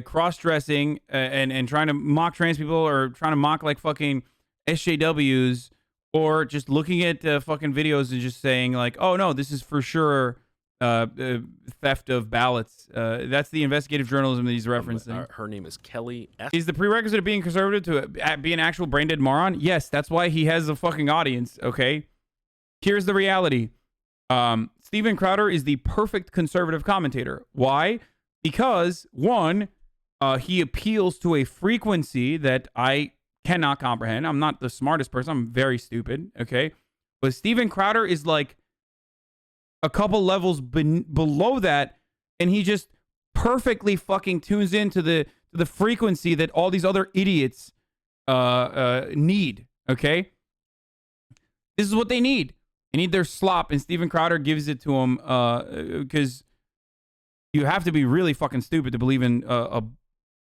cross-dressing, and trying to mock trans people, or trying to mock like fucking SJWs, or just looking at fucking videos and just saying like, oh no, this is for sure theft of ballots. That's the investigative journalism that he's referencing. Her name is Kelly S. Is the prerequisite of being conservative to be an actual brain-dead moron? Yes, that's why he has a fucking audience, okay? Here's the reality. Steven Crowder is the perfect conservative commentator. Why? Because, one, he appeals to a frequency that I cannot comprehend. I'm not the smartest person. I'm very stupid, okay? But Steven Crowder is like a couple levels below that, and he just perfectly fucking tunes into the frequency that all these other idiots need, okay? This is what they need. They need their slop, and Steven Crowder gives it to them because you have to be really fucking stupid to believe in a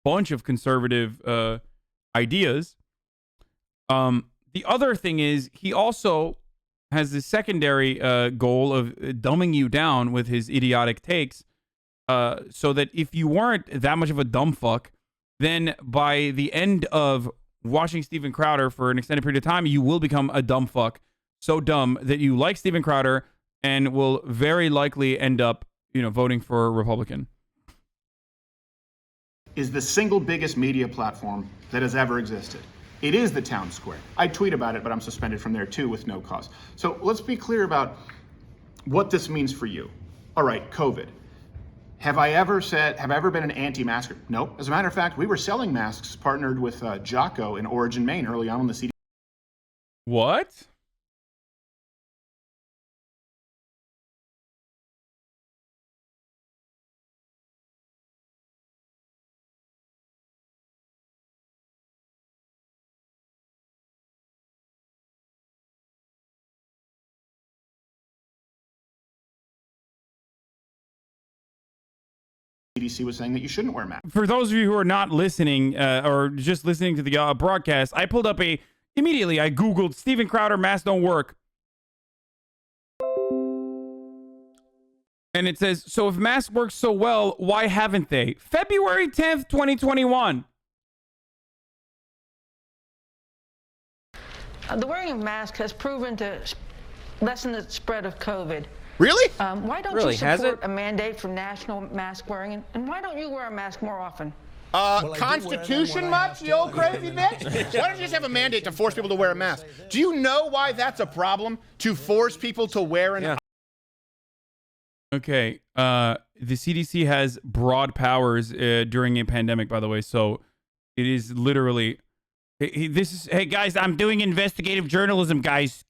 bunch of conservative ideas. The other thing is he also has the secondary goal of dumbing you down with his idiotic takes, so that if you weren't that much of a dumb fuck, then by the end of watching Steven Crowder for an extended period of time, you will become a dumb fuck. So dumb that you like Steven Crowder and will very likely end up, voting for a Republican. Is the single biggest media platform that has ever existed. It is the town square. I tweet about it, but I'm suspended from there too with no cause. So let's be clear about what this means for you. All right, COVID. Have I ever been an anti-masker? Nope. As a matter of fact, we were selling masks partnered with Jocko in Origin, Maine early on in the CDC. What? CDC was saying that you shouldn't wear masks. For those of you who are not listening or just listening to the broadcast, I pulled up immediately I Googled Steven Crowder, masks don't work. And it says, so if masks work so well, why haven't they? February 10th, 2021. The wearing of masks has proven to lessen the spread of COVID. Really? Why don't you support a mandate for national mask wearing? And why don't you wear a mask more often? Constitution much, you old crazy bitch? Why don't you just have a mandate to force people to wear a mask? Do you know why that's a problem? To force people to wear an... Okay, the CDC has broad powers during a pandemic, by the way, so it is literally... Hey guys, I'm doing investigative journalism, guys.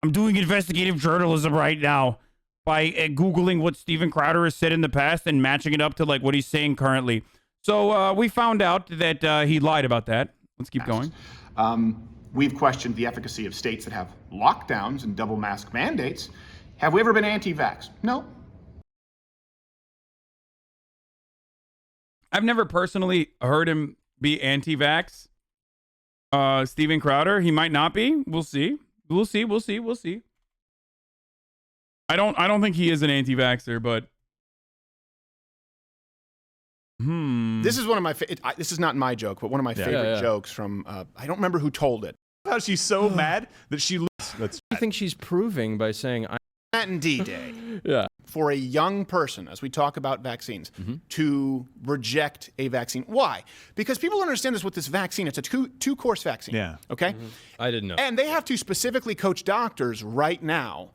I'm doing investigative journalism right now by Googling what Steven Crowder has said in the past and matching it up to like what he's saying currently. So we found out that he lied about that. Let's keep going. We've questioned the efficacy of states that have lockdowns and double mask mandates. Have we ever been anti-vax? No. I've never personally heard him be anti-vax. Steven Crowder, he might not be. We'll see. We'll see. I don't think he is an anti-vaxxer, but This is one of my. This is not my joke, but one of my favorite jokes from. I don't remember who told it. How she's so mad that she. That's. I think she's proving by saying, Matt and D-Day. Yeah. For a young person, as we talk about vaccines, to reject a vaccine. Why? Because people don't understand this with this vaccine. It's a two-course vaccine. Yeah. Okay? I didn't know. And they have to specifically coach doctors right now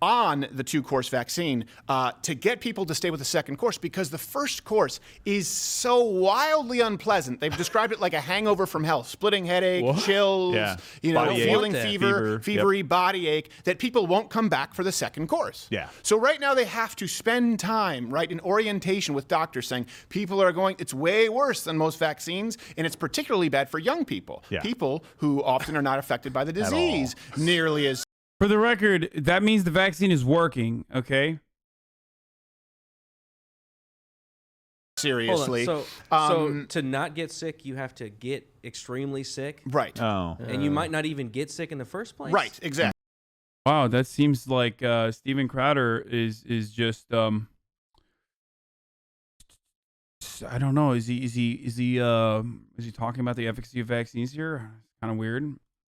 on the two-course vaccine to get people to stay with the second course, because the first course is so wildly unpleasant. They've described it like a hangover from hell, splitting headache, chills, feeling fevery body ache, that people won't come back for the second course. Yeah. So right now they have to spend time, in orientation with doctors saying people are going, it's way worse than most vaccines, and it's particularly bad for young people. Yeah. People who often are not affected by the disease nearly as. For the record, that means the vaccine is working, okay? Seriously. So to not get sick, you have to get extremely sick? Right. Oh. And you might not even get sick in the first place? Right, exactly. Wow, that seems like Steven Crowder is just I don't know. Is he talking about the efficacy of vaccines here? Kind of weird.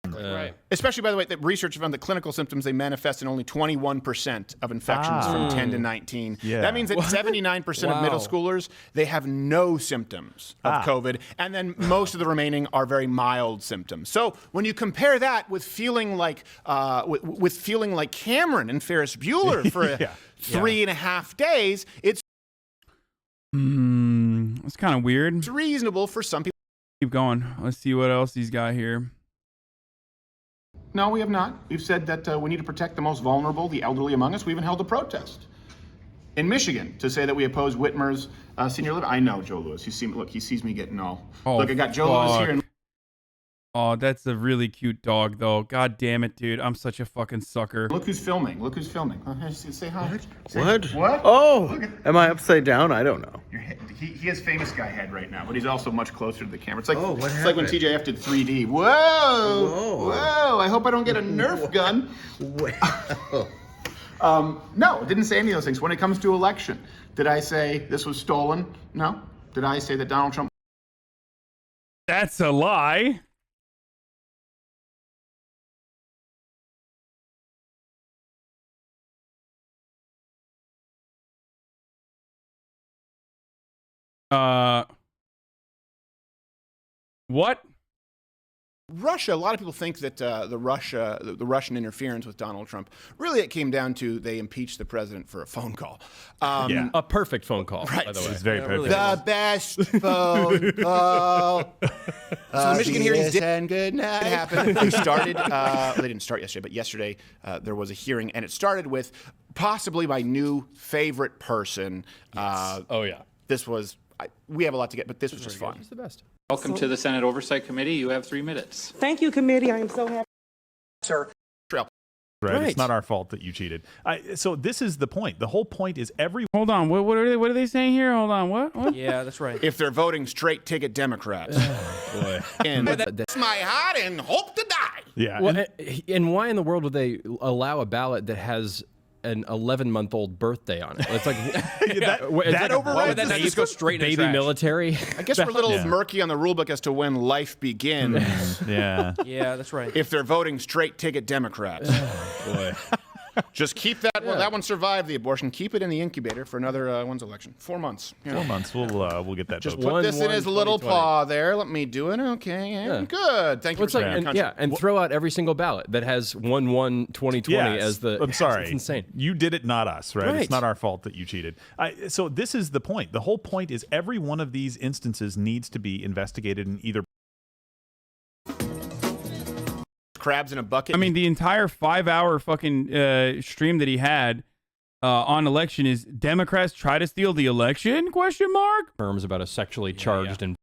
Right. Especially, by the way, that research found that clinical symptoms, they manifest in only 21% of infections from 10 to 19. Yeah. That means that 79% of middle schoolers, they have no symptoms of COVID, and then most of the remaining are very mild symptoms. So when you compare that with feeling like with feeling like Cameron and Ferris Bueller for 3.5 days, it's kind of weird. It's reasonable for some people. Keep going. Let's see what else he's got here. No, we have not. We've said that we need to protect the most vulnerable, the elderly among us. We even held a protest in Michigan to say that we oppose Whitmer's senior living. I know Joe Lewis. He sees me getting all. Look, I got Joe Lewis here. And oh, that's a really cute dog, though. God damn it, dude. I'm such a fucking sucker. look who's filming. Look who's filming. Say hi. What? Oh, am I upside down? I don't know. He has famous guy head right now, but he's also much closer to the camera. It's like what it's like when happened? TJF did 3D. Whoa. I hope I don't get a Nerf gun. No, didn't say any of those things. When it comes to election, did I say this was stolen? No. Did I say that Donald Trump? That's a lie. What? Russia, a lot of people think that the Russian interference with Donald Trump, really it came down to they impeached the president for a phone call. A perfect phone call, right. by the way. It's very perfect. The best phone call. So the Michigan hearings did good night. It happened. They started, they didn't start yesterday, but yesterday there was a hearing, and it started with possibly my new favorite person. This was, we have a lot to get, but this was just fun. It's the best. Welcome to the Senate Oversight Committee. You have 3 minutes. Thank you, committee. I am so happy. Sir. Right. It's not our fault that you cheated. So this is the point. The whole point is Hold on. What are they saying here? Hold on. What? Yeah, that's right. If they're voting straight ticket Democrats. Boy. And that's my heart and hope to die. Yeah. Well, and why in the world would they allow a ballot that has an 11-month-old birthday on it? It's like that overrides. Why would that not just go straight in the trash? Military? I guess we're a little murky on the rule book as to when life begins. Yeah. Yeah, that's right. If they're voting straight ticket Democrats. Boy. Just keep that one. That one survived the abortion. Keep it in the incubator for another when's election? 4 months. 4 months. We'll get that. Just vote. put this in his little paw there. Let me do it. Okay. Yeah. Good. Thank you for saying that. And throw out every single ballot that has 1/1/2020 as the. I'm sorry. It's insane. You did it, not us, right? Right. It's not our fault that you cheated. So this is the point. The whole point is every one of these instances needs to be investigated in either. Crabs in a bucket. I mean, the entire 5-hour fucking stream that he had on election is Democrats try to steal the election? Question mark. Terms about a sexually charged and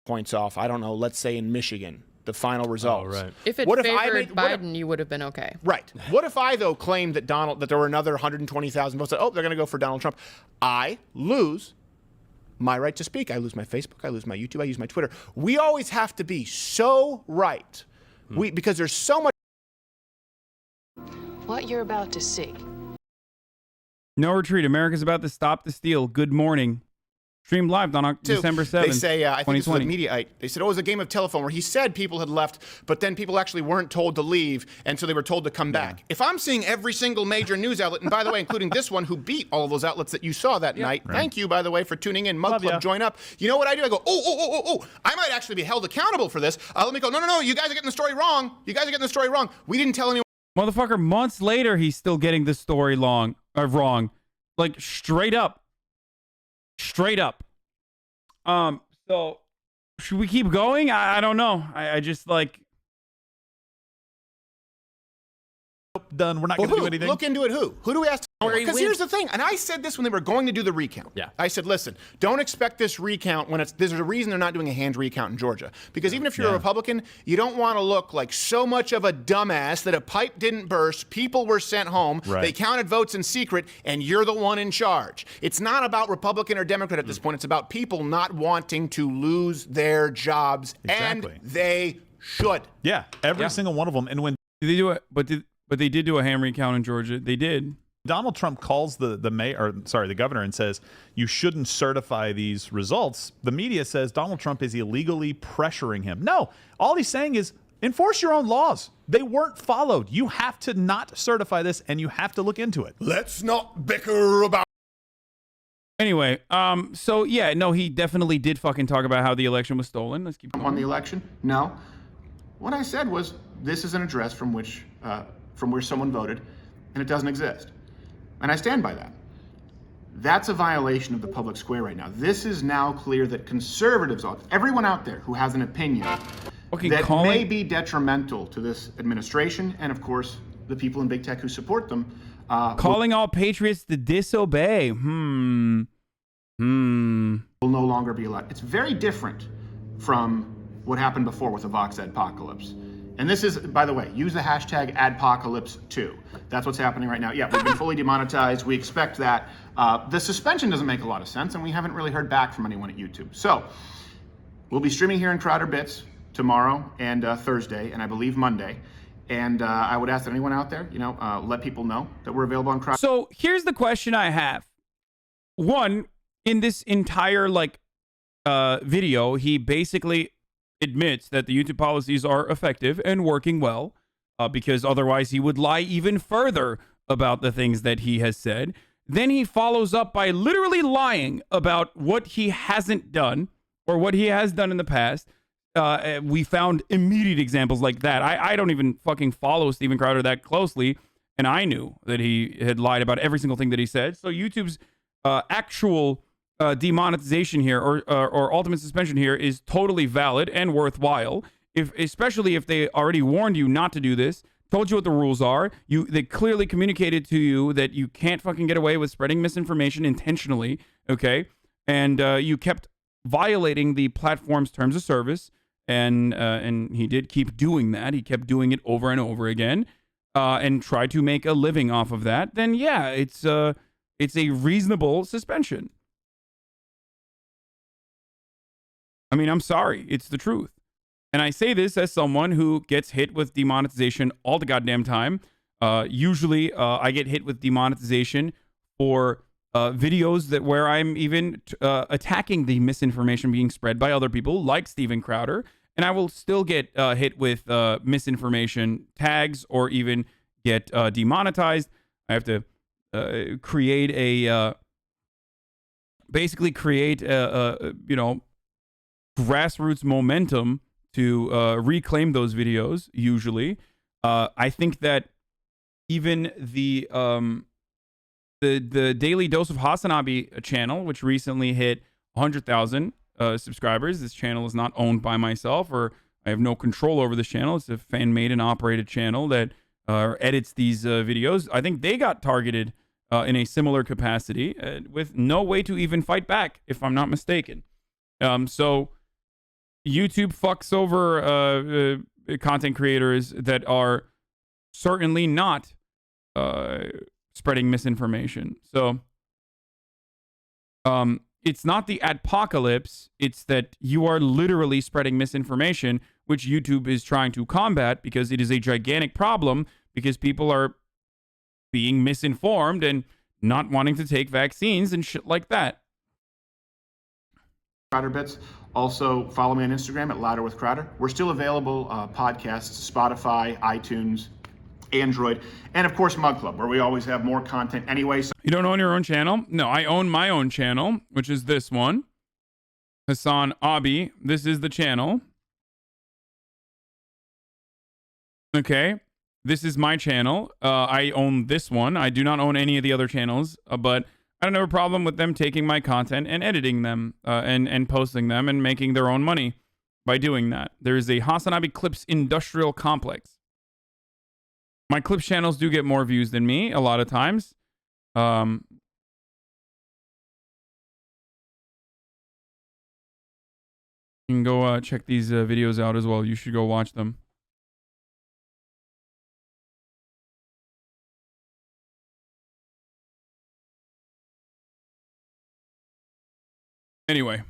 points off. I don't know. Let's say in Michigan, the final results. Oh, right. If it favored Biden, you would have been okay. Right. What if I though claimed that there were another 120,000 votes? Oh, they're going to go for Donald Trump. I lose my right to speak. I lose my Facebook. I lose my YouTube. I use my Twitter. We always have to be so right. Because there's so much. What you're about to see. No retreat. America's about to stop the steal. Good morning. Streamed live on December 7th, They say, I think this was a 2020. Mediaite. They said, it was a game of telephone where he said people had left, but then people actually weren't told to leave, and so they were told to come back. If I'm seeing every single major news outlet, and by the way, including this one, who beat all of those outlets that you saw that night, thank you, by the way, for tuning in. Mug Club, join up. You know what I do? I go, I might actually be held accountable for this. Let me go, no, you guys are getting the story wrong. You guys are getting the story wrong. We didn't tell anyone. Motherfucker, months later, he's still getting the story wrong. Like, straight up. Straight up. So should we keep going? I don't know. I just like. Done. We're not going to do anything. Look into it. Who do we ask? Because here's the thing, and I said this when they were going to do the recount. Yeah. I said, listen, don't expect this recount when there's a reason they're not doing a hand recount in Georgia. Because even if you're a Republican, you don't want to look like so much of a dumbass that a pipe didn't burst, people were sent home, they counted votes in secret, and you're the one in charge. It's not about Republican or Democrat at this point. It's about people not wanting to lose their jobs, and they should. Yeah, every single one of them. And when did they do it? But they did do a hand recount in Georgia. They did. Donald Trump calls the governor and says you shouldn't certify these results. The media says Donald Trump is illegally pressuring him. No, all he's saying is enforce your own laws. They weren't followed. You have to not certify this, and you have to look into it. Let's not bicker about. Anyway, so yeah, no, he definitely did fucking talk about how the election was stolen. Let's keep going. On the election? No. What I said was this is an address from where someone voted, and it doesn't exist. And I stand by that. That's a violation of the public square right now. This is now clear that conservatives, everyone out there who has an opinion that may be detrimental to this administration, and of course, the people in big tech who support them. Calling all patriots to disobey. Will no longer be allowed. It's very different from what happened before with the Vox Adpocalypse. And this is, by the way, use the hashtag Adpocalypse2. That's what's happening right now. Yeah, we've been fully demonetized. We expect that. The suspension doesn't make a lot of sense, and we haven't really heard back from anyone at YouTube. So we'll be streaming here in Crowder Bits tomorrow and Thursday, and I believe Monday. And I would ask that anyone out there, let people know that we're available on Crowder. So here's the question I have. One, in this entire video, he basically admits that the YouTube policies are effective and working well, because otherwise he would lie even further about the things that he has said. Then he follows up by literally lying about what he hasn't done or what he has done in the past. We found immediate examples like that. I don't even fucking follow Steven Crowder that closely, and I knew that he had lied about every single thing that he said. So YouTube's actual demonetization here or ultimate suspension here is totally valid and worthwhile, especially if they already warned you not to do this, told you what the rules are. They clearly communicated to you that you can't fucking get away with spreading misinformation intentionally, okay? And you kept violating the platform's terms of service, and he did keep doing that. He kept doing it over and over again, and tried to make a living off of that. Then yeah, it's a reasonable suspension. I mean, I'm sorry. It's the truth. And I say this as someone who gets hit with demonetization all the goddamn time. Usually, I get hit with demonetization for videos where I'm even attacking the misinformation being spread by other people, like Steven Crowder. And I will still get hit with misinformation tags or even get demonetized. I have to create a grassroots momentum to reclaim those videos. Usually, I think that even the Daily Dose of HasanAbi channel, which recently hit 100,000 subscribers. This channel is not owned by myself, or I have no control over this channel. It's a fan-made and operated channel that edits these videos. I think they got targeted in a similar capacity with no way to even fight back, if I'm not mistaken. So YouTube fucks over content creators that are certainly not spreading misinformation. So it's not the adpocalypse, it's that you are literally spreading misinformation, which YouTube is trying to combat because it is a gigantic problem, because people are being misinformed and not wanting to take vaccines and shit like that. Crowder Bits. Also, follow me on Instagram at Louder with Crowder. We're still available podcasts, Spotify, iTunes, Android, and of course Mug Club, where we always have more content anyway. So you don't own your own channel? No, I own my own channel, which is this one. HasanAbi. This is the channel. Okay. This is my channel. I own this one. I do not own any of the other channels, but I don't have a problem with them taking my content and editing them and posting them and making their own money by doing that. There is a HasanAbi Clips Industrial Complex. My Clips channels do get more views than me a lot of times. You can go check these videos out as well. You should go watch them. Anyway.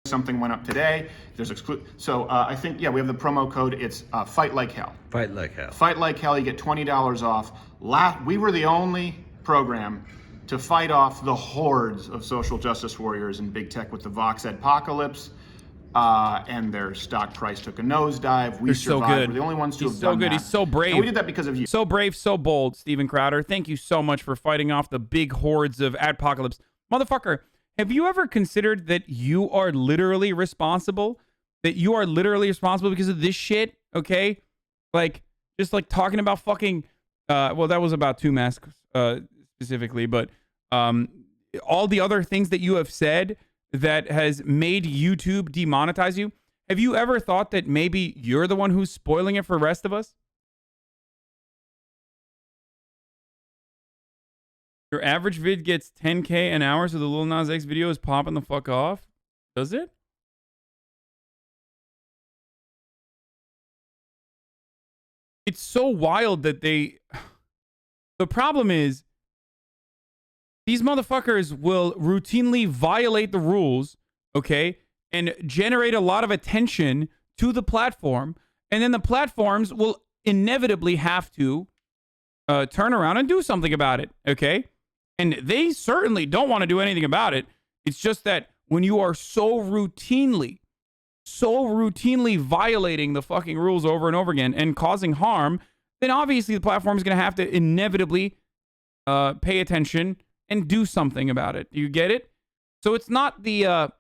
Something went up today. There's so I think, yeah, we have the promo code. It's Fight Like Hell. Fight Like Hell. Fight Like Hell. You get $20 off. We were the only program to fight off the hordes of social justice warriors in big tech with the Vox apocalypse, and their stock price took a nosedive. We survived. So good. We're the only ones to have so done good. that. He's so brave. And we did that because of you. So brave, so bold, Steven Crowder. Thank you so much for fighting off the big hordes of apocalypse. Motherfucker, have you ever considered that you are literally responsible? That you are literally responsible because of this shit, okay? Like, just like talking about fucking, well, that was about 2 masks specifically, but all the other things that you have said that has made YouTube demonetize you. Have you ever thought that maybe you're the one who's spoiling it for the rest of us? Your average vid gets 10K an hour, so the Lil Nas X video is popping the fuck off? Does it? It's so wild that they... The problem is, these motherfuckers will routinely violate the rules, okay, and generate a lot of attention to the platform, and then the platforms will inevitably have to turn around and do something about it, okay? And they certainly don't want to do anything about it. It's just that when you are so routinely violating the fucking rules over and over again and causing harm, then obviously the platform is going to have to inevitably pay attention and do something about it. You get it? So it's not the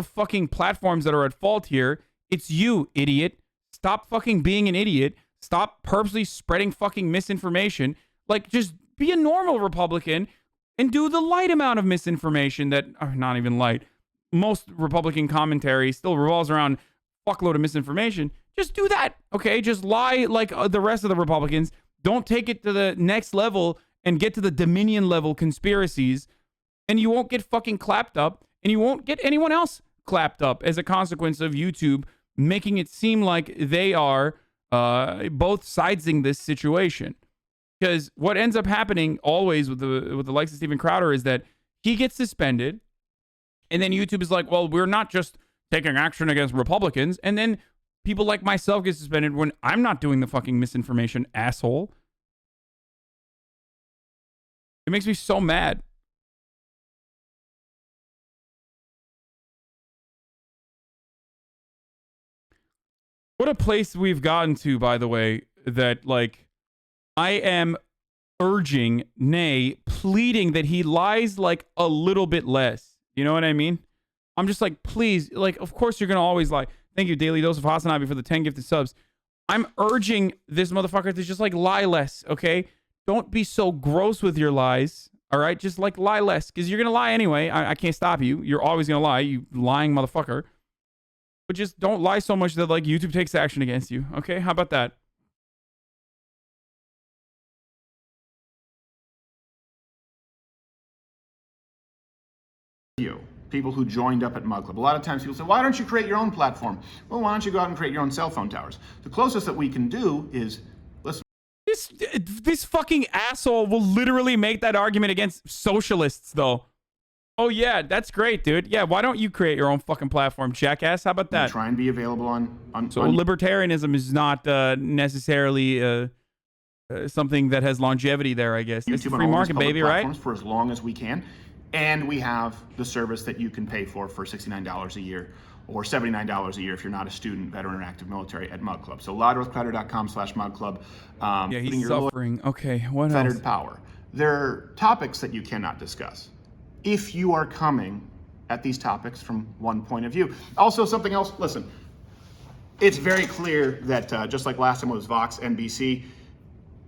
fucking platforms that are at fault here. It's you, idiot. Stop fucking being an idiot. Stop purposely spreading fucking misinformation. Like, just be a normal Republican and do the light amount of misinformation that, or not even light, most Republican commentary still revolves around fuckload of misinformation. Just do that, okay? Just lie like the rest of the Republicans. Don't take it to the next level and get to the Dominion level conspiracies, and you won't get fucking clapped up, and you won't get anyone else clapped up as a consequence of YouTube making it seem like they are both sidesing this situation. Because what ends up happening always with the likes of Steven Crowder is that he gets suspended, and then YouTube is like, well, we're not just taking action against Republicans, and then people like myself get suspended when I'm not doing the fucking misinformation, asshole. It makes me so mad. What a place we've gotten to, by the way, that, like, I am urging, nay, pleading that he lies, like, a little bit less. You know what I mean? I'm just like, please, like, of course you're going to always lie. Thank you, Daily Dose of HasanAbi, for the 10 gifted subs. I'm urging this motherfucker to just, like, lie less, okay? Don't be so gross with your lies, all right? Just, like, lie less, because you're going to lie anyway. I can't stop you. You're always going to lie, you lying motherfucker. But just don't lie so much that, like, YouTube takes action against you, okay? How about that? People who joined up at Mug Club. A lot of times people say, why don't you create your own platform? Well, why don't you go out and create your own cell phone towers? The closest that we can do is, listen. This fucking asshole will literally make that argument against socialists, though. Oh, yeah, that's great, dude. Yeah, why don't you create your own fucking platform, jackass? How about that? Try and be available on libertarianism is not necessarily something that has longevity there, I guess. YouTube, it's the free market, baby, right? For as long as we can. And we have the service that you can pay for $69 a year or $79 a year if you're not a student, veteran, or active military at Mug Club. So loudnorthcrowder.com/Mug Club. Yeah, he's suffering. Okay, what fettered else? power. There are topics that you cannot discuss if you are coming at these topics from one point of view. Also, something else, listen, it's very clear that just like last time it was Vox, NBC,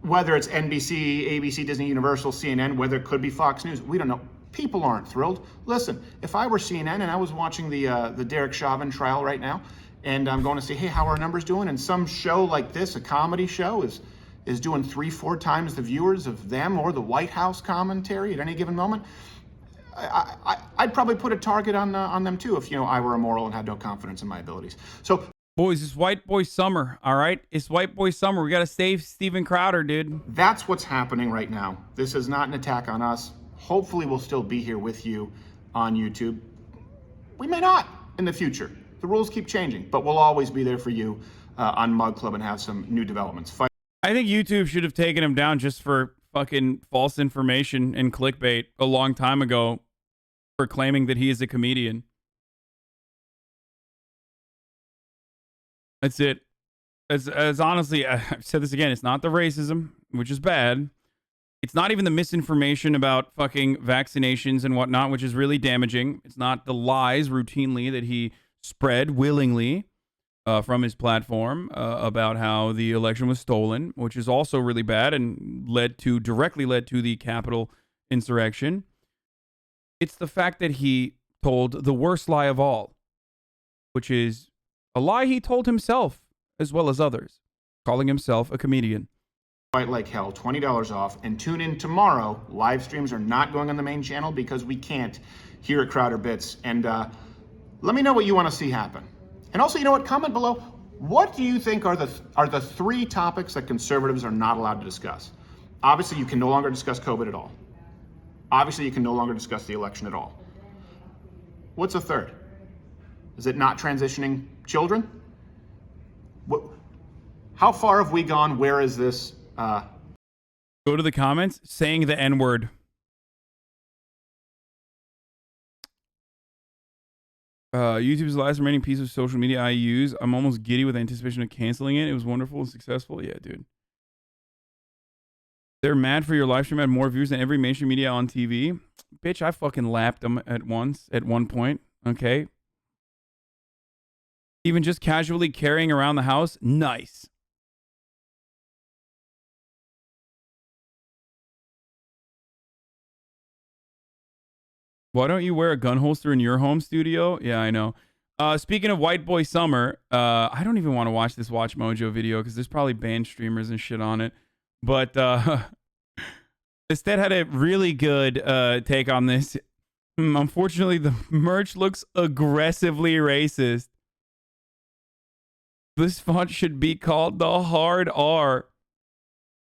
whether it's NBC, ABC, Disney, Universal, CNN, whether it could be Fox News, we don't know. People aren't thrilled. Listen, if I were CNN and I was watching the Derek Chauvin trial right now, and I'm going to say, hey, how are our numbers doing? And some show like this, a comedy show, is doing 3-4 times the viewers of them or the White House commentary at any given moment, I'd probably put a target on them too if I were immoral and had no confidence in my abilities. So, boys, it's white boy summer. All right, it's white boy summer. We gotta save Steven Crowder, dude. That's what's happening right now. This is not an attack on us. Hopefully, we'll still be here with you on YouTube. We may not in the future. The rules keep changing, but we'll always be there for you on Mug Club and have some new developments. I think YouTube should have taken him down just for fucking false information and clickbait a long time ago for claiming that he is a comedian. That's it. As honestly, I've said this again, it's not the racism, which is bad. It's not even the misinformation about fucking vaccinations and whatnot, which is really damaging. It's not the lies routinely that he spread willingly from his platform about how the election was stolen, which is also really bad and directly led to the Capitol insurrection. It's the fact that he told the worst lie of all, which is a lie he told himself as well as others, calling himself a comedian. Fight like hell, $20 off, and tune in tomorrow. Live streams are not going on the main channel because we can't here at Crowder Bits. And let me know what you want to see happen. And also, you know what? Comment below. What do you think are the 3 topics that conservatives are not allowed to discuss? Obviously, you can no longer discuss COVID at all. Obviously, you can no longer discuss the election at all. What's a third? Is it not transitioning children? How far have we gone? Where is this? Go to the comments saying the N-word. YouTube's the last remaining piece of social media I use. I'm almost giddy with anticipation of canceling it. It was wonderful and successful. Yeah, dude. They're mad for your live stream had more views than every mainstream media on TV. Bitch, I fucking lapped them at one point. Okay. Even just casually carrying around the house. Nice. Why don't you wear a gun holster in your home studio? Yeah, I know. Speaking of white boy summer, I don't even want to watch this WatchMojo video because there's probably banned streamers and shit on it. But Estet had a really good take on this. Unfortunately, the merch looks aggressively racist. This font should be called the hard R.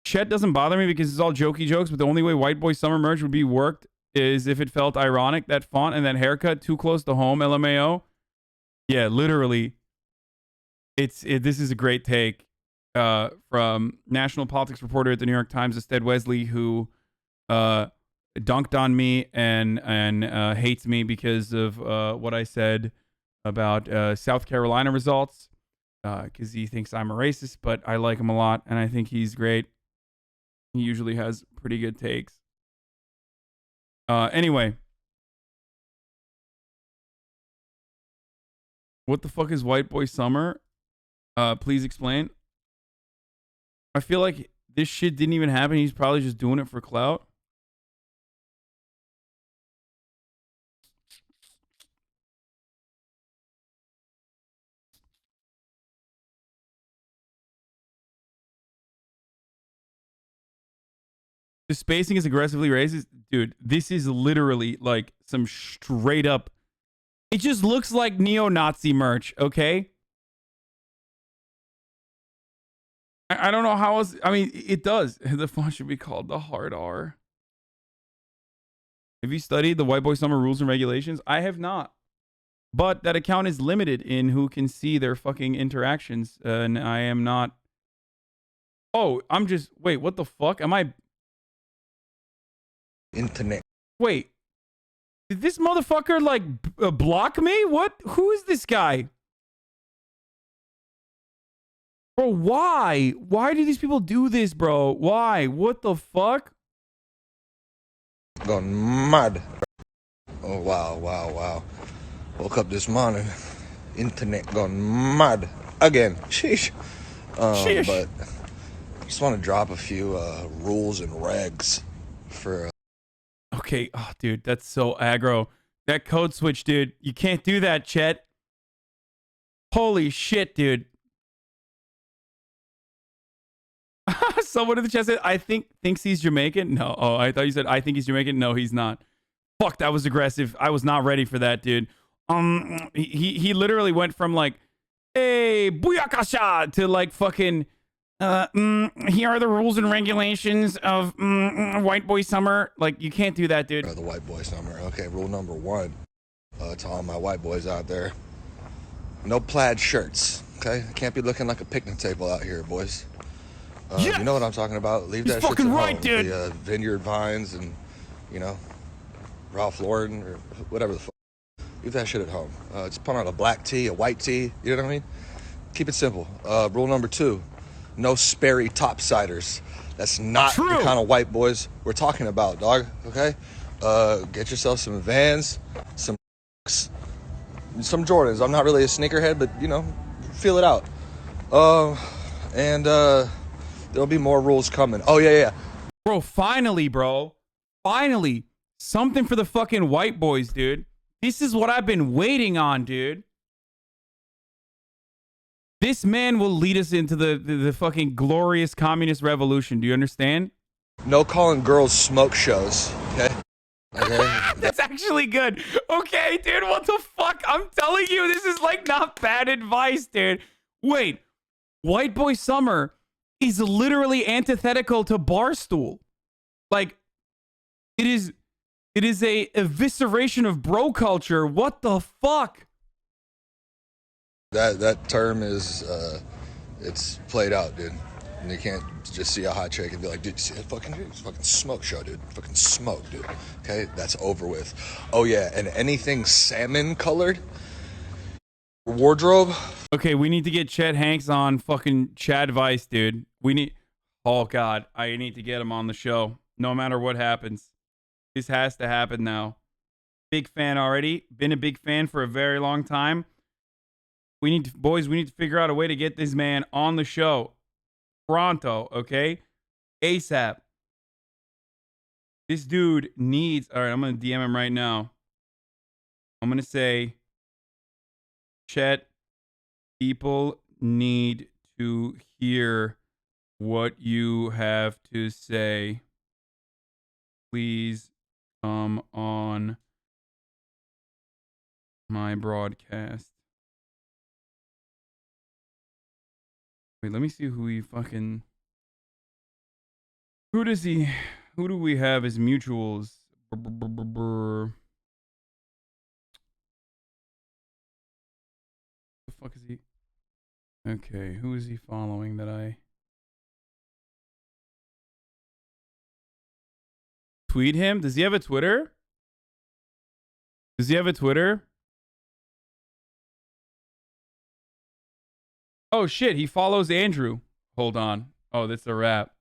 Chet doesn't bother me because it's all jokey jokes, but the only way white boy summer merch would be worked is if it felt ironic. That font and that haircut too close to home, LMAO. Yeah, literally. This is a great take from national politics reporter at the New York Times, Ested Wesley, who dunked on me and hates me because of what I said about South Carolina results, because he thinks I'm a racist, but I like him a lot and I think he's great. He usually has pretty good takes. Anyway. What the fuck is white boy summer? Please explain. I feel like this shit didn't even happen. He's probably just doing it for clout. The spacing is aggressively racist. Dude, this is literally like some straight up. It just looks like neo-Nazi merch, okay? I don't know how else. I mean, it does. The font should be called the hard R. Have you studied the white boy summer rules and regulations? I have not. But that account is limited in who can see their fucking interactions. And I am not. Oh, I'm just. Wait, what the fuck? Am I. Internet. Wait. Did this motherfucker like block me? What? Who is this guy? Bro, why? Why do these people do this, bro? Why? What the fuck? Gone mad. Oh, wow, wow, wow. Woke up this morning. Internet gone mad again. Sheesh. Sheesh. But I just want to drop a few rules and regs for... Okay, oh, dude, that's so aggro. That code switch, dude. You can't do that, Chet. Holy shit, dude. Someone in the chat said, thinks he's Jamaican. No. Oh, I thought you said, I think he's Jamaican. No, he's not. Fuck, that was aggressive. I was not ready for that, dude. He literally went from like, hey, booyakasha, to like fucking, here are the rules and regulations of white boy summer. Like, you can't do that, dude. The white boy summer. Okay, rule number 1. To all my white boys out there. No plaid shirts, okay? Can't be looking like a picnic table out here, boys. Yes! You know what I'm talking about. Leave He's that shit fucking at right, home. dude. The Vineyard Vines and, you know, Ralph Lauren or whatever the fuck. Leave that shit at home. Just put on a black tee, a white tee. You know what I mean? Keep it simple. Rule number 2. No Sperry topsiders. That's not the kind of white boys we're talking about, dog. Okay? Get yourself some Vans, some Jordans. I'm not really a sneakerhead, but, you know, feel it out. And there'll be more rules coming. Oh, yeah. Bro, finally, bro. Finally. Something for the fucking white boys, dude. This is what I've been waiting on, dude. This man will lead us into the fucking glorious communist revolution. Do you understand? No calling girls smoke shows, okay? That's actually good. Okay, dude, what the fuck? I'm telling you, this is like not bad advice, dude. Wait, White Boy Summer is literally antithetical to Barstool. Like, it is a evisceration of bro culture. What the fuck? That term is it's played out, dude. And you can't just see a hot chick and be like, dude, you see that fucking dude? It's fucking smoke show, dude. Fucking smoke, dude. Okay, that's over with. Oh yeah, and anything salmon colored wardrobe. Okay, we need to get Chet Hanks on fucking Chad Vice, dude. We need. Oh god, I need to get him on the show. No matter what happens, this has to happen now. Big fan already. Been a big fan for a very long time. We need to, boys. We need to figure out a way to get this man on the show. Pronto, okay? ASAP. This dude needs... All right, I'm going to DM him right now. I'm going to say, Chet, people need to hear what you have to say. Please come on my broadcast. Wait, let me see who he fucking... Who do we have as mutuals? The fuck is he? Okay, who is he following that I... Tweet him? Does he have a Twitter? Does he have a Twitter? Oh shit, he follows Andrew. Hold on. Oh, that's a wrap.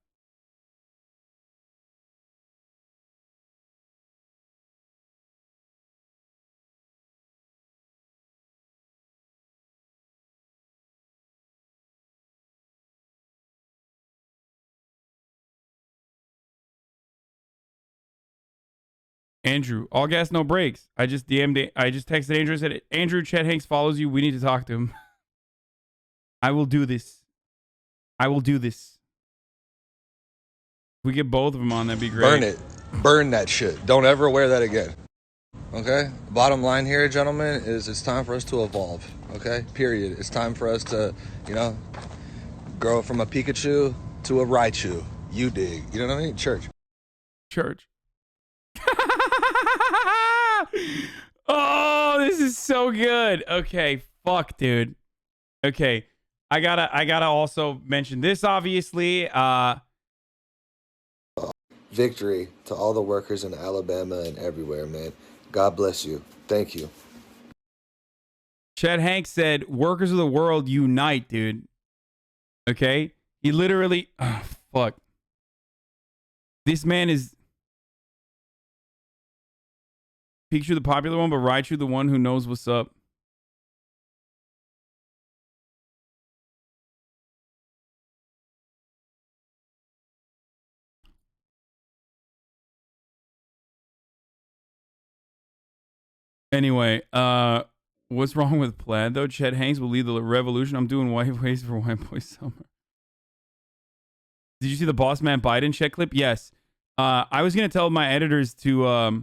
Andrew, all gas, no brakes. I just texted Andrew and said, Andrew, Chet Hanks follows you. We need to talk to him. I will do this. I will do this. If we get both of them on, that'd be great. Burn it. Burn that shit. Don't ever wear that again. Okay? Bottom line here, gentlemen, is it's time for us to evolve. Okay? Period. It's time for us to, you know, grow from a Pikachu to a Raichu. You dig. You know what I mean? Church. Oh, this is so good. Okay, fuck, dude. Okay, I gotta also mention this, obviously. Victory to all the workers in Alabama and everywhere, man. God bless you. Thank you. Chet Hanks said, "Workers of the world unite, dude." Okay, he literally, oh, fuck. This man is Pikachu the popular one, but Raichu the one who knows what's up. Anyway, what's wrong with plaid though? Chet Hanks will lead the revolution. I'm doing white ways for white boy summer. Did you see the Boss Man Biden Chet clip? Yes. I was gonna tell my editors to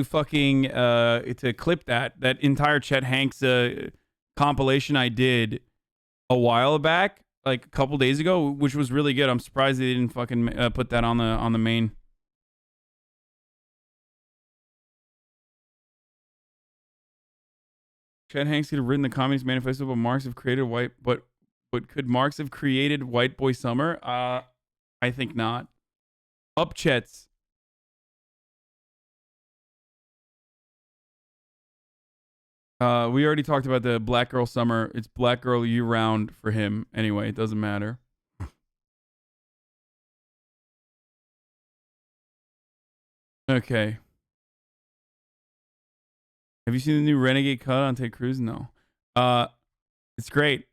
fucking to clip that entire Chet Hanks compilation I did a while back, like a couple days ago, which was really good. I'm surprised they didn't fucking put that on the main. Chet Hanks could have written the Communist Manifesto, but Marx have created but could Marx have created White Boy Summer? I think not. Up Chets. We already talked about the Black Girl Summer. It's Black Girl year round for him. Anyway, it doesn't matter. Okay. Have you seen the new Renegade cut on Ted Cruz? No. It's great.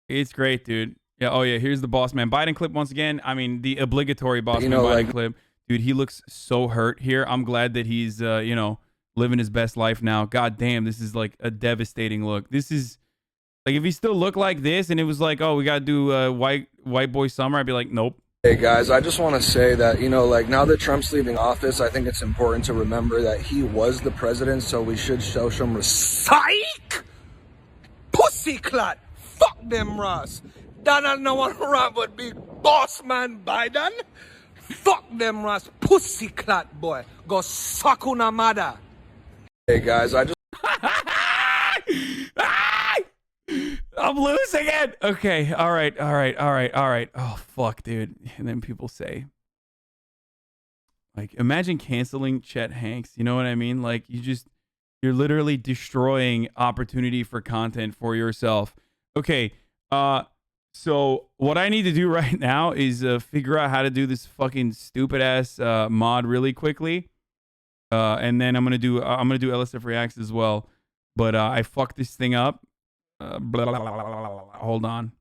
It's great, dude. Yeah. Oh yeah. Here's the Boss Man Biden clip once again. I mean, the obligatory Boss Man Biden clip. Dude, he looks so hurt here. I'm glad that he's living his best life now. God damn, this is like a devastating look. This is like, if he still looked like this and it was like, oh, we gotta do white boy summer, I'd be like, nope. Hey guys, I just want to say that, now that Trump's leaving office, I think it's important to remember that he was the president, so we should show some respect. Pussy clot. Fuck them, Ross. Donald no one run but big boss man Biden. Fuck them, Ross. Pussy clot, boy. Go suck una mother. Hey guys, I just... I'm losing it. Okay. All right. Oh, fuck, dude. And then people say, like, imagine canceling Chet Hanks. You know what I mean? Like, you're literally destroying opportunity for content for yourself. Okay. So what I need to do right now is figure out how to do this fucking stupid ass mod really quickly. And then I'm gonna do LSF Reacts as well. But I fucked this thing up. Hold on.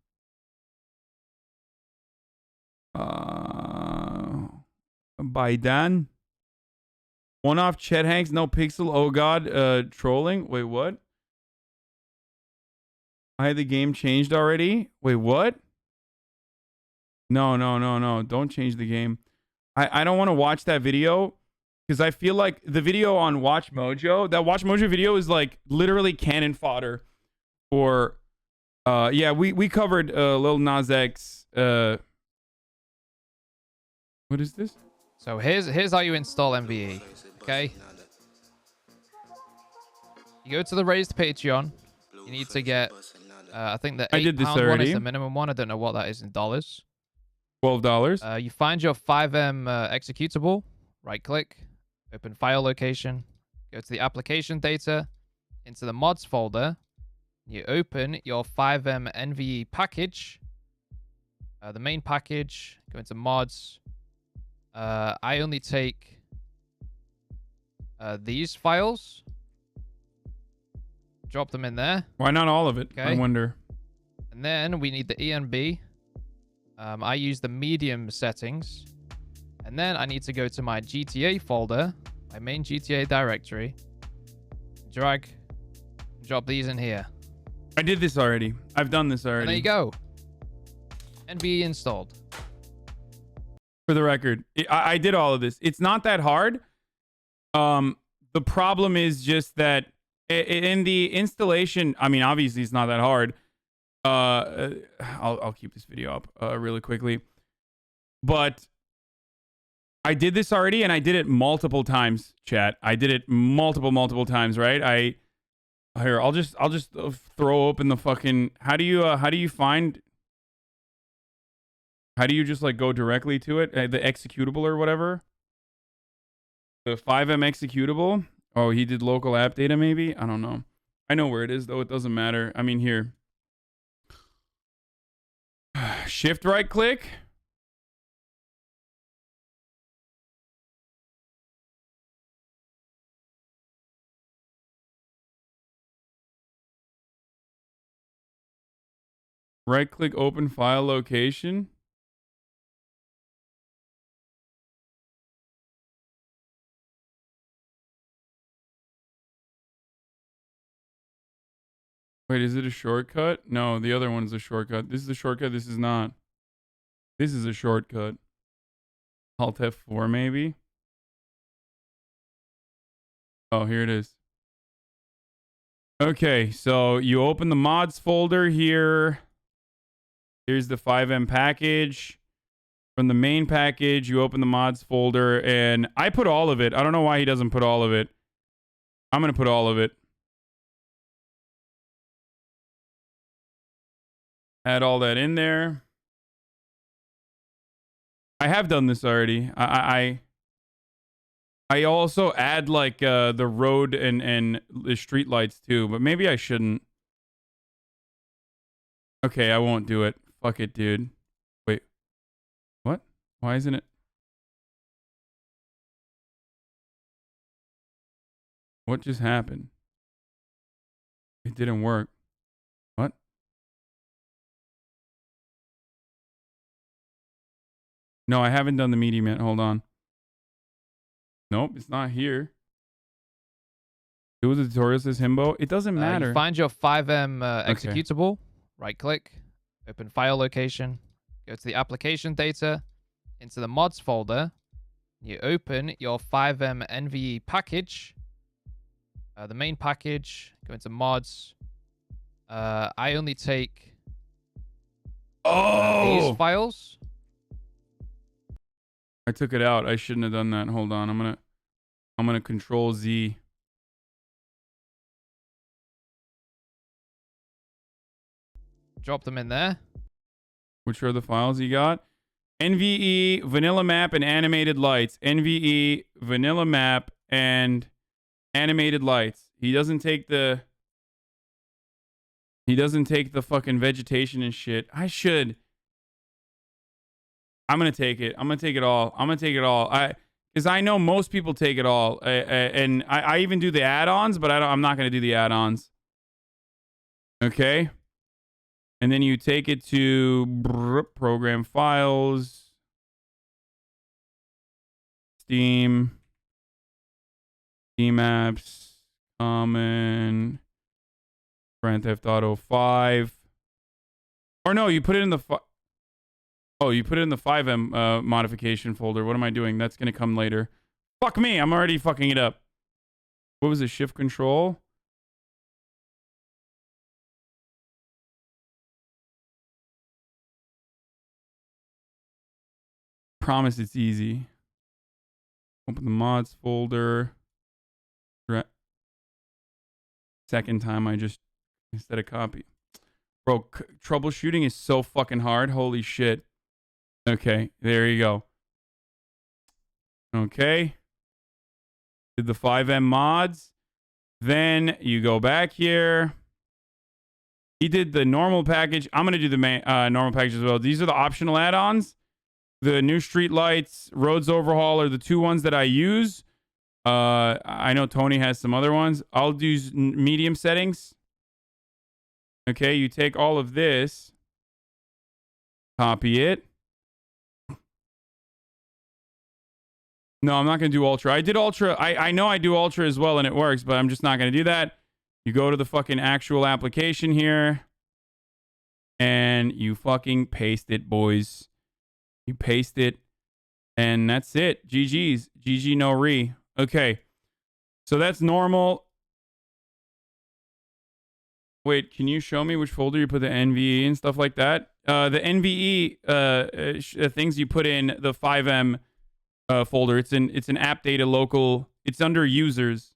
Biden. One off Chet Hanks, no pixel. Oh god, trolling. Wait, what? I had the game changed already. Wait, what? No. Don't change the game. I don't want to watch that video because I feel like the video on WatchMojo, that WatchMojo video is like literally cannon fodder. Or, yeah, we covered Lil Nas X. What is this? So here's how you install MVE. Okay. You go to the raised Patreon. You need to get, I think the £8 one is the minimum one. I don't know what that is in dollars. $12. You find your 5M executable. Right click, open file location, go to the application data, into the mods folder. You open your 5M NVE package, the main package, go into mods. I only take these files, drop them in there. Why not all of it? Okay. I wonder. And then we need the ENB. I use the medium settings. And then I need to go to my GTA folder, my main GTA directory, drag, drop these in here. I did this already. I've done this already. And there you go. NVE installed. For the record, I did all of this. It's not that hard. The problem is just that in the installation, I mean, obviously it's not that hard. I'll keep this video up really quickly. But I did this already, and I did it multiple times, chat. I did it multiple times, right? Here, I'll just throw open the fucking. How do you just like go directly to it, the executable or whatever? The 5M executable. Oh, he did local app data maybe? I don't know. I know where it is though. It doesn't matter. I mean, here. Shift right click. Right click open file location. Wait, is it a shortcut? No, the other one's a shortcut. This is a shortcut. This is not. This is a shortcut. Alt F4 maybe. Oh, here it is. Okay, so you open the mods folder here. Here's the 5M package. From the main package, you open the mods folder, and I put all of it. I don't know why he doesn't put all of it. I'm going to put all of it. Add all that in there. I have done this already. I also add like the road and the street lights too, but maybe I shouldn't. Okay, I won't do it. Fuck it, dude. Wait. What? Why isn't it? What just happened? It didn't work. What? No, I haven't done the medium yet. Hold on. Nope, it's not here. Do the tutorial says himbo. It doesn't matter. You find your 5M executable, right click, open file location, go to the application data, into the mods folder. You open your 5M NVE package, the main package, go into mods. I only take these files. I took it out. I shouldn't have done that. Hold on. I'm gonna Control Z. Drop them in there. Which are the files you got? NVE, vanilla map, and animated lights. NVE, vanilla map, and animated lights. He doesn't take the fucking vegetation and shit. I should. I'm gonna take it. I'm gonna take it all. Because I know most people take it all, and I even do the add-ons, but I'm not gonna do the add-ons. Okay. And then you take it to program files, Steam apps, common, Grand Theft Auto 5. Or no, you put it in the you put it in the 5M modification folder. What am I doing? That's gonna come later. Fuck me, I'm already fucking it up. What was it? Shift Control. Promise it's easy. Open the mods folder. Second time I just instead of copy. Bro, troubleshooting is so fucking hard. Holy shit. Okay, there you go. Okay. Did the 5M mods. Then you go back here. He did the normal package. I'm going to do the normal package as well. These are the optional add-ons. The new street lights, roads overhaul are the two ones that I use. I know Tony has some other ones. I'll do medium settings. Okay, you take all of this, copy it. No, I'm not going to do ultra. I did ultra. I know I do ultra as well and it works, but I'm just not going to do that. You go to the fucking actual application here and you fucking paste it, boys. You paste it, and that's it. GG's. GG no re. Okay. So that's normal. Wait, can you show me which folder you put the NVE and stuff like that? The NVE things you put in the 5M folder. It's an app data local. It's under users.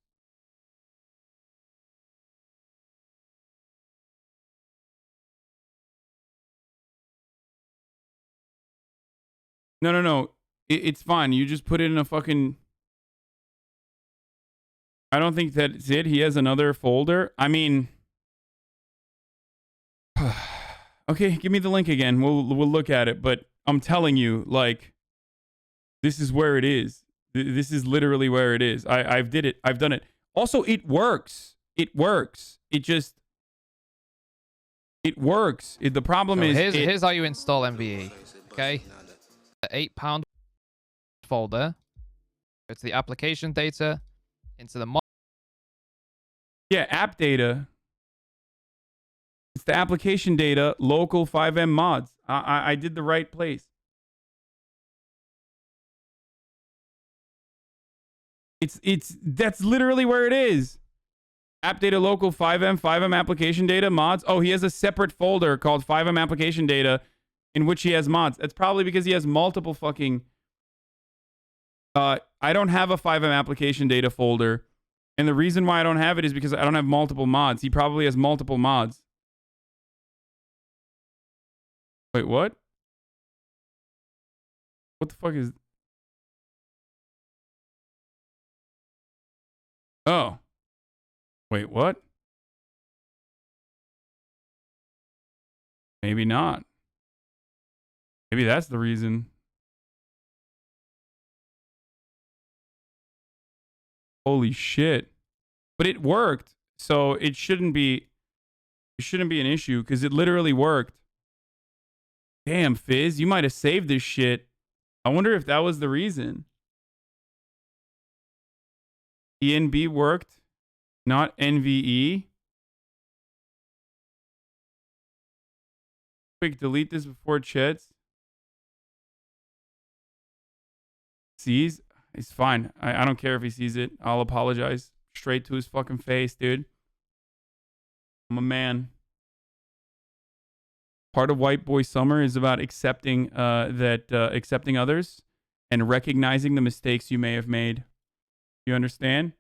No. It's fine. You just put it in a fucking... I don't think that's it. He has another folder. I mean, okay, give me the link again. We'll look at it. But I'm telling you, like, this is where it is. This is literally where it is. I've did it. I've done it. Also, it works. It works. It works. The problem So is here's how you install MVE. Okay, the 8-pound folder. Go to the application data, into the yeah, app data. It's the application data, local 5M mods. I did the right place. That's literally where it is. App data, local 5M application data, mods. Oh, he has a separate folder called 5M application data in which he has mods. That's probably because he has multiple fucking... I don't have a 5M application data folder. And the reason why I don't have it is because I don't have multiple mods. He probably has multiple mods. Wait, what? What the fuck is... Oh. Wait, what? Maybe not. Maybe that's the reason. Holy shit. But it worked. So it shouldn't be an issue because it literally worked. Damn, Fizz, you might have saved this shit. I wonder if that was the reason. ENB worked, not NVE. Quick, delete this before Chet sees. It's fine. I don't care if he sees it. I'll apologize straight to his fucking face, dude. I'm a man. Part of White Boy Summer is about accepting accepting others and recognizing the mistakes you may have made. You understand?